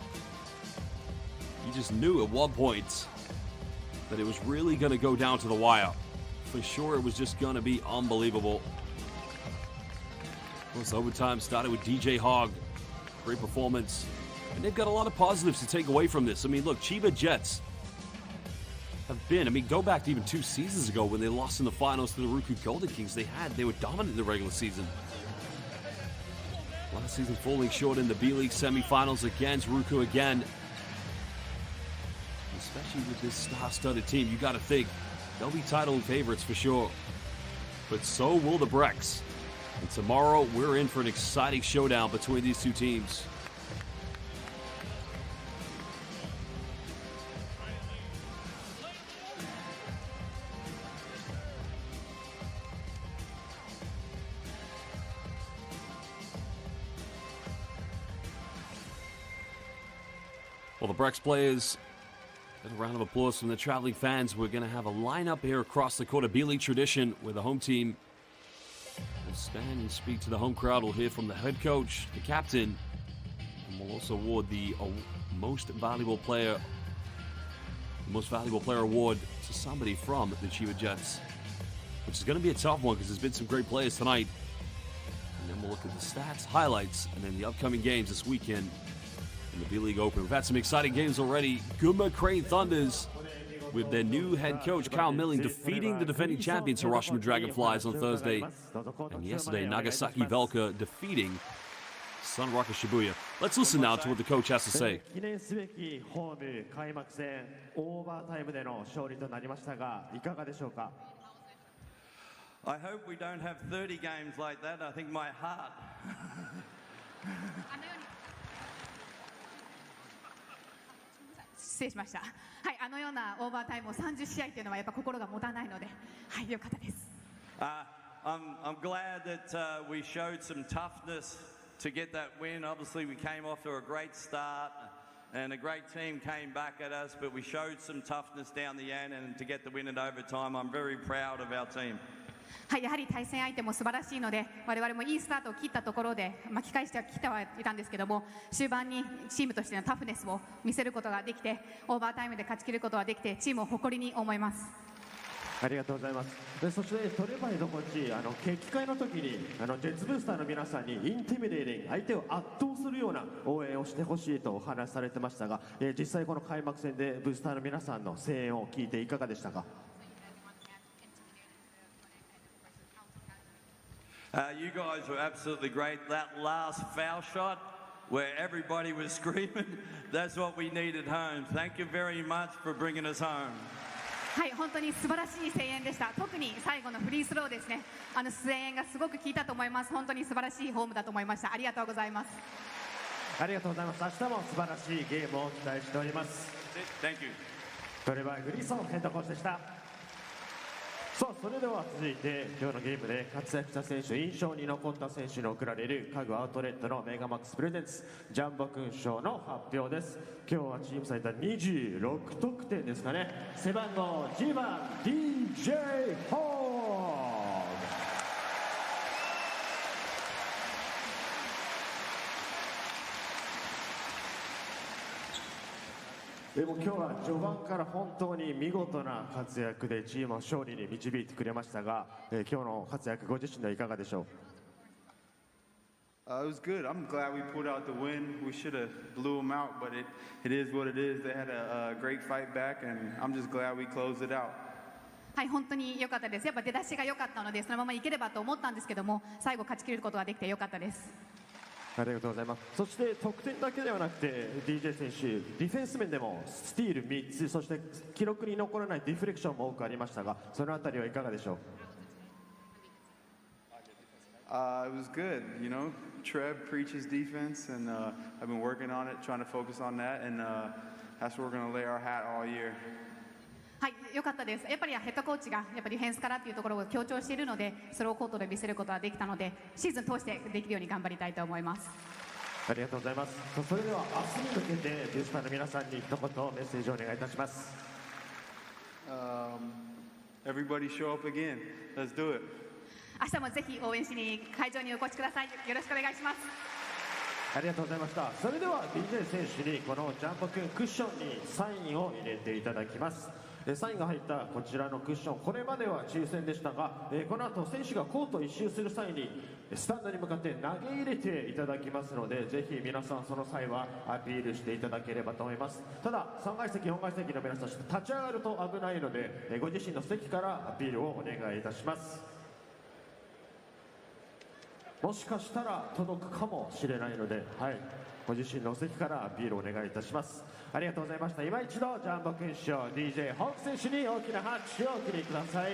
A: You just knew at one point that it was really going to go down to the wire. For sure, it was just going to be unbelievable. Plus, overtime started with DJ Hogg. Great performance. And they've got a lot of positives to take away from this. I mean, look, CHIBA Jets have been, go back to even 2 seasons ago when they lost in the finals to the Ruku Golden Kings. They were dominant in the regular season. Last season falling short in the B.LEAGUE semifinals against Ruku again. Especially with this star-studded team, you got to think they'll be title favorites for sure. But so will the BREX. And tomorrow, we're in for an exciting showdown between these two teams. Well, the BREX players, a round of applause from the traveling fans. We're going to have a lineup here across the court of B.LEAGUE tradition where the home team will stand and speak to the home crowd. We'll hear from the head coach, the captain, and we'll also award the most valuable player award to somebody from the CHIBA Jets, which is going to be a tough one because there's been some great players tonight. And then we'll look at the stats, highlights, and then the upcoming games this weekend in the B-League Open. We've had some exciting games already. Guma Crane Thunders, with their new head coach, Kyle Milling, defeating the defending champions Hiroshima Dragonflies on Thursday. And yesterday, Nagasaki Velka defeating Sunrocker Shibuya. Let's listen now to what the coach has to say.
C: 記念すべきホーム開幕戦オーバータイムでの勝利となりましたが、いかがでしょうか。
D: I hope we don't have 30 games like that. I think my heart.
E: 失礼しました。はい、あのようなオーバータイムを30試合というのはやっぱ心が持たないので、はい、良かったです。
D: I'm glad that we showed some toughness to get that win. Obviously, we came off to a great start, and a great team came back at us, but we showed some toughness down the end, and to get the win in overtime, I'm very proud of our team.
E: はい、やはり対戦相手も素晴らしいので、我々もいいスタートを切ったところで巻き返してはきてはいたんですけども、終盤にチームとしてのタフネスを見せることができて、オーバータイムで勝ち切ることができて、チームを誇りに思います。
C: ありがとうございます。そしてトレバイのコーチ、決起会の時にジェッツブースターの皆さんにインティミデーティング、相手を圧倒するような応援をしてほしいとお話しされてましたが、実際この開幕戦でブースターの皆さんの声援を聞いていかがでしたか。
D: You guys were absolutely great. That last foul shot where everybody was screaming, that's what we needed home. Thank you very much for bringing us home.
E: はい、本当に素晴らしい声援でした。特に最後のフリースローですね。声援がすごく効いたと思います。本当に素晴らしいホームだと思いました。ありがとうございます。
C: ありがとうございます。明日も素晴らしいゲームを期待しております。
D: Thank you.
C: トレバー・グリーソンヘッドコーチでした。さあ、それでは続いて今日のゲームで活躍した選手、印象に残った選手に贈られる家具アウトレットのメガマックスプレゼンツジャンボ勲章の発表です。今日はチーム最多26得点ですかね。背番号10番 DJ ホーグ。でも今日は序盤から本当に見事な活躍でチームを勝利に導いてくれましたが、今日の活躍ご自身ではいかがでしょう。
F: It was good. I'm glad we pulled out the win. We should have blew them out, but it is what it is. They had a great fight back, and I'm just glad we closed it out.
E: はい、本当に良かったです。やっぱ出だしが良かったので、そのままいければと思ったんですけども、最後勝ち切ることができて良かったです。
C: ありがとうございます。そして得点だけではなくて DJ 選手、ディフェンス面でもスティール3つ、そして記録に残らないディフレクションも多くありましたが、そのあたりはいかがでしょう。
F: It was good. You know, Trev preaches defense, and I've been working on it, trying to focus on that, and that's where we're going to lay our hat all year.
E: はい、良かったです。やっぱりヘッドコーチがやっぱりディフェンスからっていうところを強調しているので、それをコートで見せることができたので、シーズン通してできるように頑張りたいと思います。
C: ありがとうございます。それでは明日に向けてブースターの皆さんに一言メッセージをお願いいたします。
F: Everybody show up again. Let's do it.
E: 明日もぜひ応援しに会場にお越しください。よろしくお願いします。
C: ありがとうございました。それでは DJ 選手にこのジャンボくんクッションにサインを入れていただきます。サインが入ったこちらのクッション、これまでは抽選でしたが、この後選手がコートを一周する際にスタンドに向かって投げ入れていただきますので、ぜひ皆さんその際はアピールしていただければと思います。ただ3階席4階席の皆さん立ち上がると危ないので、ご自身の席からアピールをお願いいたします。もしかしたら届くかもしれないので、はい、ご自身の席からアピールをお願いいたします。ありがとうございました。今一度ジャンボ勲章 DJ ホーク選手に大きな拍手をお送りください。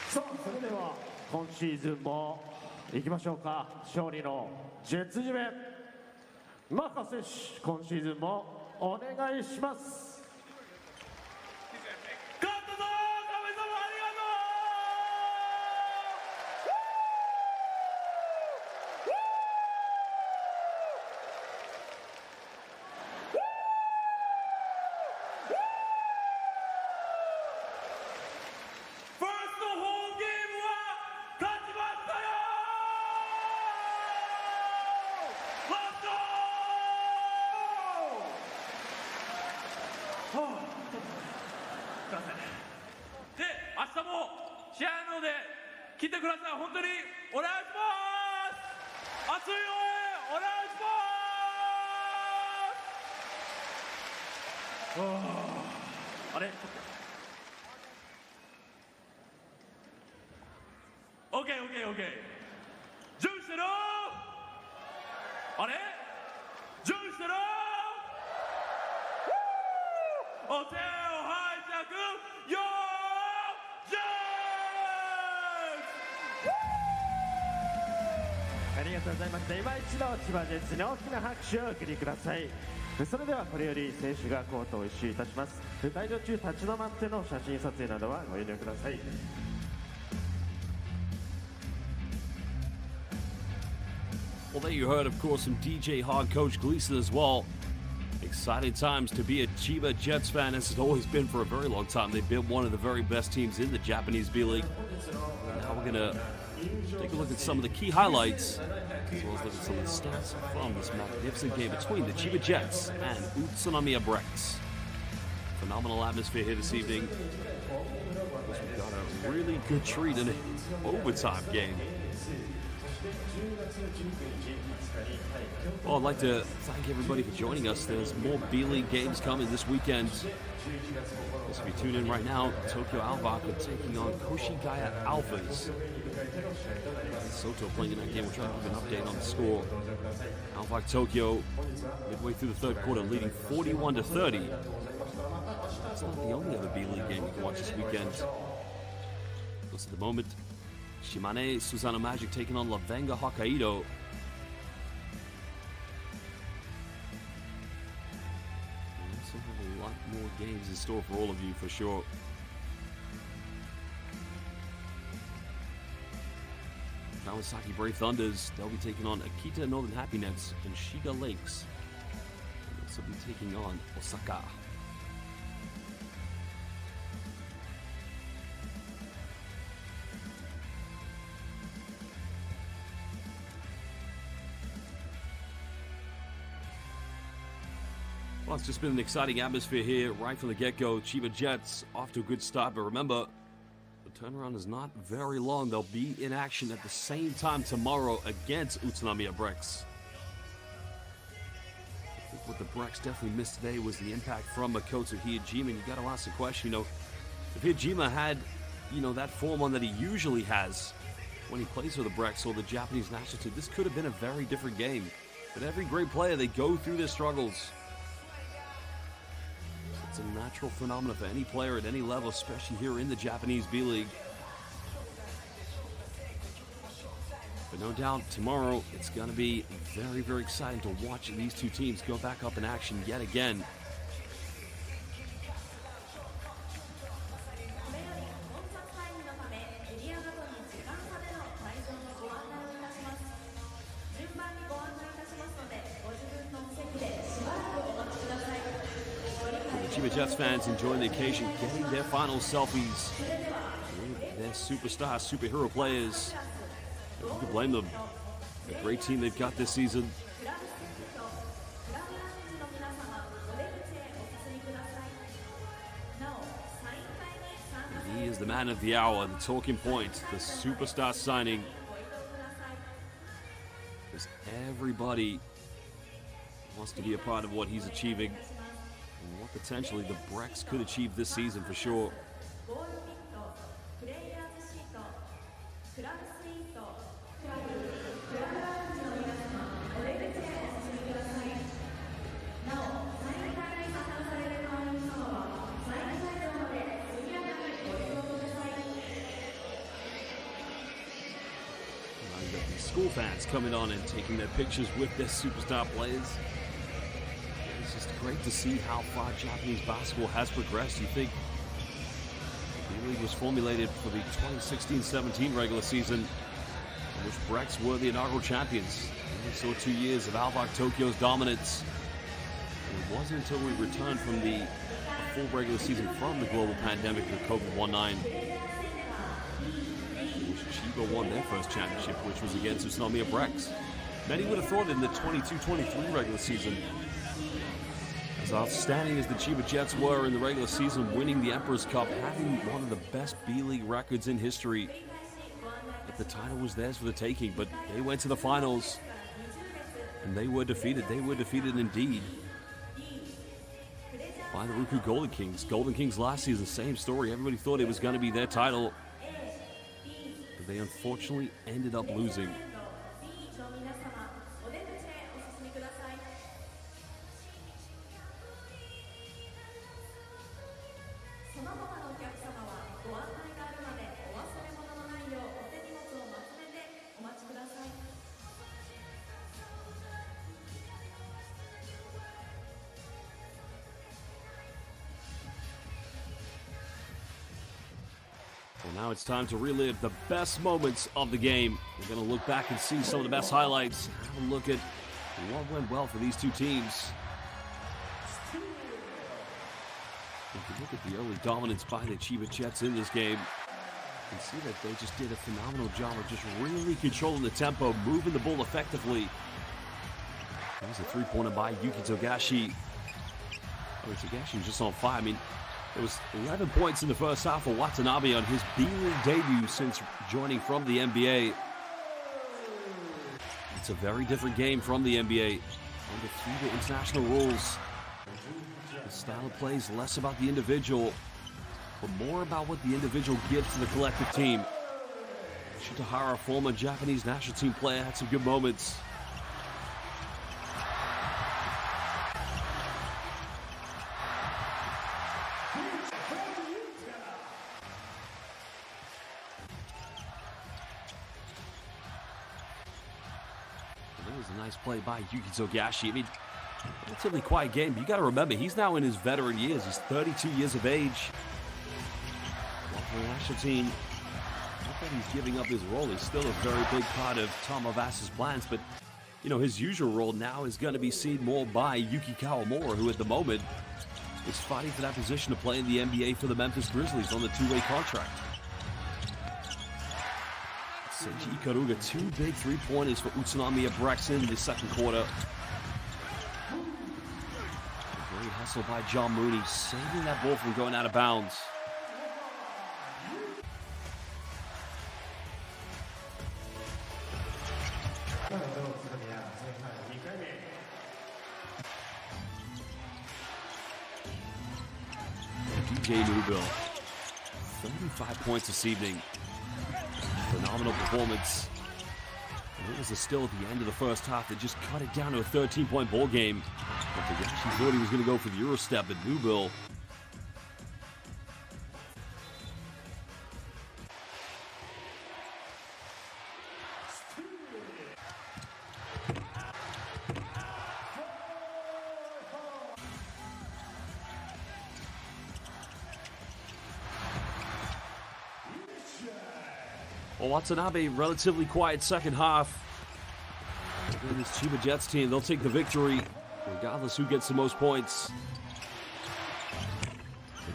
C: さあ、それでは今シーズンもいきましょうか。勝利のジェッツ締めマカ選手、今シーズンもお願いします。
G: で、明日も試合あるので来てください。本当にお願いします。熱い応援お願いします。
C: あれ
G: OK OK OK 準備してろあれ準備してろお手を拝借よージャー
C: ありがとうございました。今一度千葉ジェッツに大きな拍手をお送りください。それではこれより選手がコートを一周いたします。退場中立ち止まっての写真撮影などはご遠慮ください。
A: Well, there you heard, of course, from DJ Hard Coach Gleason as well. Exciting times to be a Chiba Jets fan, as it's always been for a very long time. They've been one of the very best teams in the Japanese B.LEAGUE. Now we're going to take a look at some of the key highlights, as well as look at some of the stats from this magnificent game between the Chiba Jets and UTSUNOMIYA BREX. Phenomenal atmosphere here this evening. We've got a really good treat in an overtime game. Well, I'd like to thank everybody for joining us. There's more B.LEAGUE games coming this weekend. So if you tune in right now, Tokyo Alvak are taking on Koshigaya Alphas. Soto playing in that game. We'll try to give an update on the score. Alvak Tokyo, midway through the third quarter, leading 41-30. That's not the only other B.LEAGUE game you can watch this weekend. Because at the moment, Shimane Susanoo Magic taking on Lavenga Hokkaido. We also have a lot more games in store for all of you, for sure. Kawasaki Brave Thunders, they'll be taking on Akita Northern Happy Nets and Shiga Lakes. They'll also be taking on Osaka. Well, it's just been an exciting atmosphere here right from the get-go. Chiba Jets off to a good start, but remember, the turnaround is not very long. They'll be in action at the same time tomorrow against UTSUNOMIYA BREX. I think what the BREX definitely missed today was the impact from Makoto Hiyajima. And you got to ask the question, if Hiyajima had, that form on that he usually has when he plays for the BREX or the Japanese national team, this could have been a very different game. But every great player, they go through their struggles. It's a natural phenomenon for any player at any level, especially here in the Japanese B.LEAGUE. But no doubt, tomorrow, it's going to be very, very exciting to watch these two teams go back up in action yet again. Chiba Jets fans enjoying the occasion, getting their final selfies with their superstar, superhero players. Who can blame them? A great team they've got this season. And he is the man of the hour, the talking point, the superstar signing. Because everybody wants to be a part of what he's achieving. And what potentially the BREX could achieve this season for sure. School fans coming on and taking their pictures with their superstar players. It's just great to see how far Japanese basketball has progressed. You think the B.LEAGUE was formulated for the 2016-17 regular season, in which BREX were the inaugural champions. We saw 2 years of Alvak Tokyo's dominance. And it wasn't until we returned from the full regular season from the global pandemic with COVID-19, CHIBA won their first championship, which was against UTSUNOMIYA BREX. Many would have thought in the 22-23 regular season, as outstanding as the Chiba Jets were in the regular season, winning the Emperor's Cup, having one of the best B.LEAGUE records in history, that the title was theirs for the taking, but they went to the finals, and they were defeated. They were defeated indeed. by the Ruku Golden Kings. Golden Kings last season, same story. Everybody thought it was going to be their title, but they unfortunately ended up losing. Well, now it's time to relive the best moments of the game. We're going to look back and see some of the best highlights. Have a look at what went well for these two teams. If you look at the early dominance by the Chiba Jets in this game, you can see that they just did a phenomenal job of just really controlling the tempo, moving the ball effectively. There's a three-pointer by Yuki Togashi. Oh, Togashi was just on fire. I mean, there was 11 points in the first half for Watanabe on his B.LEAGUE debut since joining from the NBA. It's a very different game from the NBA. Under FIBA international rules. The style of play is less about the individual, but more about what the individual gives to the collective team. Shitahara, former Japanese national team player, had some good moments. That was a nice play by Yuki Togashi. I mean, relatively quiet game, but you got to remember, he's now in his veteran years. He's 32 years of age. Well, for the national team, not that he's giving up his role. He's still a very big part of Tom Avas's plans, but, you know, his usual role now is going to be seen more by Yuki Kawamura, who at the moment is fighting for that position to play in the NBA for the Memphis Grizzlies on the two-way contract. Seiji Ikaruga, two big three-pointers for UTSUNOMIYA BREX in the second quarter. Great hustle by John Mooney, saving that ball from going out of bounds. DJ Newbill, 35 points this evening. Phenomenal performance. And it was a still at the end of the first half that just cut it down to a 13-point ball game. But they actually thought he was going to go for the Eurostep, but Newbill Watanabe, relatively quiet second half. And this Chiba Jets team, they'll take the victory regardless who gets the most points. They're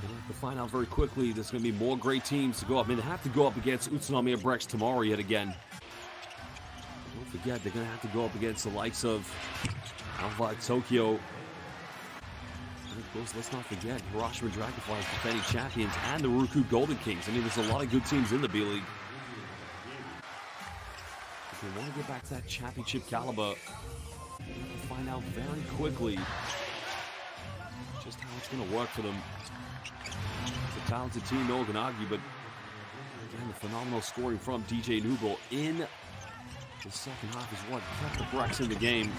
A: going to have to find out very quickly. There's going to be more great teams to go up. I mean, they have to go up against UTSUNOMIYA BREX tomorrow yet again. Don't forget, they're going to have to go up against the likes of Alpha Tokyo. And of course, let's not forget, Hiroshima Dragonflies, defending champions, and the Ruku Golden Kings. I mean, there's a lot of good teams in the B-League. If they want to get back to that championship caliber, they have to find out very quickly just how it's going to work for them. It's a talented team, no one can argue, but again, the phenomenal scoring from DJ Newbill in the second half is what kept the BREX in the game.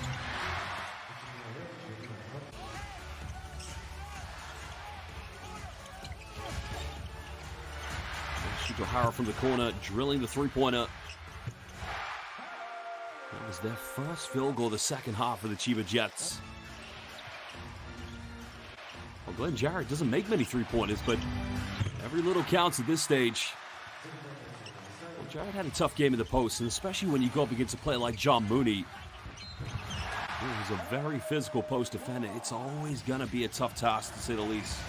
A: Shitahara from the corner, drilling the three-pointer. That was their first field goal of the second half for the Chiba Jets. Well, Glenn Jarrett doesn't make many three-pointers, but every little counts at this stage. Well, Jarrett had a tough game in the post, and especially when you go up against a player like John Mooney. He's a very physical post defender. It's always going to be a tough task, to say the least.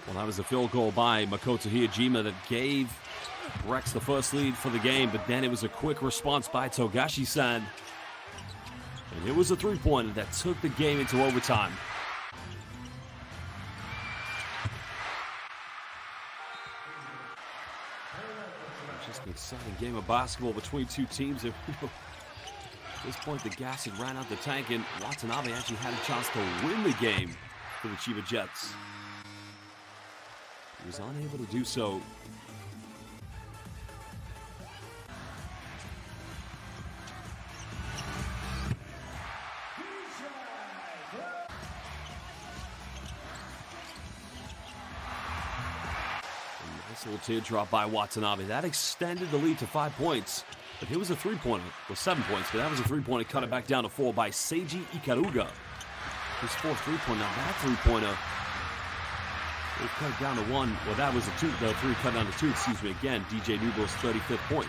A: Well, that was a field goal by Makoto Hiyajima that gave BREX the first lead for the game, but then it was a quick response by Togashi-san. And it was a three-pointer that took the game into overtime. Just an exciting game of basketball between two teams. And, at this point, the gas had ran out the tank, and Watanabe actually had a chance to win the game for the Chiba Jets. He was unable to do so. Nice little teardrop by Watanabe. That extended the lead to 5 points. But it was a three-pointer. Well, 7 points, but that was a three-pointer. Cut it back down to 4 by Seiji Ikaruga. His fourth three-pointer. Now that three-pointer, they've cut it down to 1. Well, that was the three cut down to 2, excuse me. Again, DJ Newbill's 35th point.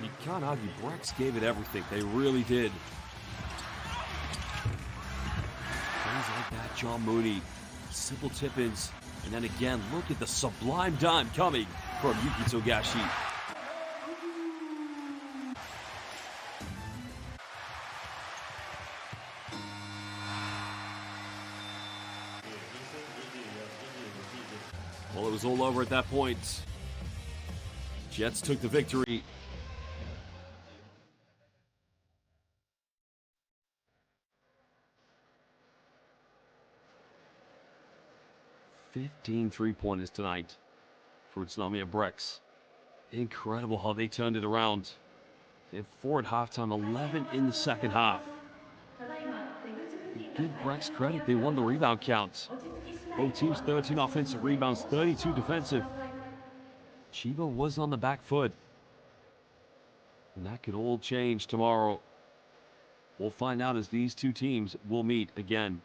A: You can't argue. BREX gave it everything. They really did. Things like that, John Mooney, simple tip-ins, and then again, look at the sublime dime coming from Yuki Togashi. Well, it was all over at that point. Jets took the victory. Fifteen three-pointers tonight for UTSUNOMIYA BREX. Incredible how they turned it around. They had 4 at halftime, 11 in the second half. Give BREX credit, they won the rebound count. Both teams 13 offensive rebounds, 32 defensive. CHIBA was on the back foot. And that could all change tomorrow. We'll find out as these two teams will meet again.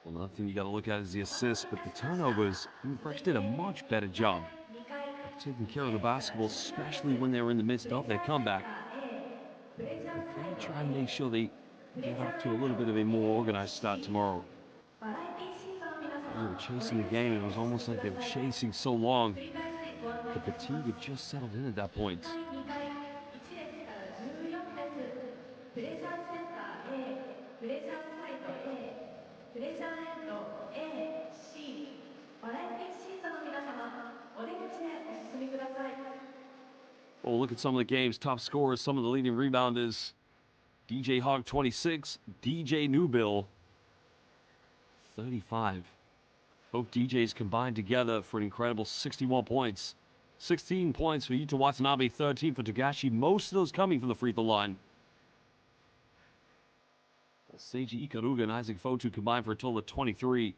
A: Well, another thing you got to look at is the assists, but the turnovers. BREX did a much better job of taking care of the basketball, especially when they were in the midst of their comeback. They try to make sure they get off to a little bit of a more organized start tomorrow. They were chasing the game, and it was almost like they were chasing so long. The fatigue had just settled in at that point. Oh, look at some of the game's top scorers, some of the leading rebounders. DJ Hogg 26, DJ Newbill 35. Both DJs combined together for an incredible 61 points. 16 points for Yuta Watanabe, 13 for Togashi, most of those coming from the free throw line. Seiji Ikaruga and Isaac Fotu combined for a total of 23.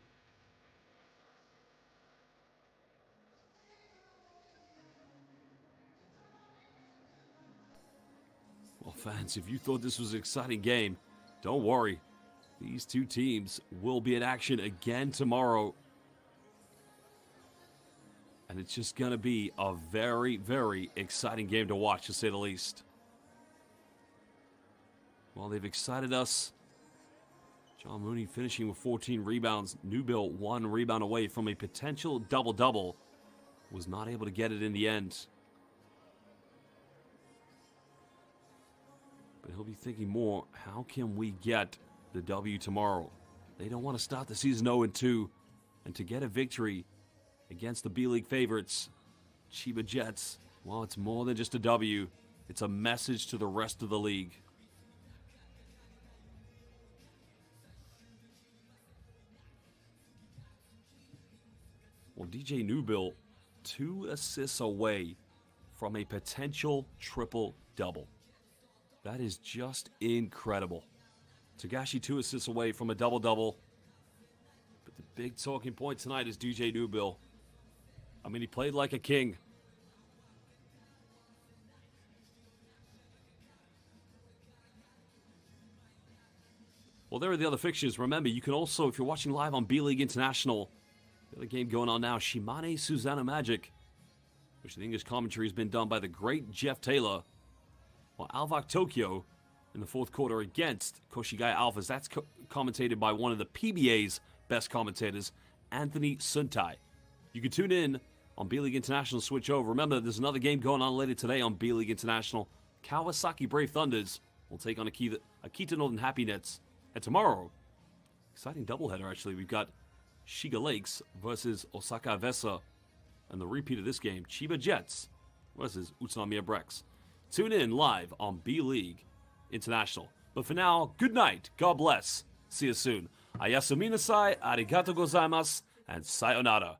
A: Well, fans, if you thought this was an exciting game, don't worry. These two teams will be in action again tomorrow. And it's just going to be a very, very exciting game to watch, to say the least. Well, they've excited us. John Mooney finishing with 14 rebounds. Newbill 1 rebound away from a potential double-double. Was not able to get it in the end. But he'll be thinking more, how can we get the W tomorrow? They don't want to start the season 0-2. And to get a victory against the B-League favorites, Chiba Jets, well, it's more than just a W. It's a message to the rest of the league. Well, DJ Newbill, 2 assists away from a potential triple-double. That is just incredible. Togashi 2 assists away from a double-double. But the big talking point tonight is DJ Newbill. I mean, he played like a king. Well, there are the other fixtures. Remember, you can also, if you're watching live on B.LEAGUE International, the other game going on now, Shimane Susanna Magic, which the English commentary has been done by the great Jeff Taylor. While Alvak Tokyo in the fourth quarter against Koshigaya Alphas, that's commentated by one of the PBA's best commentators, Anthony Suntai. You can tune in on B.LEAGUE International, switch over. Remember, there's another game going on later today on B.LEAGUE International. Kawasaki Brave Thunders will take on Akita Northern Happy Nets. And tomorrow, exciting doubleheader actually, we've got Shiga Lakes versus Osaka Vesa. And the repeat of this game, Chiba Jets versus Utsunomiya BREX. Tune in live on B.LEAGUE International. But for now, good night, God bless, see you soon. Ayasumi nasai, arigatou gozaimasu, and sayonara.